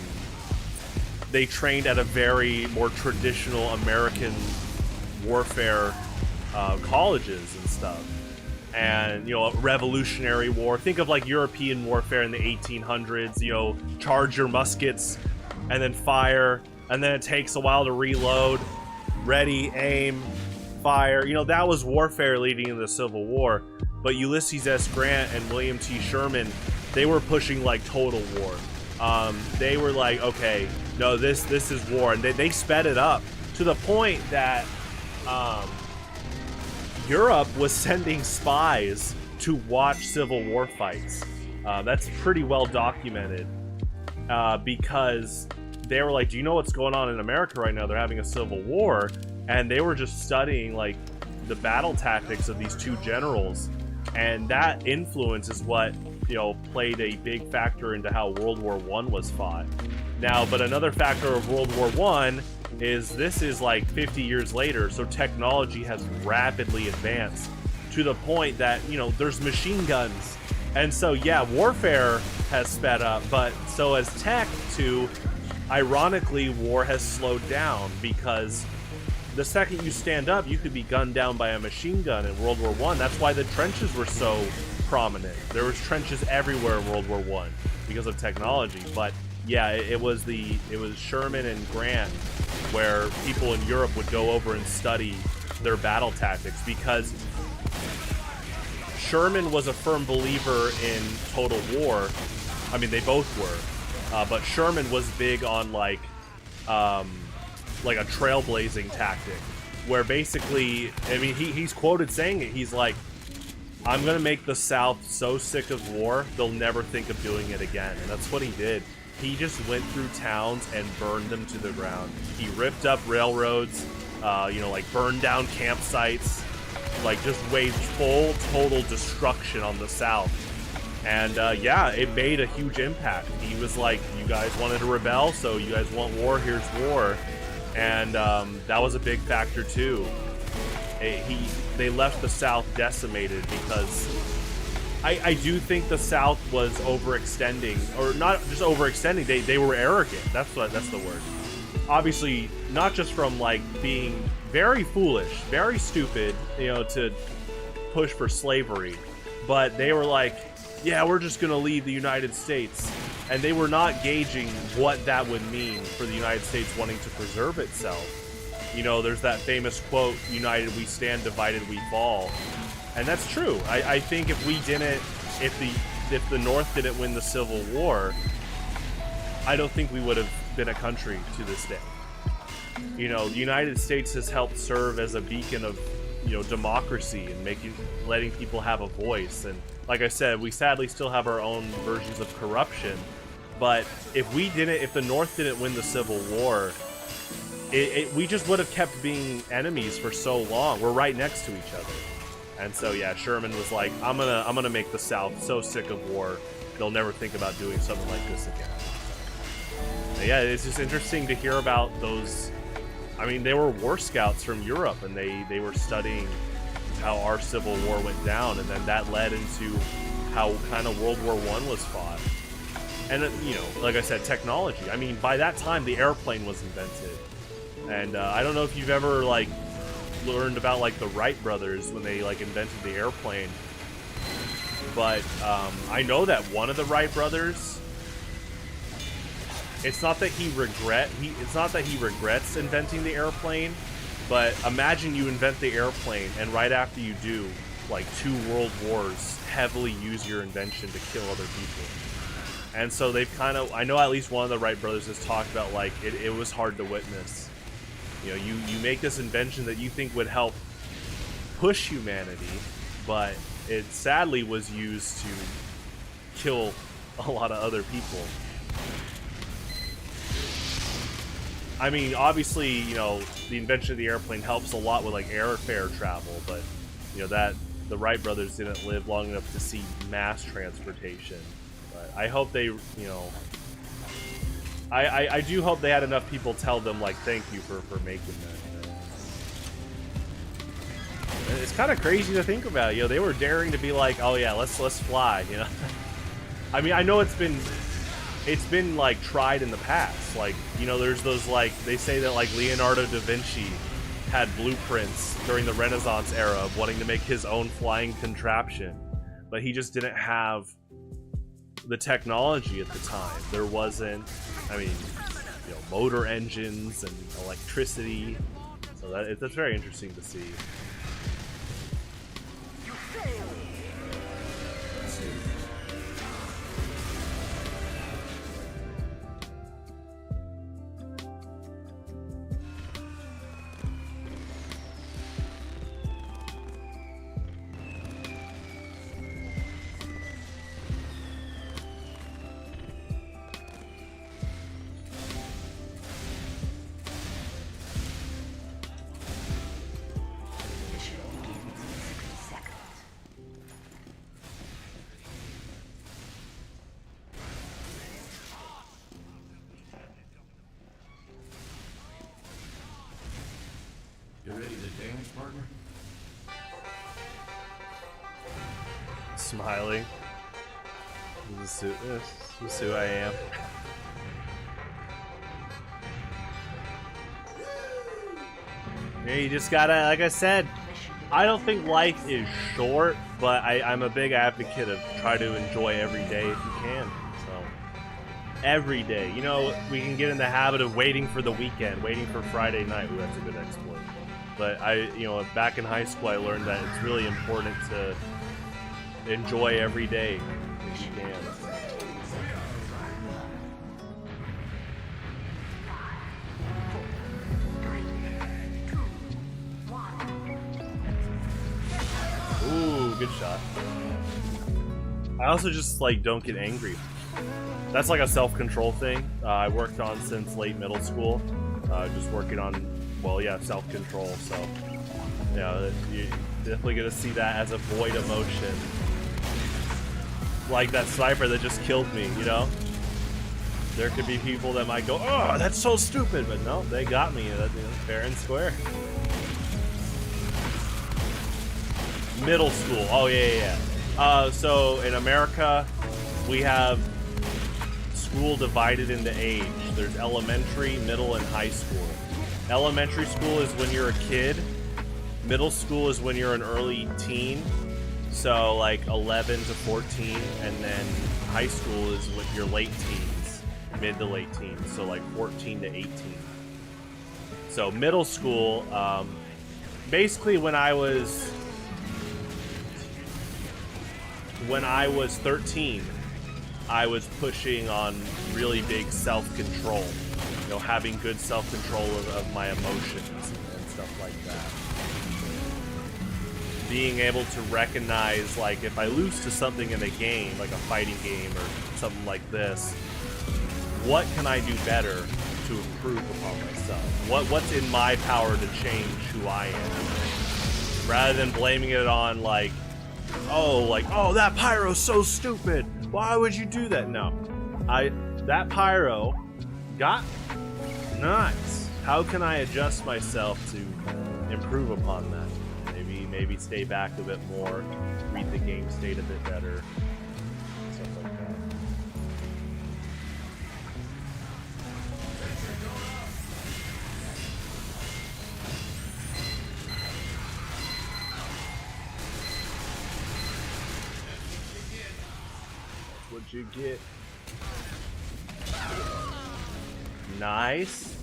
a very more traditional American warfare colleges and stuff. And, you know, Revolutionary War. Think of like European warfare in the 1800s, you know, charge your muskets and then fire, and then it takes a while to reload, ready, aim, fire. You know, that was warfare leading into the Civil War. But Ulysses S. Grant and William T. Sherman, they were pushing like total war. They were like, okay, no, this is war, and they sped it up to the point that Europe was sending spies to watch Civil War fights. That's pretty well documented, because they were like, do you know what's going on in America right now? They're having a Civil War, and they were just studying like the battle tactics of these two generals, and that influence is what, you know, played a big factor into how World War I was fought. Now, but another factor of World War I is this is like 50 years later, so technology has rapidly advanced to the point that, you know, there's machine guns And so, yeah, warfare has sped up, but so has tech too. Ironically, war has slowed down because the second you stand up, you could be gunned down by a machine gun in World War One. That's why the trenches were so prominent. There was trenches everywhere in World War One because of technology. But yeah, it was Sherman and Grant where people in Europe would go over and study their battle tactics because Sherman was a firm believer in total war. I mean, they both were, but Sherman was big on like a trailblazing tactic, where basically, I mean, he's quoted saying it. He's like, "I'm gonna make the South so sick of war, they'll never think of doing it again," and that's what he did. He just went through towns and burned them to the ground. He ripped up railroads, like burned down campsites. Like just waged full total destruction on the South. And yeah, it made a huge impact. He was like, you guys wanted to rebel, so you guys want war, here's war. And that was a big factor too. They left the South decimated because I do think the South was overextending, or not just overextending, they were arrogant. That's the word. Obviously, not just from like being very foolish, very stupid, to push for slavery, but they were like, yeah, we're just gonna leave the United States, and they were not gauging what that would mean for the United States wanting to preserve itself. There's that famous quote, "United we stand, divided we fall," and that's true. I think if the North didn't win the Civil War, I don't think we would have been a country to this day. The United States has helped serve as a beacon of, democracy and letting people have a voice. And like I said, we sadly still have our own versions of corruption. But if the North didn't win the Civil War, we just would have kept being enemies for so long. We're right next to each other. And so yeah, Sherman was like, I'm gonna make the South so sick of war, they'll never think about doing something like this again. And yeah, it's just interesting to hear about those. I mean, they were war scouts from Europe, and they were studying how our Civil War went down, and then that led into how kind of World War I was fought. And like I said, technology. I mean, by that time, the airplane was invented, and I don't know if you've ever like learned about like the Wright brothers when they like invented the airplane, but I know that one of the Wright brothers. It's not that he regrets inventing the airplane, but imagine you invent the airplane, and right after you do, like 2 world wars heavily use your invention to kill other people. And so they've I know at least one of the Wright brothers has talked about like it was hard to witness. You make this invention that you think would help push humanity, but it sadly was used to kill a lot of other people. I mean, obviously, the invention of the airplane helps a lot with like airfare travel, but that the Wright brothers didn't live long enough to see mass transportation. But I hope they, I do hope they had enough people tell them like, thank you for making that. It's kind of crazy to think about. They were daring to be like, oh yeah, let's fly. I mean, I know it's been like tried in the past. Like, there's those like, they say that like Leonardo da Vinci had blueprints during the Renaissance era of wanting to make his own flying contraption, but he just didn't have the technology at the time. There wasn't, I mean, motor engines and electricity. So that's very interesting to see. Let's see. You ready to dance, partner? Smiling. This is who I am. Yeah, you just gotta, like I said, I don't think life is short, but I'm a big advocate of try to enjoy every day if you can. So, every day. You know, we can get in the habit of waiting for the weekend, waiting for Friday night. Ooh, that's a good exploit. But back in high school, I learned that it's really important to enjoy every day if you can. Ooh, good shot. I also just like don't get angry. That's like a self-control thing I worked on since late middle school. Just working on, well, yeah, self-control. So, yeah, you're definitely gonna see that as a void emotion, like that sniper that just killed me. You know, there could be people that might go, "Oh, that's so stupid," but no, they got me. Fair and square. Middle school. Oh yeah. So in America, we have school divided into age. There's elementary, middle, and high school. Elementary school is when you're a kid. Middle school is when you're an early teen. So like 11 to 14, and then high school is when you're late teens, mid to late teens. So like 14 to 18. So middle school, basically when I was 13, I was pushing on really big self-control, having good self-control of my emotions and stuff like that. Being able to recognize, like, if I lose to something in a game, like a fighting game or something like this, what can I do better to improve upon myself? What's in my power to change who I am? Rather than blaming it on, oh, that pyro's so stupid. Why would you do that? No. That pyro got nuts. How can I adjust myself to improve upon that? Maybe stay back a bit more, read the game state a bit better, stuff like that. What'd you get? Nice.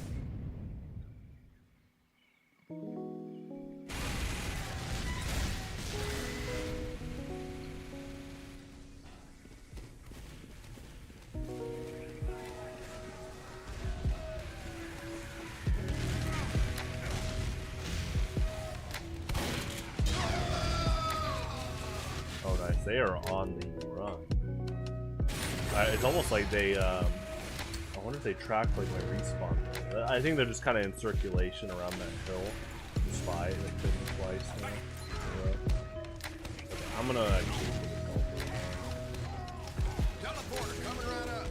Oh, nice. They are on the run. It's almost like they, I wonder if they track like my respawn. I think they're just kind of in circulation around that hill. The spy that killed me twice now. Okay, I'm gonna actually Teleporter coming right up.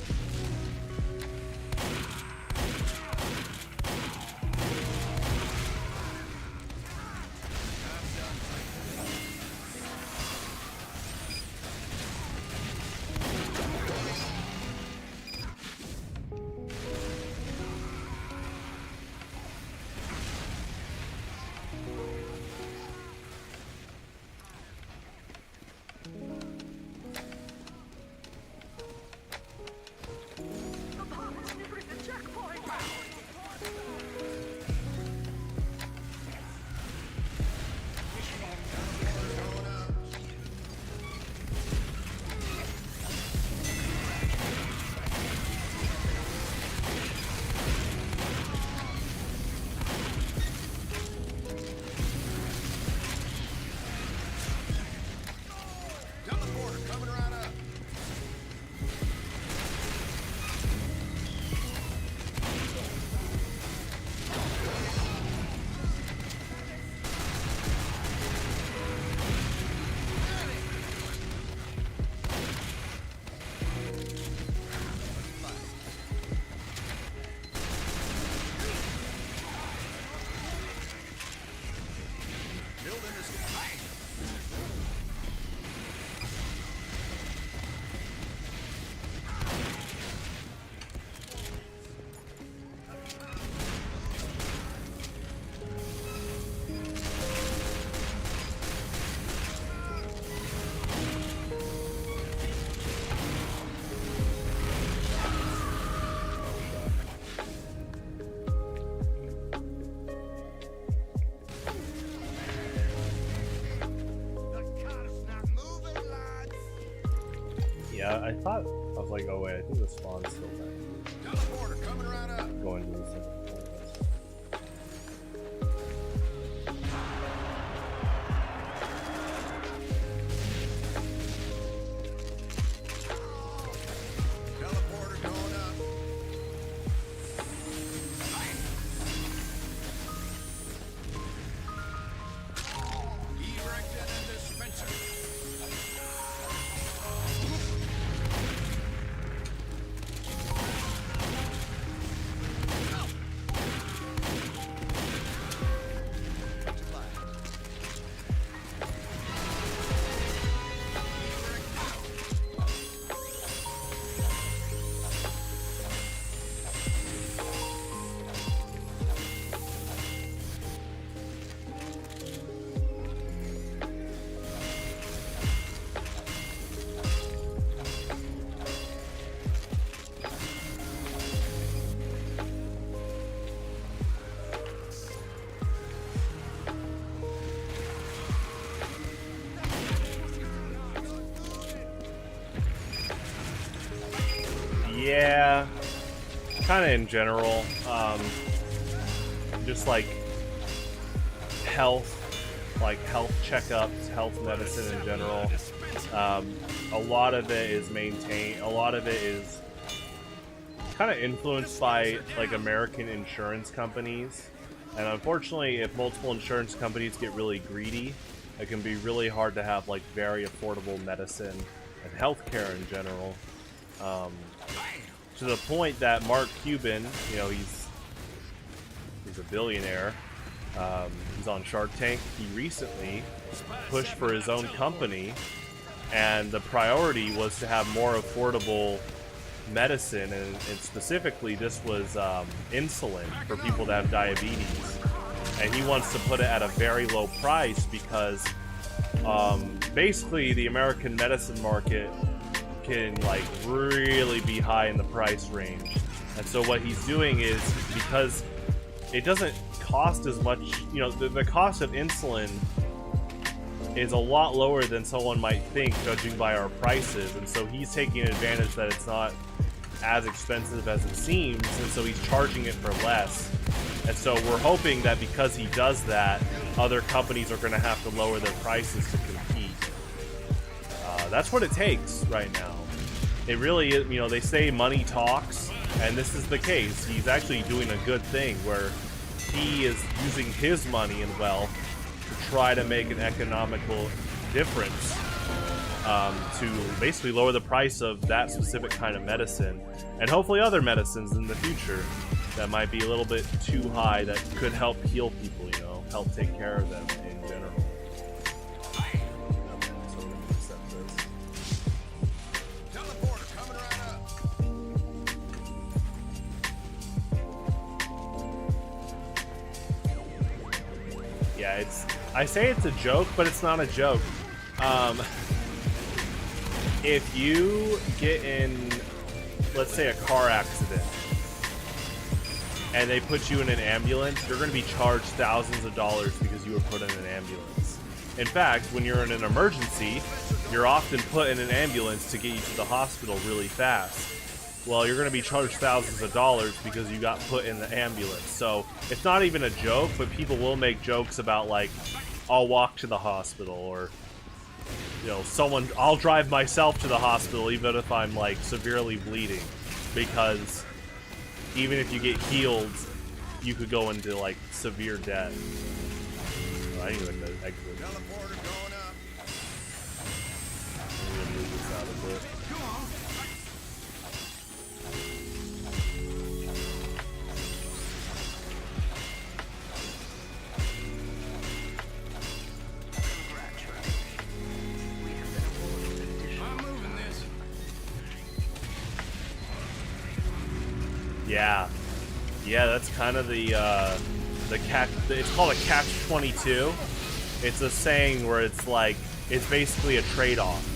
I thought, I was like, oh wait, I think the spawn's still there. Teleporter coming right up. I'm going to the second floor. Teleporter going up. Erected and dispenser. Yeah, kind of in general. Just like health checkups, health medicine in general. A lot of it is maintained. A lot of it is kind of influenced by like American insurance companies, and unfortunately, if multiple insurance companies get really greedy, it can be really hard to have like very affordable medicine and healthcare in general. To the point that Mark Cuban, you know, he's a billionaire. He's on Shark Tank. He recently pushed for his own company, and the priority was to have more affordable medicine, and specifically this was insulin for people that have diabetes. And he wants to put it at a very low price because basically the American medicine market can like really be high in the price range. And so what he's doing is, because it doesn't cost as much, you know, the cost of insulin is a lot lower than someone might think, judging by our prices, and so he's taking advantage that it's not as expensive as it seems, and so he's charging it for less. And so we're hoping that because he does that, other companies are going to have to lower their prices to compete. That's what it takes right now. It really is, you know, they say money talks, and this is the case. He's actually doing a good thing where he is using his money and wealth to try to make an economical difference, to basically lower the price of that specific kind of medicine, and hopefully other medicines in the future that might be a little bit too high that could help heal people, you know, help take care of them in general. Teleporter coming right up. Yeah, I say it's a joke, but it's not a joke. If you get in, let's say, a car accident, and they put you in an ambulance, you're going to be charged thousands of dollars because you were put in an ambulance. In fact, when you're in an emergency, you're often put in an ambulance to get you to the hospital really fast. Well, you're going to be charged thousands of dollars because you got put in the ambulance. So it's not even a joke, but people will make jokes about, like, I'll walk to the hospital, or, you know, I'll drive myself to the hospital even if I'm, like, severely bleeding, because even if you get healed, you could go into, like, severe death. Oh, I need to exit. Teleporter going up. I'm gonna move this out a bit. I'm moving this. Yeah, that's kind of the catch. It's called a catch-22. It's a saying where it's like, it's basically a trade-off.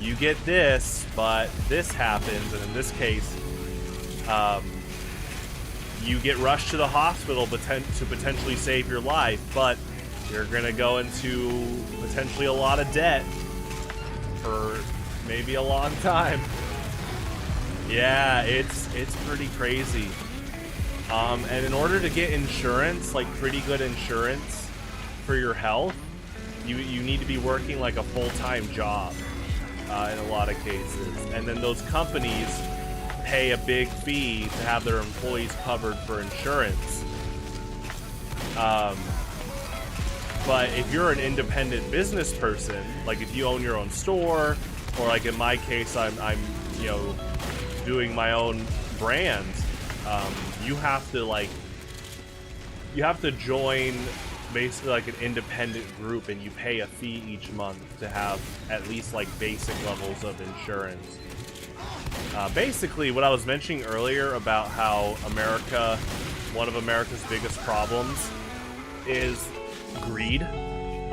You get this, but this happens, and in this case, you get rushed to the hospital to potentially save your life, but you're gonna go into potentially a lot of debt for maybe a long time. Yeah, it's pretty crazy. And in order to get insurance, like pretty good insurance for your health, you need to be working like a full-time job in a lot of cases. And then those companies pay a big fee to have their employees covered for insurance. But if you're an independent business person, like if you own your own store, or like in my case, I'm you know, doing my own brand, you have to join basically like an independent group, and you pay a fee each month to have at least like basic levels of insurance. Basically, what I was mentioning earlier about how one of America's biggest problems is greed.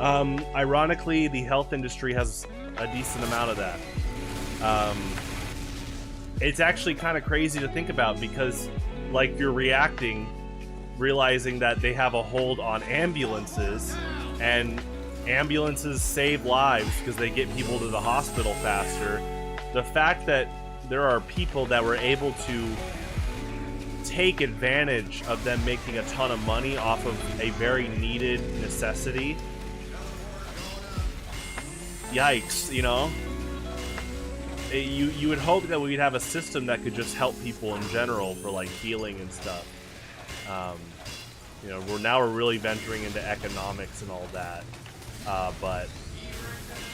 Ironically, the health industry has a decent amount of that. It's actually kind of crazy to think about, because like you're realizing that they have a hold on ambulances, and ambulances save lives because they get people to the hospital faster. The fact that there are people that were able to take advantage of them making a ton of money off of a very needed necessity. Yikes, you know? You would hope that we'd have a system that could just help people in general for like healing and stuff. You know, we're really venturing into economics and all that. But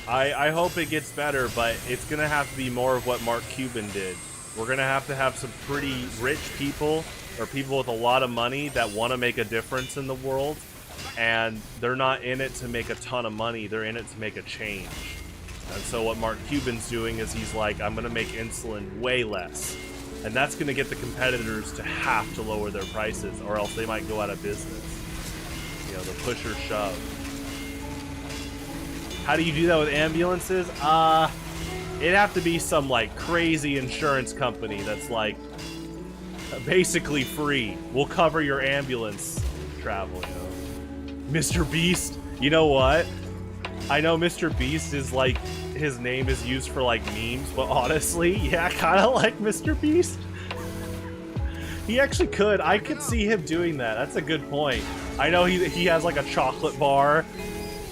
I hope it gets better, but it's gonna have to be more of what Mark Cuban did. We're gonna have to have some pretty rich people, or people with a lot of money that want to make a difference in the world, and they're not in it to make a ton of money, they're in it to make a change. And so what Mark Cuban's doing is he's like, I'm gonna make insulin way less. And that's gonna get the competitors to have to lower their prices, or else they might go out of business. You know, the push or shove. How do you do that with ambulances? It'd have to be some like crazy insurance company that's like basically free. We'll cover your ambulance travel, you know. Mr. Beast, you know what? I know Mr. Beast is like, his name is used for like memes, but honestly, yeah, kind of like Mr. Beast. He actually could. I could see him doing that. That's a good point. I know he has like a chocolate bar.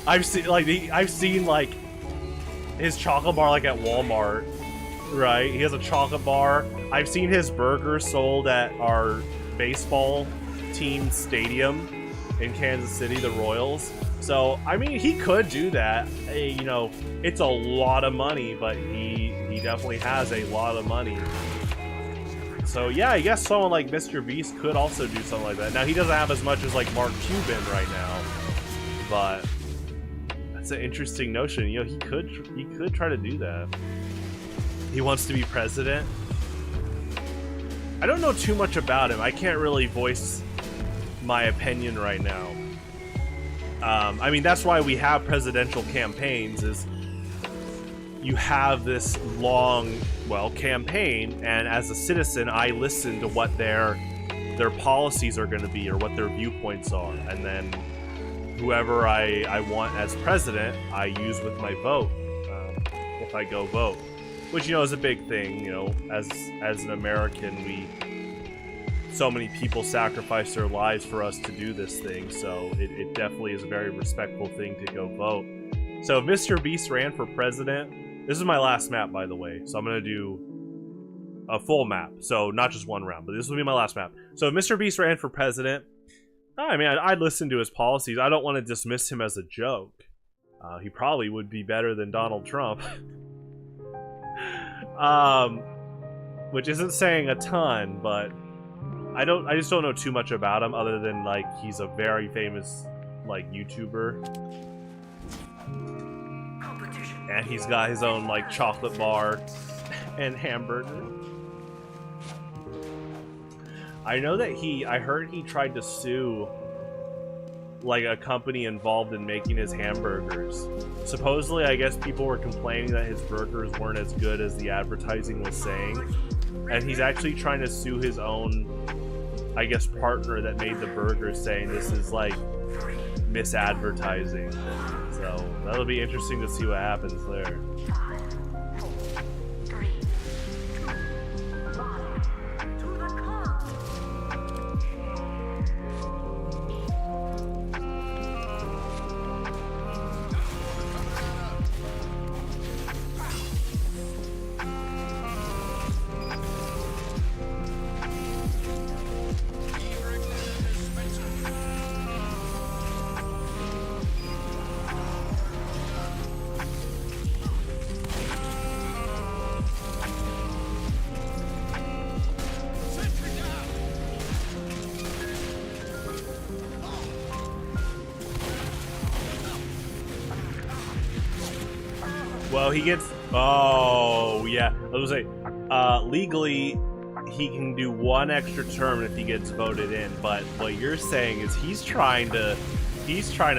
I've seen like his chocolate bar like at Walmart, right? He has a chocolate bar. I've seen his burger sold at our baseball team stadium in Kansas City, the Royals. So, I mean, he could do that. You know, it's a lot of money, but he definitely has a lot of money. So, yeah, I guess someone like Mr. Beast could also do something like that. Now, he doesn't have as much as, like, Mark Cuban right now, but that's an interesting notion. You know, he could try to do that. He wants to be president. I don't know too much about him. I can't really voice my opinion right now. I mean, that's why we have presidential campaigns, is you have this long, well, campaign, and as a citizen, I listen to what their policies are going to be, or what their viewpoints are, and then whoever I want as president, I use with my vote, if I go vote. Which, you know, is a big thing. You know, as an American, so many people sacrifice their lives for us to do this thing, so it definitely is a very respectful thing to go vote. So if Mr. Beast ran for president, this is my last map, by the way, so I'm going to do a full map, so not just one round, but this will be my last map. So if Mr. Beast ran for president, I mean, I'd listen to his policies. I don't want to dismiss him as a joke. He probably would be better than Donald Trump. Which isn't saying a ton, but I just don't know too much about him, other than like he's a very famous like YouTuber, and he's got his own like chocolate bar and hamburger. I know that I heard he tried to sue like a company involved in making his hamburgers. Supposedly, I guess people were complaining that his burgers weren't as good as the advertising was saying, and he's actually trying to sue his own, I guess, partner that made the burgers, saying this is like misadvertising. So that'll be interesting to see what happens there. Well, he gets. Oh, yeah. I was gonna say, legally, he can do one extra term if he gets voted in. But what you're saying is he's trying to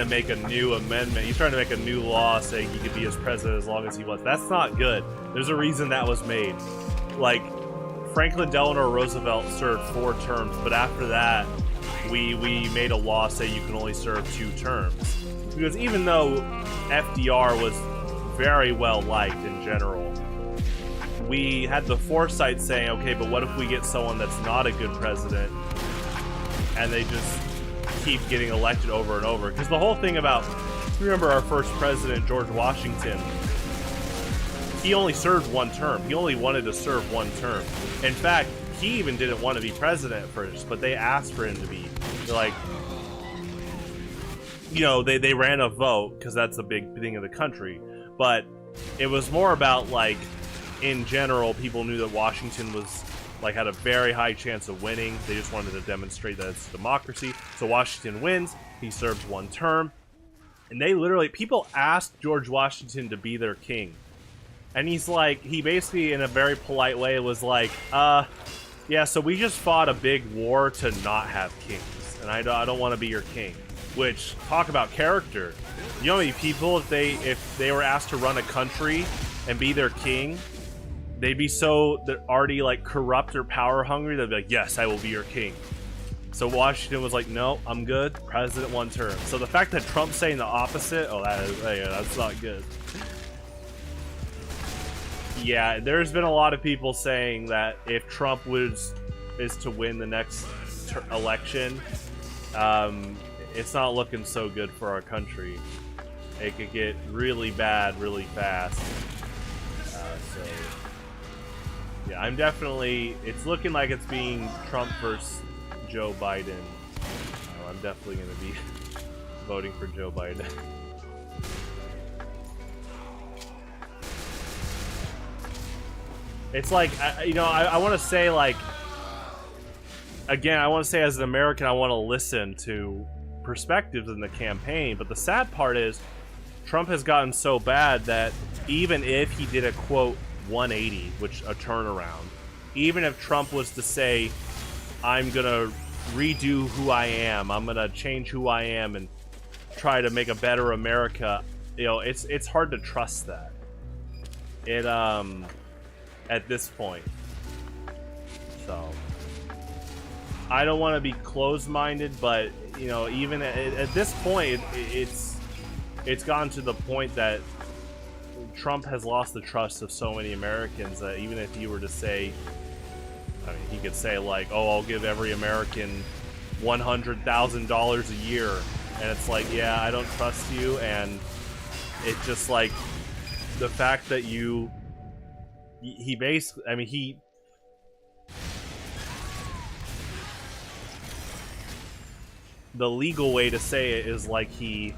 make a new amendment. He's trying to make a new law saying he could be as president as long as he wants. That's not good. There's a reason that was made. Like, Franklin Delano Roosevelt served 4 terms, but after that, we made a law say you can only serve 2 terms. Because even though FDR was very well liked in general, we had the foresight saying, okay, but what if we get someone that's not a good president and they just keep getting elected over and over? Because the whole thing about, remember our first president, George Washington, he only served 1 term. He only wanted to serve 1 term. In fact, he even didn't want to be president at first, but they asked for him to be. They're like, you know, they ran a vote because that's a big thing of the country, but it was more about, like, in general, people knew that Washington was, like, had a very high chance of winning. They just wanted to demonstrate that it's democracy. So Washington wins. He serves 1 term, and they literally, people asked George Washington to be their king, and he's like, he basically, in a very polite way, was like, yeah, so we just fought a big war to not have kings, and I don't want to be your king. Which, talk about character. You know how many people, if they were asked to run a country and be their king, they'd be so, they're already, like, corrupt or power hungry, they'd be like, yes, I will be your king. So Washington was like, no, I'm good, president 1 term. So the fact that Trump's saying the opposite, oh, that's not good. Yeah, there's been a lot of people saying that if Trump is to win the next election, it's not looking so good for our country. It could get really bad really fast. So, yeah, I'm definitely... It's looking like it's being Trump versus Joe Biden. I'm definitely going to be voting for Joe Biden. It's like, you know, I want to say, like... Again, I want to say as an American, I want to listen to perspectives in the campaign, but the sad part is Trump has gotten so bad that even if he did a quote 180, which a turnaround, even if Trump was to say, I'm gonna redo who I am, I'm gonna change who I am and try to make a better America, you know, it's hard to trust that at this point. So I don't want to be closed-minded, but you know, even at this point, it's gotten to the point that Trump has lost the trust of so many Americans that even if he were to say, I mean, he could say like, "Oh, I'll give every American $100,000 a year," and it's like, yeah, I don't trust you, and it's just like the fact that he basically, I mean, the legal way to say it is like he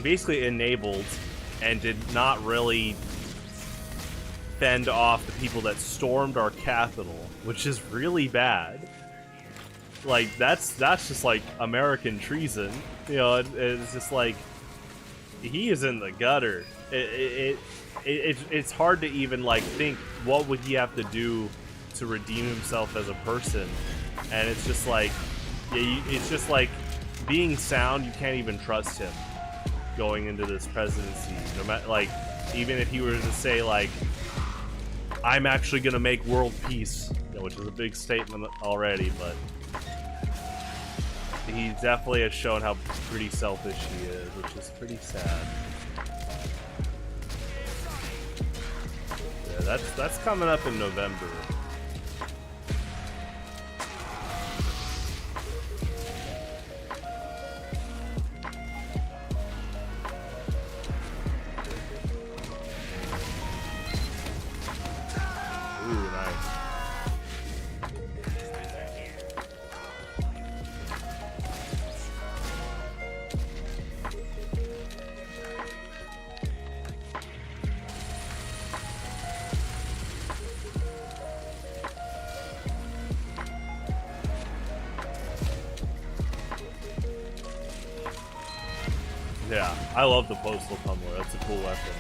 basically enabled and did not really fend off the people that stormed our Capitol, which is really bad. Like, that's just like American treason, you know. It's just like he is in the gutter. It's hard to even like think what would he have to do to redeem himself as a person, and it's just like, yeah, it's just like being sound, you can't even trust him going into this presidency. No matter, like, even if he were to say like, I'm actually gonna make world peace, you know, which is a big statement already, but he definitely has shown how pretty selfish he is, which is pretty sad. Yeah, that's coming up in November. Yeah, I love the postal tumbler. That's a cool weapon.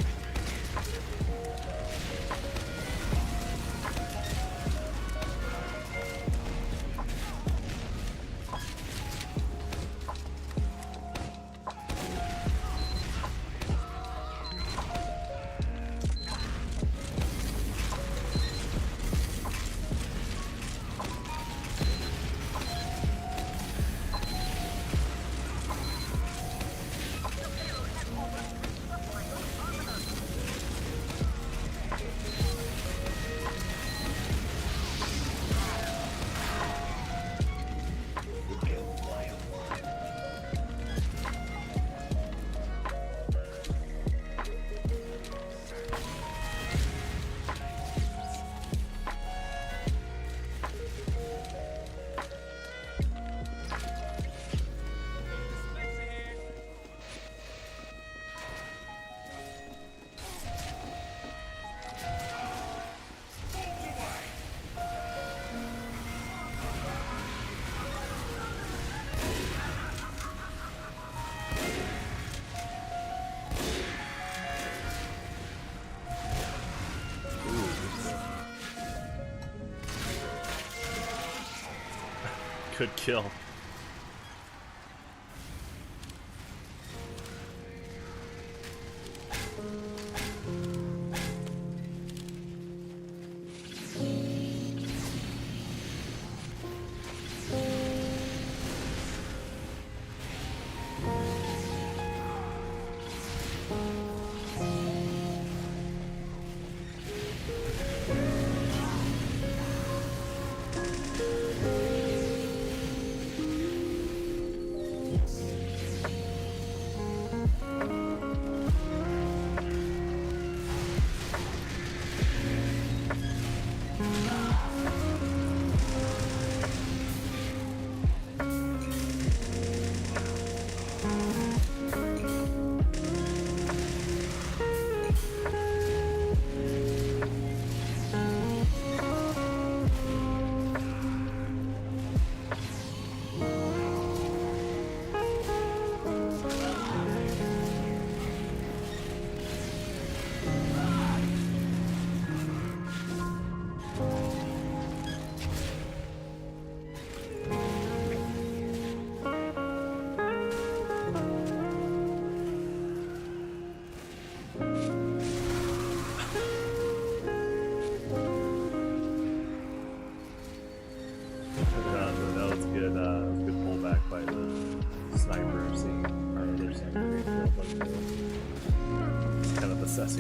Good kill.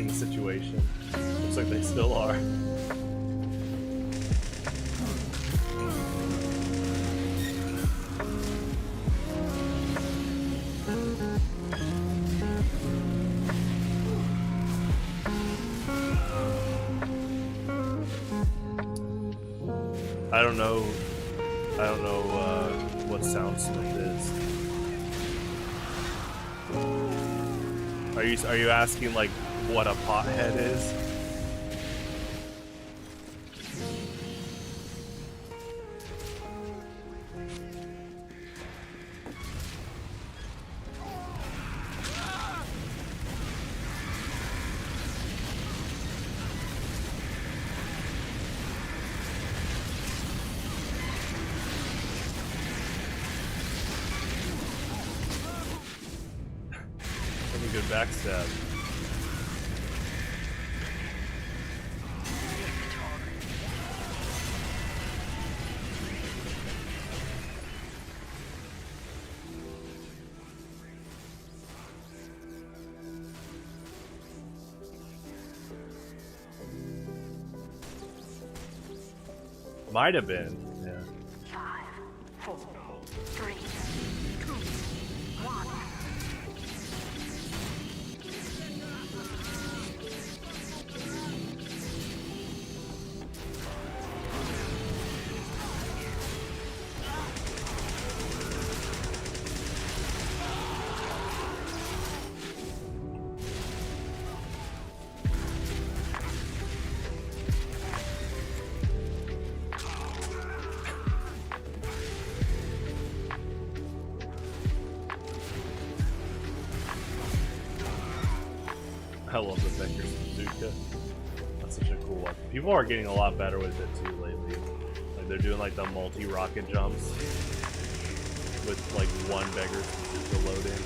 Situation. Looks like they still are. I don't know what Soundsmith is. Are you asking like what a pothead is? That's a good backstab. Might have been, yeah. 5, 4, 3, 2, 1. I love the Becker bazooka. That's such a cool one. People are getting a lot better with it too lately. Like they're doing like the multi-rocket jumps with like one Beggar bazooka load in.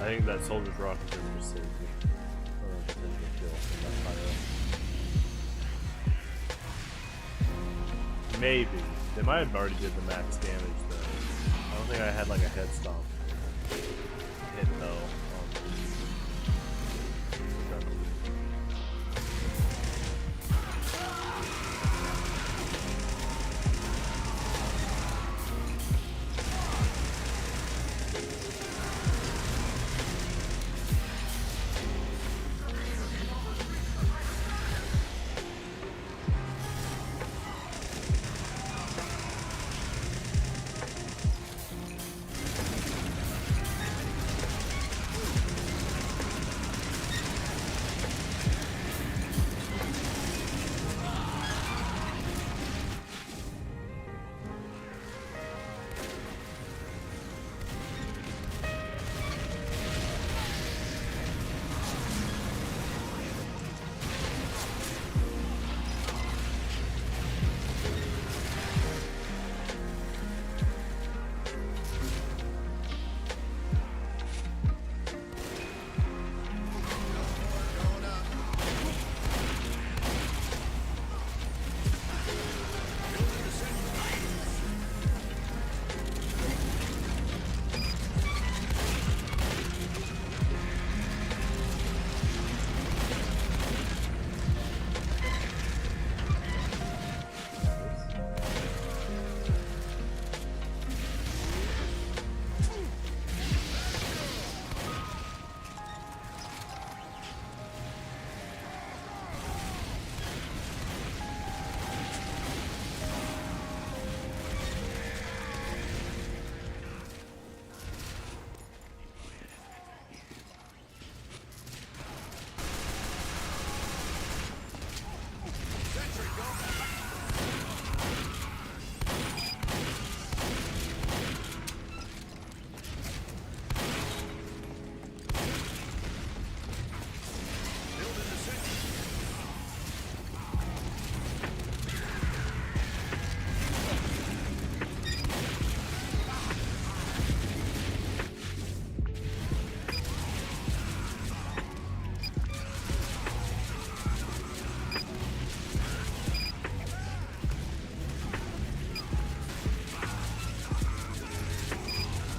think that Soldier's Rock is just saved me. Potential kill from that fire. Maybe. They might have already did the max damage though. I don't think I had like a head stomp hit though.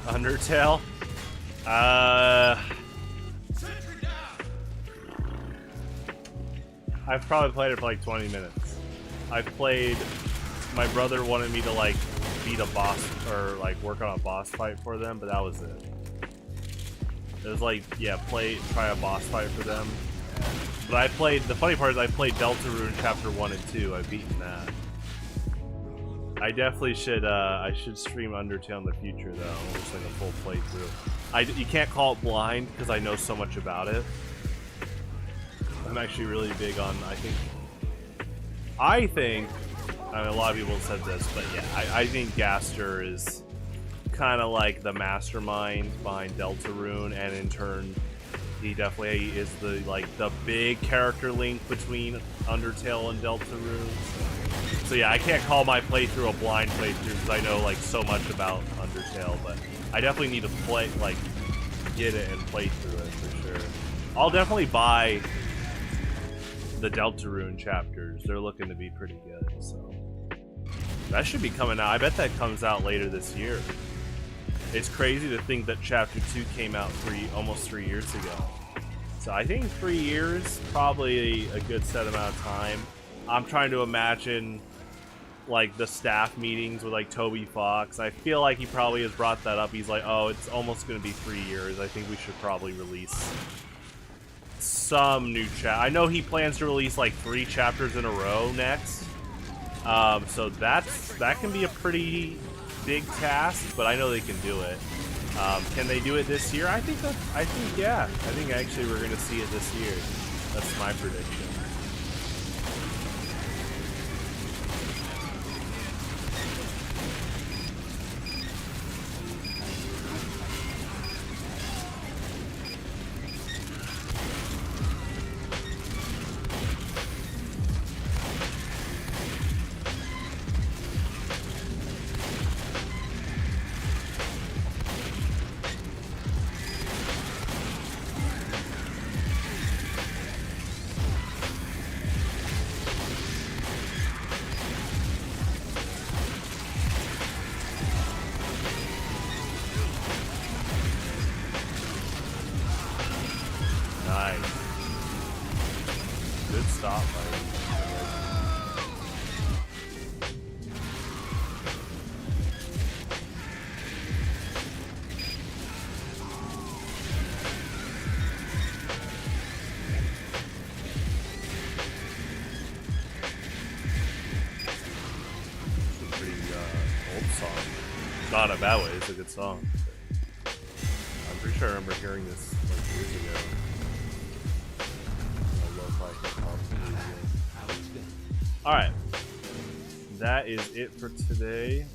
Undertale. I've probably played it for like 20 minutes. I've played. My brother wanted me to like beat a boss or like work on a boss fight for them, but that was it. It was like, yeah, try a boss fight for them. But I played. The funny part is I played Deltarune Chapter 1 and 2. I've beaten that. I definitely should. I should stream Undertale in the future, though. Just like a full playthrough. You can't call it blind because I know so much about it. I'm actually really big on. I think. I mean, a lot of people have said this, but yeah, I think Gaster is kind of like the mastermind behind Deltarune, and in turn, he definitely is the big character link between Undertale and Deltarune. So yeah, I can't call my playthrough a blind playthrough because I know like so much about Undertale, but I definitely need to get it and play through it for sure. I'll definitely buy the Deltarune chapters. They're looking to be pretty good, so that should be coming out. I bet that comes out later this year. It's crazy to think that Chapter 2 came out almost 3 years ago. So I think 3 years, probably a good set amount of time. I'm trying to imagine like the staff meetings with like Toby Fox. I feel like he probably has brought that up. He's like, oh, it's almost going to be 3 years. I think we should probably release some new I know he plans to release like 3 chapters in a row next. So that can be a pretty big task, but I know they can do it. Can they do it this year? I think yeah. I think actually we're going to see it this year. That's my prediction. Not a bad way. It's a good song. I'm pretty sure I remember hearing this like years ago. All right, that is it for today.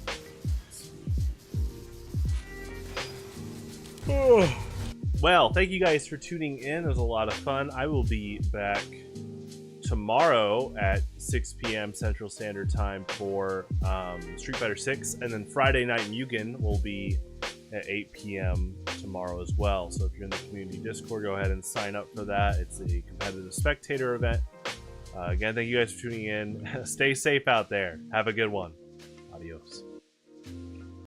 Well, thank you guys for tuning in. It was a lot of fun. I will be back tomorrow at 6 p.m. Central Standard Time for Street Fighter 6, and then Friday Night Mugen will be at 8 p.m. tomorrow as well. So if you're in the community Discord, go ahead and sign up for that. It's a competitive spectator event. Again, thank you guys for tuning in. Stay safe out there. Have a good one. Adios.